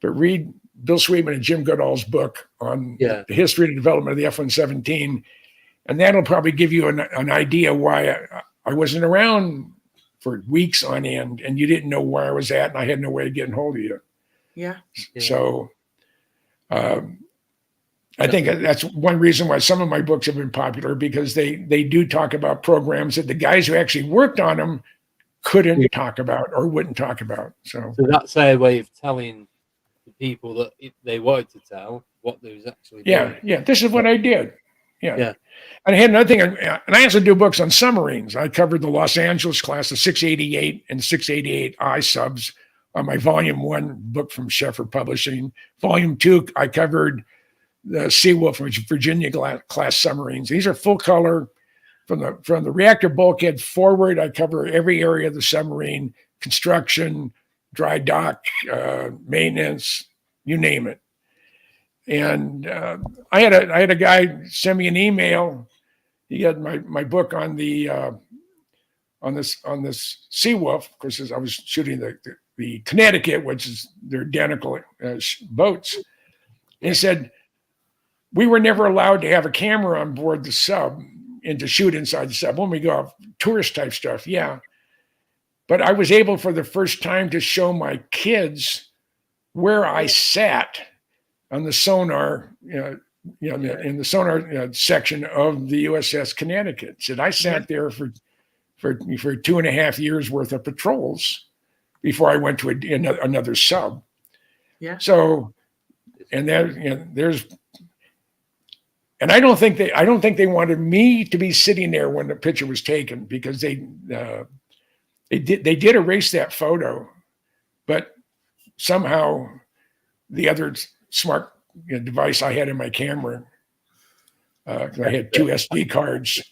but read Bill Sweetman and Jim Goodall's book on the history and development of the F-117. And that'll probably give you an idea why I wasn't around for weeks on end, and you didn't know where I was at, and I had no way of getting hold of you. Yeah. So I think that's one reason why some of my books have been popular, because they do talk about programs that the guys who actually worked on them couldn't talk about or wouldn't talk about. So that's a way of telling the people that they wanted to tell what they was actually doing. Yeah. This is what I did. Yeah. And I had another thing, and I also do books on submarines. I covered the Los Angeles class, the 688 and 688I subs on my volume 1 book from Sheffer Publishing. Volume 2, I covered the Seawolf and Virginia class submarines. These are full color from the reactor bulkhead forward. I cover every area of the submarine, construction, dry dock, maintenance, you name it. And I had a guy send me an email. He got my book on the on this Seawolf, because I was shooting the Connecticut, which is their identical boats. And he said, we were never allowed to have a camera on board the sub and to shoot inside the sub when we go off tourist type stuff. Yeah. But I was able for the first time to show my kids where I sat on the sonar, in the sonar section of the USS Connecticut. Said I sat there for 2.5 years worth of patrols before I went to another sub. Yeah. So, and there's, and I don't think they wanted me to be sitting there when the picture was taken, because they did erase that photo, but somehow the other smart device I had in my camera, I had 2 SD cards.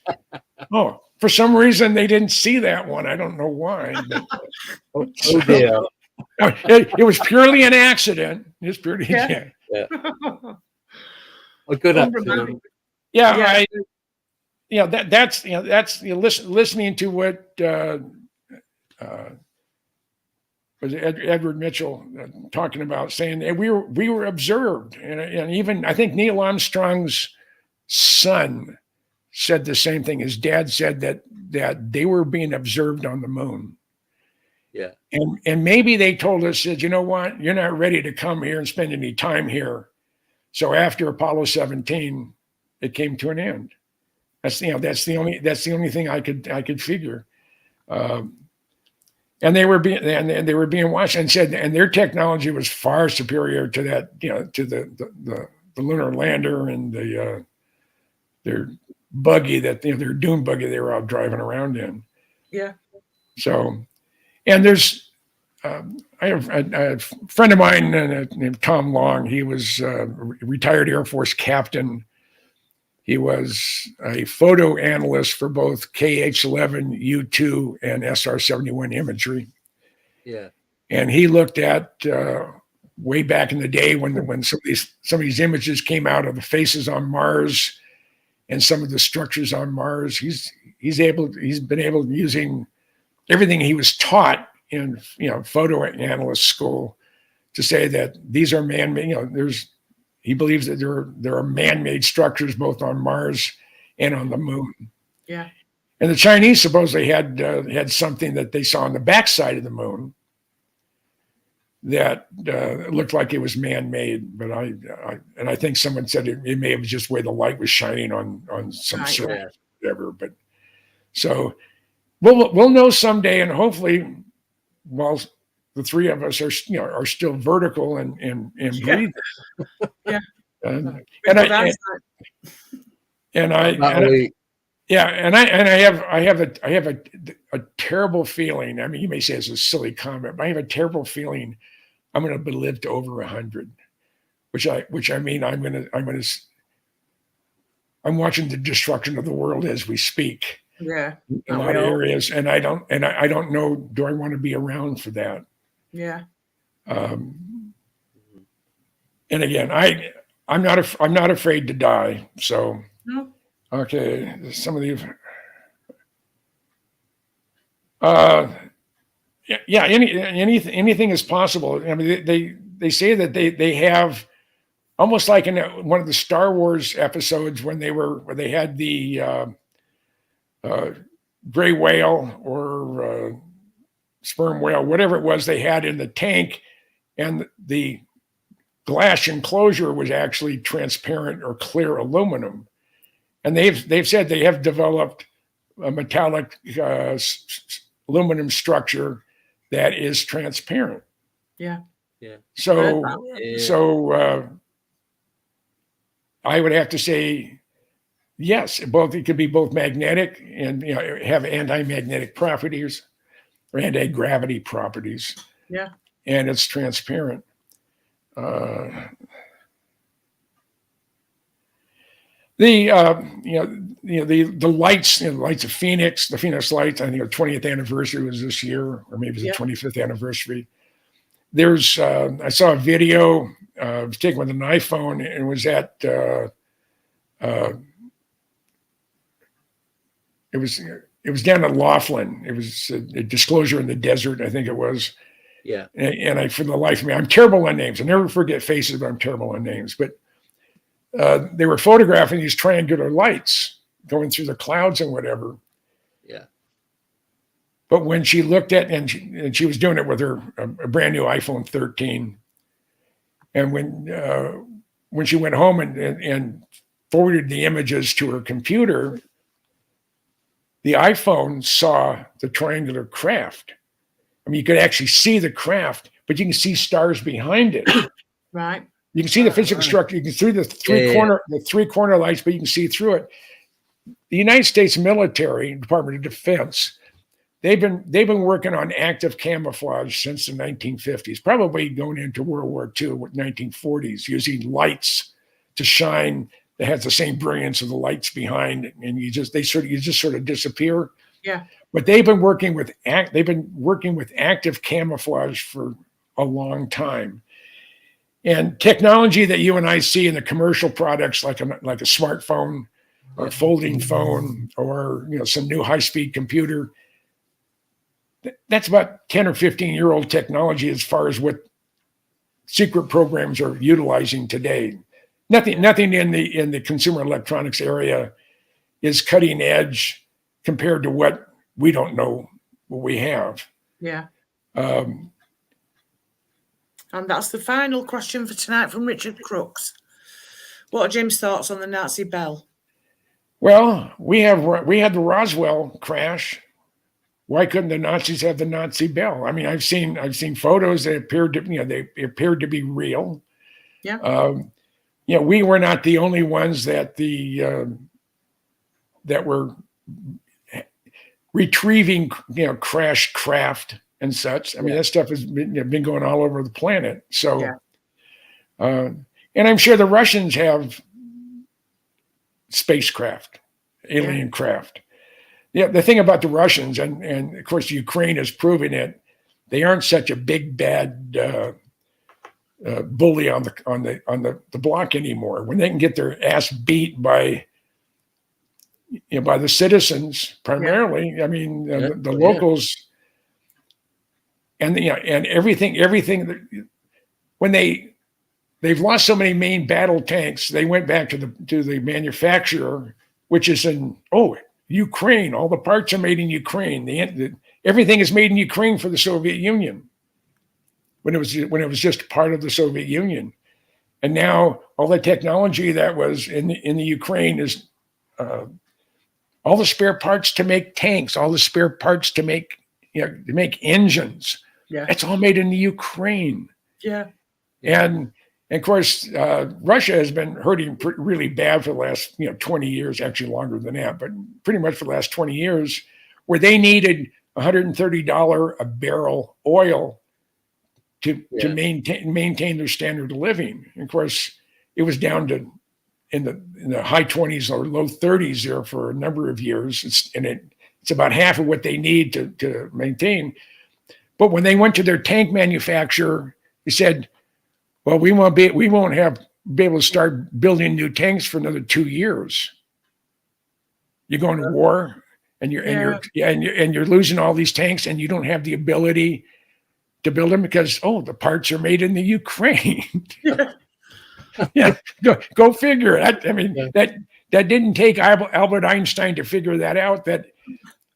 Oh, for some reason they didn't see that one. I don't know why. But, Oh dear. it was purely an accident. It's purely Yeah. A good accident. Yeah. That's listening to what was Edward Mitchell talking about, saying that we were observed, and even I think Neil Armstrong's son said the same thing. His dad said that they were being observed on the moon. Yeah. And maybe they told us that, you know what, you're not ready to come here and spend any time here. So after Apollo 17, it came to an end. That's the only thing I could figure. And they were being watched, and said, and their technology was far superior to that, to the lunar lander and their buggy their dune buggy they were out driving around in. Yeah. So, and there's I have a friend of mine named Tom Long. He was a retired Air Force captain. He was a photo analyst for both KH-11, U-2, and SR-71 imagery. Yeah. And he looked at way back in the day when some of these images came out of the faces on Mars and some of the structures on Mars. He's been able, using everything he was taught in photo analyst school, to say that these are man-made. He believes that there are man-made structures both on Mars and on the moon. Yeah. And the Chinese supposedly had something that they saw on the backside of the moon. that looked like it was man-made, but I think someone said it may have just where the light was shining on some surface, or whatever. But so we'll know someday, and hopefully, while the three of us are still vertical and breathing. Yeah. And I have a terrible feeling. I mean, you may say it's a silly comment, but I have a terrible feeling I'm going to live to over 100, which I mean I'm watching the destruction of the world as we speak. Yeah, in a lot of areas, and I don't know. Do I want to be around for that? Yeah. And again, I'm not afraid to die. So no. Okay, some of these. Yeah, anything is possible. I mean, they say that they have almost like in one of the Star Wars episodes when they had the gray whale or sperm whale, whatever it was they had in the tank, and the glass enclosure was actually transparent or clear aluminum. And they've said they have developed a metallic aluminum structure that is transparent. Yeah. Yeah. So I would have to say yes. It could be both magnetic and have anti-magnetic properties or anti-gravity properties. Yeah. And it's transparent. The lights, the lights of Phoenix, the Phoenix lights, I think our 20th anniversary was this year, or maybe it's the 25th anniversary. There's, I saw a video, it was taken with an iPhone, and it was at, it was down in Laughlin. It was a disclosure in the desert, I think it was. Yeah. And for the life of me, I'm terrible on names. I never forget faces, but I'm terrible on names. But they were photographing these triangular lights going through the clouds and whatever. Yeah. But when she looked at, and she was doing it with her a brand new iPhone 13, and when she went home and forwarded the images to her computer, the iPhone saw the triangular craft. I mean, you could actually see the craft, but you can see stars behind it. Right. You can see the physical structure. You can see the three corner lights, but you can see through it. The United States military, Department of Defense, they've been working on active camouflage since the 1950s, probably going into World War II, 1940s, using lights to shine that has the same brilliance of the lights behind, and you just sort of disappear. Yeah. But they've been working with active camouflage for a long time. And technology that you and I see in the commercial products, like a smartphone or a folding phone or some new high-speed computer, that's about 10 or 15-year-old technology as far as what secret programs are utilizing today. Nothing in the consumer electronics area is cutting edge compared to what we don't know what we have. Yeah. And that's the final question for tonight from Richard Crooks. What are Jim's thoughts on the Nazi bell? Well, we had the Roswell crash. Why couldn't the Nazis have the Nazi bell? I mean, I've seen photos that appeared to be real. Yeah. We were not the only ones that were retrieving crashed craft and such. I mean, that stuff has been going all over the planet. So, and I'm sure the Russians have spacecraft, alien craft. Yeah, the thing about the Russians, and of course Ukraine is proving it, they aren't such a big bad bully on the block anymore. When they can get their ass beat by the citizens primarily, I mean the locals. And everything. When they've lost so many main battle tanks, they went back to the manufacturer, which is in Ukraine. All the parts are made in Ukraine. Everything is made in Ukraine for the Soviet Union. when it was just part of the Soviet Union. And now all the technology that was in the Ukraine is all the spare parts to make tanks, all the spare parts to make engines. Yeah. It's all made in the Ukraine. Yeah. And of course, Russia has been hurting really bad for the last 20 years, actually longer than that, but pretty much for the last 20 years, where they needed $130 a barrel oil to maintain their standard of living. And of course, it was down to in the high 20s or low 30s there for a number of years. It's about half of what they need to maintain. But when they went to their tank manufacturer, he said, well, we won't be able to start building new tanks for another 2 years. You're going to war and you're losing all these tanks, and you don't have the ability to build them because the parts are made in the Ukraine. Yeah, go figure it. I mean, that didn't take Albert Einstein to figure that out. That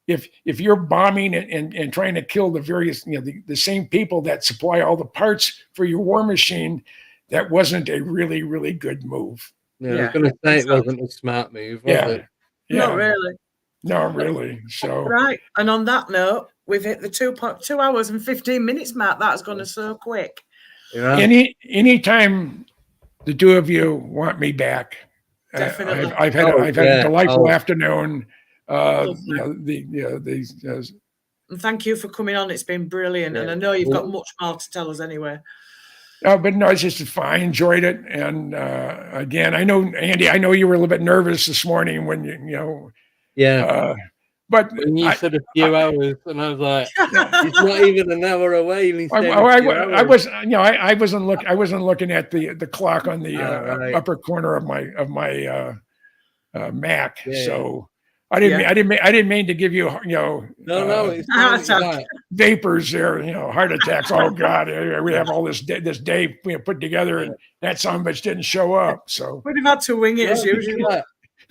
if you're bombing and trying to kill the various, the same people that supply all the parts for your war machine, that wasn't a really, really good move. Yeah, I was going to say it wasn't a smart move, was it? Not really. Not really. So right. And on that note, we've hit the 2 hours and 15 minutes mark. That's gone so quick. Yeah. Anytime the two of you want me back, Definitely. I've had a delightful afternoon. And thank you for coming on. It's been brilliant, and I know you've got much more to tell us anyway. But no, it's just fun. I enjoyed it, and again, I know, Andy, I know you were a little bit nervous this morning when but when you said a few hours, and I was like, "It's not even an hour away." And I wasn't looking at the clock on the upper corner of my Mach, so. I didn't mean to give you it's vapors there, heart attacks. Oh God, we have all this day put together, and that son of a bitch didn't show up. So we'd have had to wing it as usual.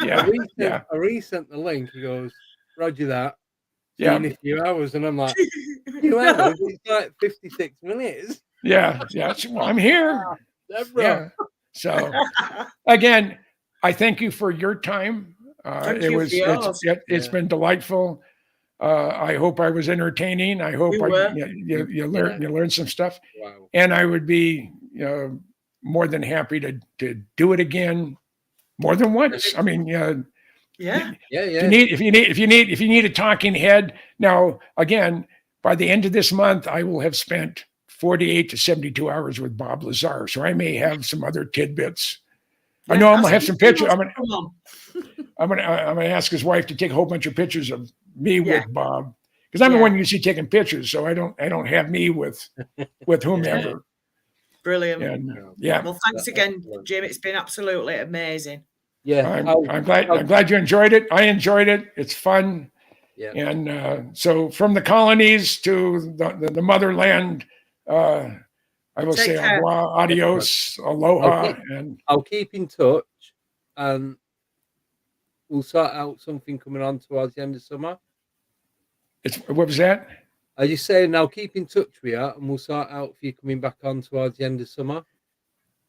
I resent the link. He goes, Roger that. In a few hours, and I'm like, few hours? It's like 56 minutes. Yeah. Well, I'm here. Yeah. So again, I thank you for your time. It's been delightful. I hope I was entertaining. I hope you learned some stuff. Wow. And I would be more than happy to do it again more than once. I mean, If you need a talking head. Now, again, by the end of this month, I will have spent 48 to 72 hours with Bob Lazar, so I may have some other tidbits. I know I'm gonna have some pictures. I'm gonna ask his wife to take a whole bunch of pictures of me with Bob, because I'm the one usually taking pictures, so I don't have me with whomever. Brilliant. And, well, thanks again, Jim. It's been absolutely amazing. Yeah, I'm glad you enjoyed it. I enjoyed it. It's fun. Yeah. And so from the colonies to the motherland, I will say au revoir, adios, aloha, and I'll keep in touch, and we'll sort out something coming on towards the end of summer. What was that? I just saying, I'll keep in touch with you, and we'll sort out for you coming back on towards the end of summer.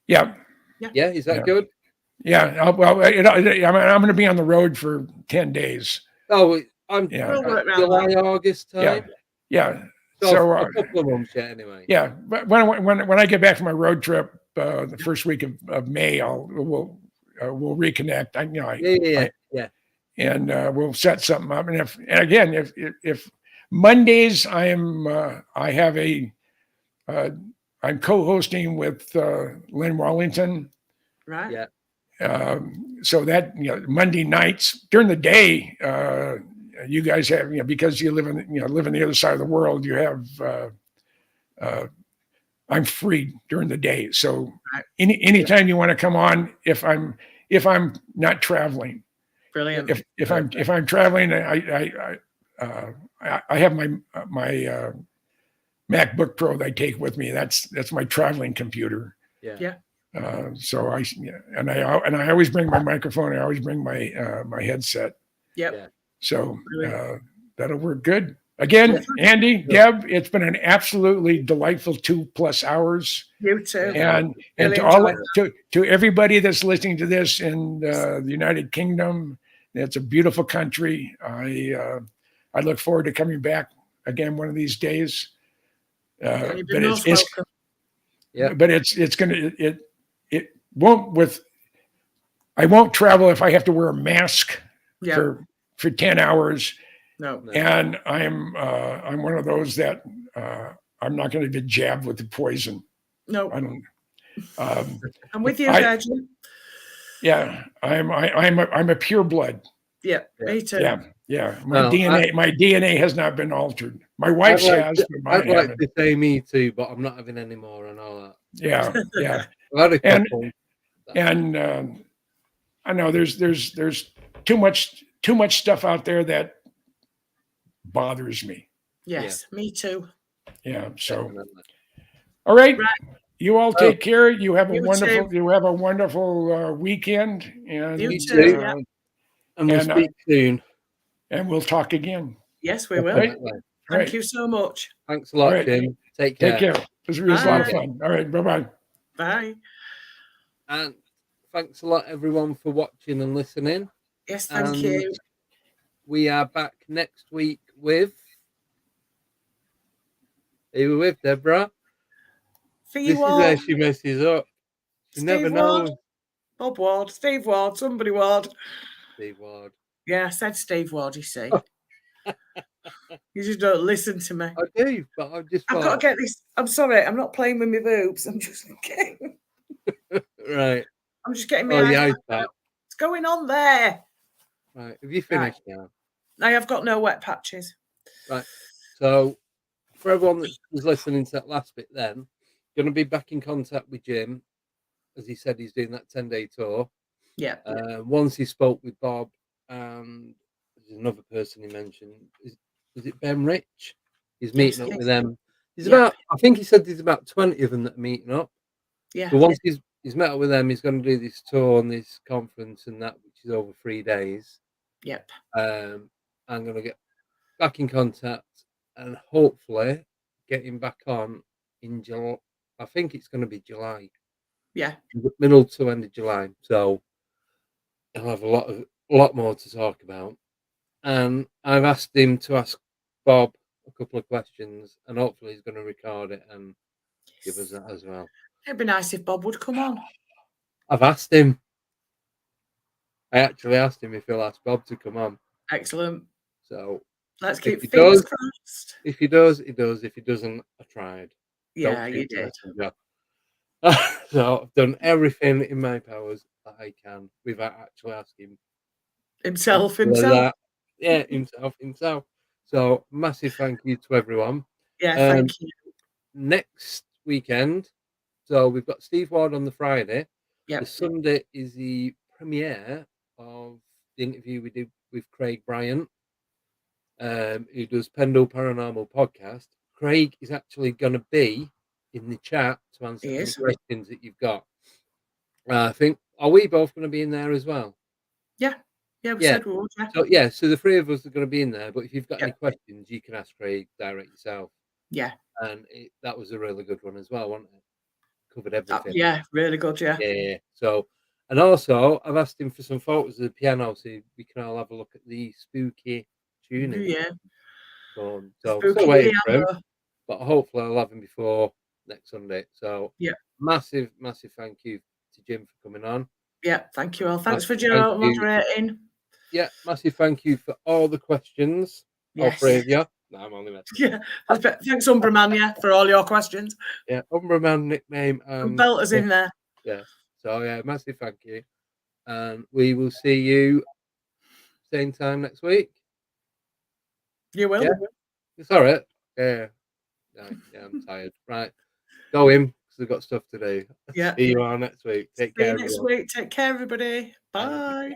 Yeah. Yeah. Is that good? Yeah. I'm going to be on the road for 10 days. Oh, I'm July, August time. Yeah. So a couple of months yet, anyway. Yeah, but when I get back from my road trip, the first week of May, we'll reconnect. And we'll set something up. And if Mondays I'm co-hosting with Lynn Wallington. Right. Yeah. So that Monday nights during the day. You guys have, because you live in the other side of the world, you have, I'm free during the day. So anytime you want to come on, if I'm not traveling. Brilliant. If I'm traveling, I have my MacBook Pro that I take with me. That's my traveling computer. Yeah. So I always bring my microphone. I always bring my headset. Yep. So that'll work good. Again, Andy, Deb, it's been an absolutely delightful 2+ hours. You too. And Really to all enjoyed to everybody that's listening to this in the United Kingdom, it's a beautiful country. I look forward to coming back again one of these days. And you've But been most welcome. but it won't I won't travel if I have to wear a mask Yeah. for 10 hours. No. And I'm one of those that I'm not going to get jabbed with the poison. No. I don't. I'm with you, Virgin. Yeah, I'm a pure blood. Yeah, me too. Yeah. My DNA has not been altered. My wife's has, but mine I'd like haven't. to say me too, but I'm not having any more and all that. Yeah. I've had a And- couple. And I know there's too much stuff out there that bothers me. Yes, me too. Yeah. So, Definitely. all right. Right. You all take care. You have a You wonderful. too. You have a wonderful weekend, and You Me too. too. Yeah. And we'll And, speak soon. and we'll talk again. Yes, we will. Right. Definitely. Thank you so much. Thanks a lot, Right. Jim. Take care. Take care. This was a lot of Bye. fun. All right. Bye-bye. Bye. And thanks a lot, everyone, for watching and listening. Yes, thank And you. we are back next week with. Who are we with, Deborah? Fee This is Ward, where she messes up. She Steve never Ward. knows. Bob Ward, Steve Ward, somebody Ward. Steve Ward. Yeah, I said Steve Ward, you see. You just don't listen to me. I do, but I just I've got to get this. I'm sorry, I'm not playing with my boobs. I'm just getting Right. my Oh, eyes. yeah, back. What's going on there? Right. Have you finished now? I have got no wet patches. Right. So, for everyone that was listening to that last bit, then, going to be back in contact with Jim, as he said he's doing that 10-day tour. Yeah. Once he spoke with Bob, and there's another person he mentioned. Is it Ben Rich? He's meeting up with them. He's about. I think he said there's about 20 of them that are meeting up. Yeah. But once he's met up with them, he's going to do this tour and this conference and that, which is over 3 days. Yep. I'm going to get back in contact and hopefully get him back on in July. I think it's going to be July. Yeah. Middle to end of July. So he'll have a lot more to talk about. And I've asked him to ask Bob a couple of questions, and hopefully he's going to record it and give us that as well. It'd be nice if Bob would come on. I've asked him. I actually asked him if he'll ask Bob to come on. Excellent. So Let's keep he fingers does- crossed. if he does, he does. If he doesn't, I tried. Yeah, Don't you shoot the did. messenger. So I've done everything in my powers that I can without actually asking Himself. that. Yeah, himself. So massive thank you to everyone. Yeah, thank you. Next weekend, so we've got Steve Ward on the Friday. Yep. The Sunday is the premiere of the interview we did with Craig Bryant, who does Pendle Paranormal Podcast. Craig is actually going to be in the chat to answer any questions that you've got. I think, are we both going to be in there as well? Yeah, we said we would. So so the three of us are going to be in there. But if you've got any questions, you can ask Craig direct yourself. Yeah. And that was a really good one as well, wasn't it? Covered everything. Yeah, really good. Yeah. Yeah. So, and also I've asked him for some photos of the piano so we can all have a look at the spooky tuning. Yeah. So Spooky still waiting for him, piano. but hopefully I'll have him before next Sunday. So massive thank you to Jim for coming on. Yeah, thank you all. Thanks for Thank Joe you. moderating. Yeah, massive thank you for all the questions. All Yes. three of you. No, I'm only messing. Yeah. Thanks, Umbraman, for all your questions. Yeah, Umbraman nickname. And Belter's in there. Yeah. So yeah, massive thank you. And we will see you same time next week. You will? Yeah. It's all right. Yeah. Yeah, I'm tired. Right. Go in because we've got stuff to do. Yeah. See you all next week. Take care. See you next week. Take care, everybody. Bye.